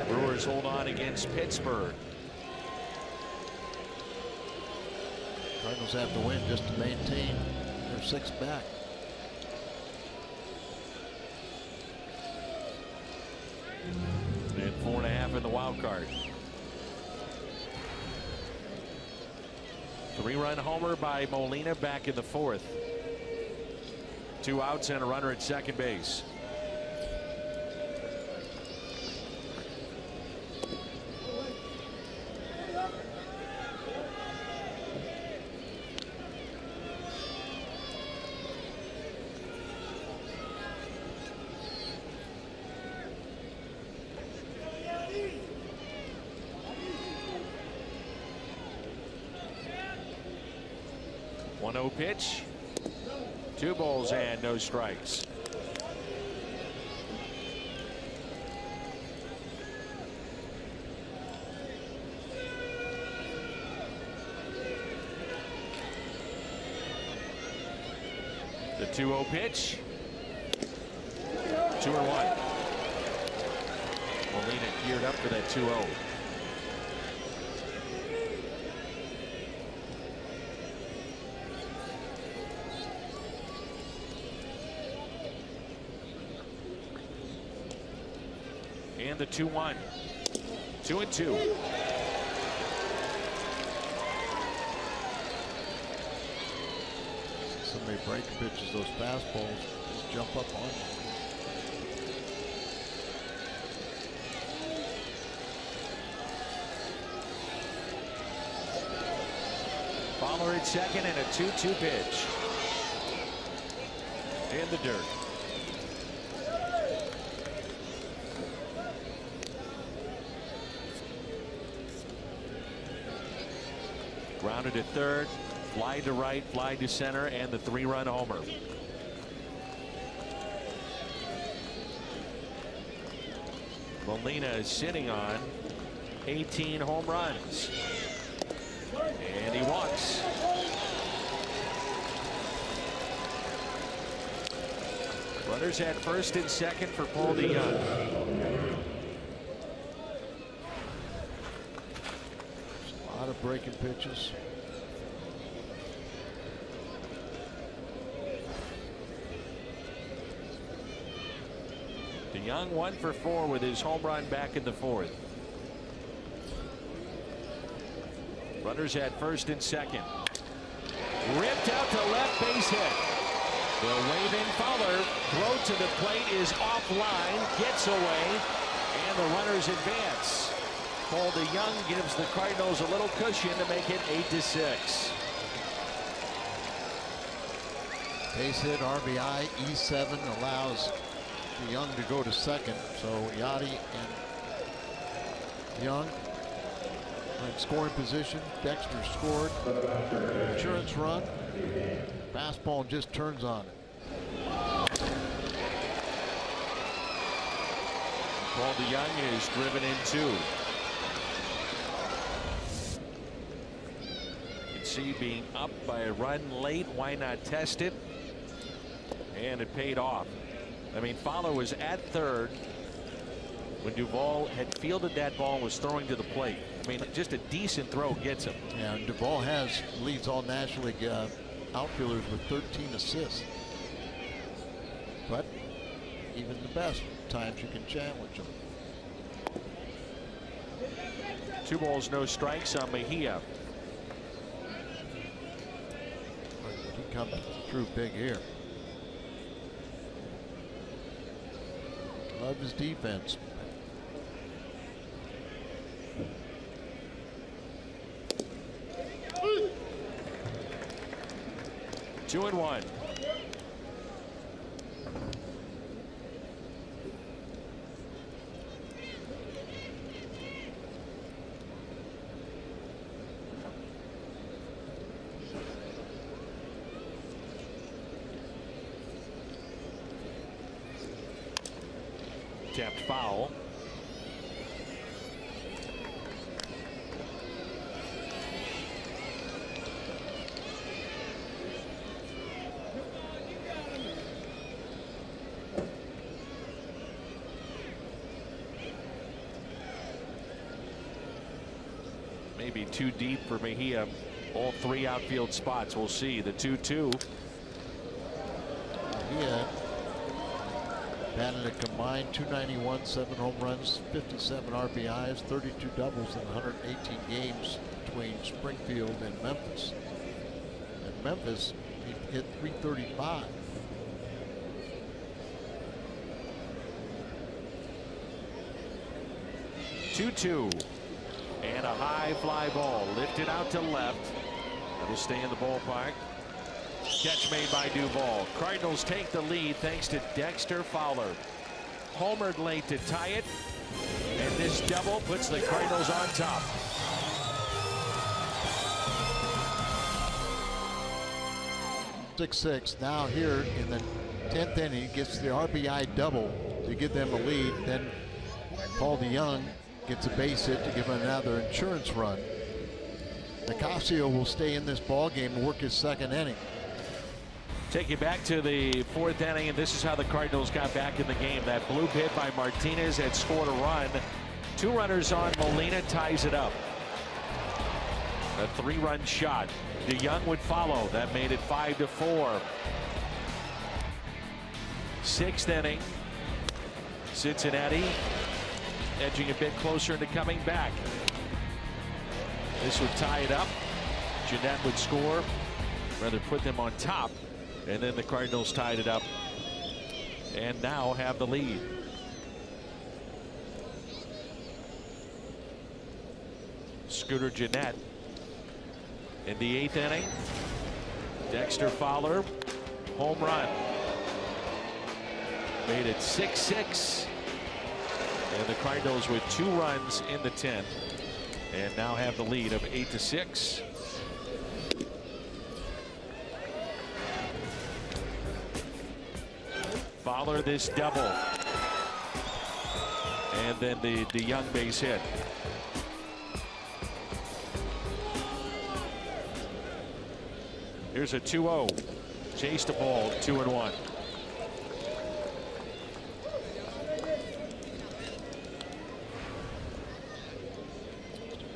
Brewers hold on against Pittsburgh. Cardinals have to win just to maintain their 6th back. And 4.5 in the wild card. 3-run homer by Molina back in the 4th. 2 outs and a runner at second base. Pitch. 2 balls and no strikes. The 2-0 pitch. 2-1. Molina geared up for that 2-0. And the 2-1. 2-2. Somebody break pitches, those fastballs just jump up on you. Fowler at second and a 2-2 pitch. In the dirt. Grounded at third, fly to right, fly to center, and the 3-run homer. Molina is sitting on 18 home runs. And he walks. Runners at first and second for Paul DeYoung. A lot of breaking pitches. DeYoung 1 for 4 with his home run back in the 4th. Runners at first and second. Ripped out to left, base hit. The waving Fowler. Throw to the plate is offline, gets away, and the runners advance. Paul DeYoung gives the Cardinals a little cushion to make it 8-6. Base hit, RBI, E7 allows Young to go to second. So Yachty and Young are in scoring position. Dexter scored. Insurance run. Fastball just turns on it. Paul DeYoung is driven in 2. You can see being up by a run late. Why not test it? And it paid off. I mean, Fowler was at third when Duvall had fielded that ball and was throwing to the plate. I mean, just a decent throw gets him. Yeah, Duvall leads all National League outfielders with 13 assists. But even the best times you can challenge them. 2 balls, no strikes on Mejia. He comes through big here. Love his defense. Two and 1. Tapped foul. Maybe too deep for Mejia. All 3 outfield spots. We'll see. The 2-2. Mejia batted a combined .291, 7 home runs, 57 RBIs, 32 doubles in 118 games between Springfield and Memphis. And Memphis, he hit .335. Two and a high fly ball lifted out to left. That'll stay in the ballpark. Catch made by Duvall. Cardinals take the lead thanks to Dexter Fowler. Homered late to tie it, and this double puts the Cardinals on top. .666 now here in the 10th inning, gets the RBI double to give them a lead. Then Paul DeYoung gets a base hit to give him another insurance run. Nicasio will stay in this ball game and work his 2nd inning. Take you back to the 4th inning, and this is how the Cardinals got back in the game. That blue hit by Martinez had scored a run. 2 runners on. Molina ties it up. A 3-run shot. DeYoung would follow. That made it 5-4. 6th inning. Cincinnati edging a bit closer into coming back. This would tie it up. Jeanette would score, rather put them on top, and then the Cardinals tied it up and now have the lead. Scooter Jeanette In the 8th inning, Dexter Fowler, home run. Made it 6-6. And the Cardinals with 2 runs in the 10th. And now have the lead of 8-6. Fowler this double. And then the Young base hit. Here's a 2-0. Chased the ball, 2-1.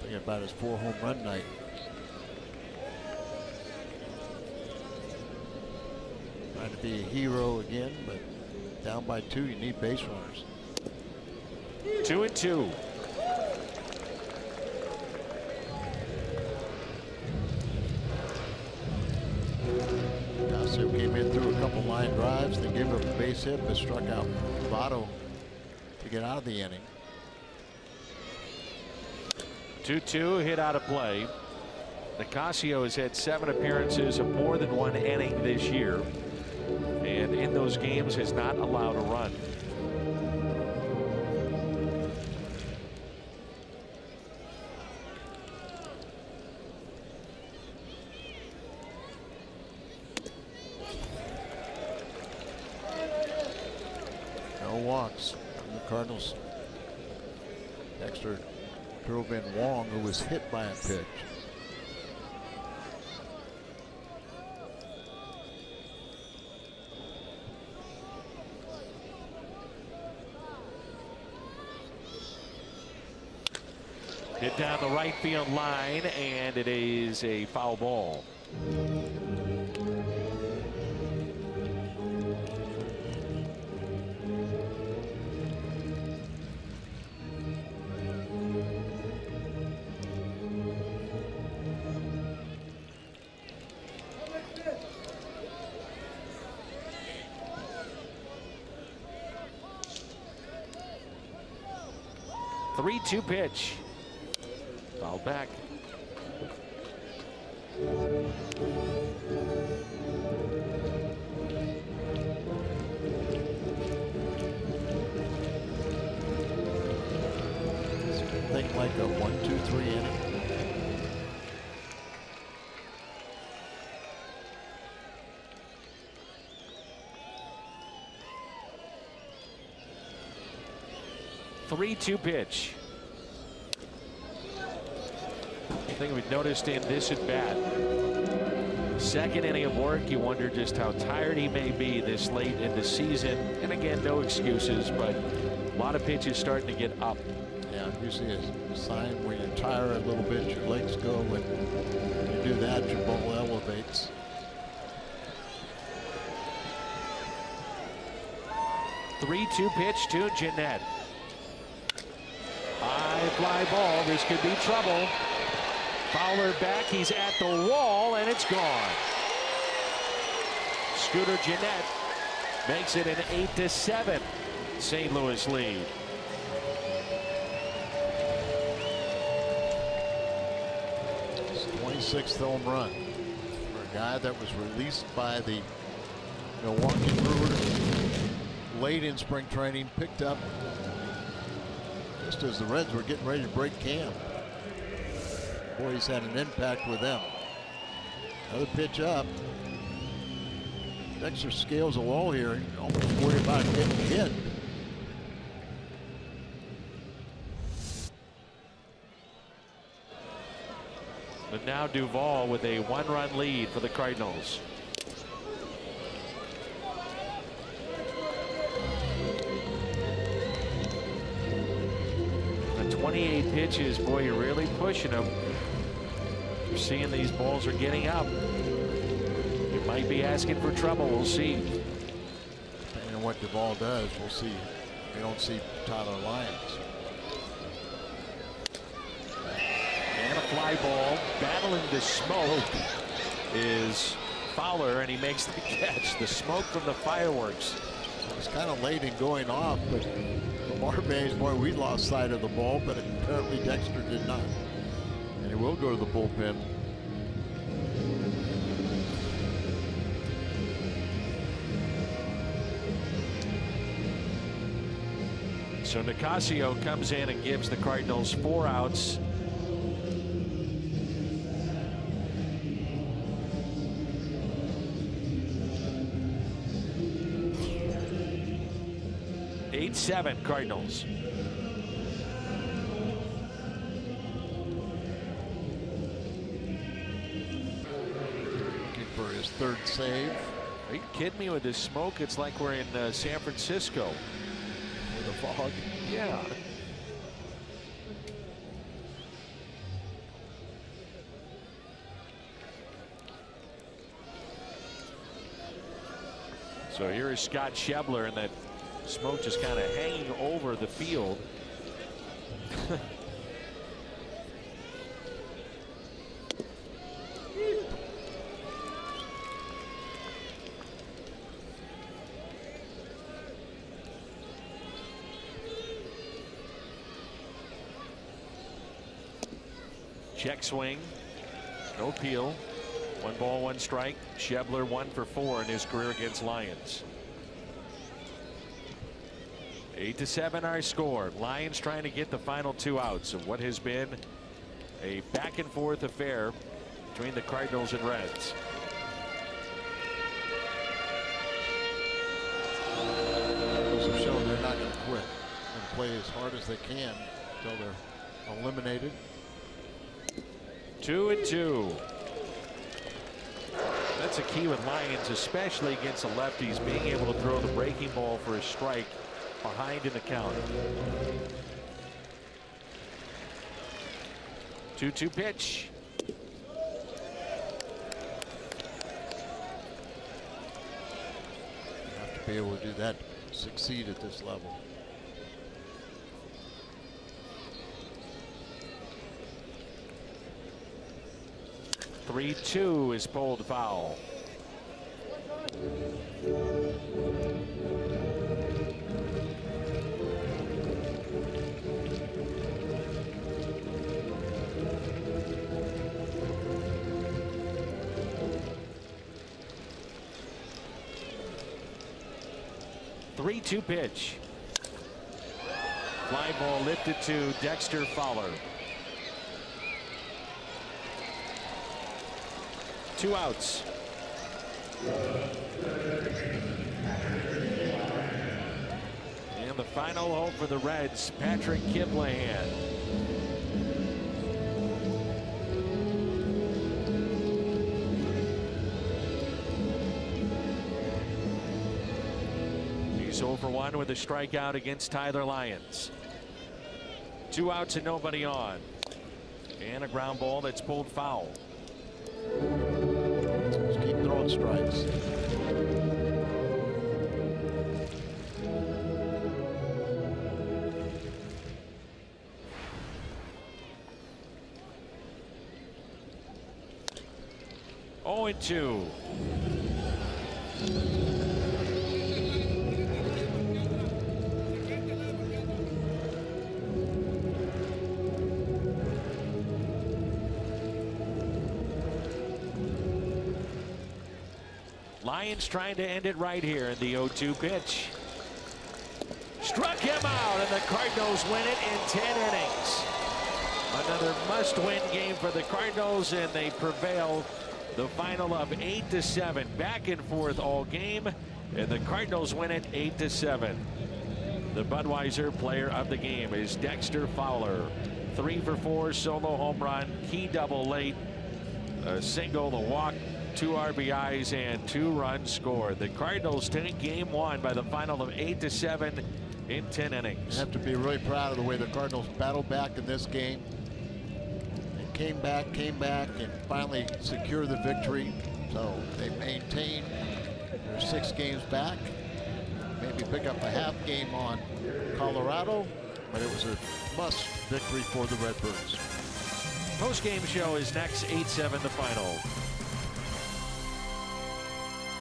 Thinking about his 4 home run night. Trying to be a hero again, but down by 2, you need base runners. 2-2. Ocasio came in through a couple line drives, then gave up a base hit, but struck out Votto to get out of the inning. 2-2, hit out of play. Ocasio has had 7 appearances of more than 1 inning this year, and in those games has not allowed a run. No walks from the Cardinals. Dexter drove in Wong, who was hit by a pitch. Hit down the right field line, and it is a foul ball. Three-two pitch. Foul back. Think like a 1-2-3 inning. Three-two pitch. I think we've noticed in this at bat. Second inning of work, you wonder just how tired he may be this late in the season. And again, no excuses, but a lot of pitches starting to get up. Yeah, usually a sign when you're tired a little bit, your legs go. When you do that, your ball elevates. Three-two pitch to Jeanette. High fly ball. This could be trouble. Fowler back. He's at the wall, and it's gone. Scooter Jeanette makes it an 8-7 St. Louis lead. It's 26th home run for a guy that was released by the Milwaukee Brewers late in spring training, picked up just as the Reds were getting ready to break camp. Boy, he's had an impact with them. Another pitch up. Dexter scales a wall here. Almost worried about getting hit. But now Duvall with a 1-run lead for the Cardinals. The 28 pitches, boy, you're really pushing them. You're seeing these balls are getting up. You might be asking for trouble. We'll see. Depending on what Duvall does, we'll see. We don't see Tyler Lyons. And a fly ball. Battling the smoke is Fowler, and he makes the catch. The smoke from the fireworks. It was kind of late in going off, but Lamar Baines, boy, we lost sight of the ball, but apparently Dexter did not. And he will go to the bullpen. So Nicasio comes in and gives the Cardinals 4 outs. Seven Cardinals. Looking for his 3rd save. Are you kidding me with this smoke? It's like we're in San Francisco. With a fog. Yeah. So here is Scott Schebler, and that smoke just kind of hanging over the field. Check swing, no peel. 1 ball, 1 strike. Schebler 1 for 4 in his career against Lions. 8-7 our score. Lions trying to get the final 2 outs of what has been a back and forth affair between the Cardinals and Reds. Those have shown they're not going to quit and play as hard as they can until they're eliminated. 2-2. That's a key with Lions, especially against the lefties, being able to throw the breaking ball for a strike behind in the count. 2-2 pitch. You have to be able to do that to succeed at this level. 3-2 is pulled foul. Three-two pitch. Fly ball lifted to Dexter Fowler. 2 outs. And the final home for the Reds, Patrick Kiblahan. He's 0 for 1 with a strikeout against Tyler Lyons. 2 outs and nobody on. And a ground ball that's pulled foul. Just keep throwing strikes. Oh, and 2. Lions trying to end it right here in the 0-2 pitch. Struck him out, and the Cardinals win it in 10 innings. Another must-win game for the Cardinals, and they prevail. The final of 8-7, back and forth all game, and the Cardinals win it 8-7. The Budweiser player of the game is Dexter Fowler. 3 for 4, solo home run, key double late, a single, the walk, 2 RBIs, and 2 runs scored. The Cardinals take game 1 by the final of 8-7 in 10 innings. You have to be really proud of the way the Cardinals battled back in this game. They came back, and finally secured the victory. So they maintained their 6 games back. Maybe pick up a half game on Colorado, but it was a must victory for the Redbirds. Post-game show is next. 8-7 the final.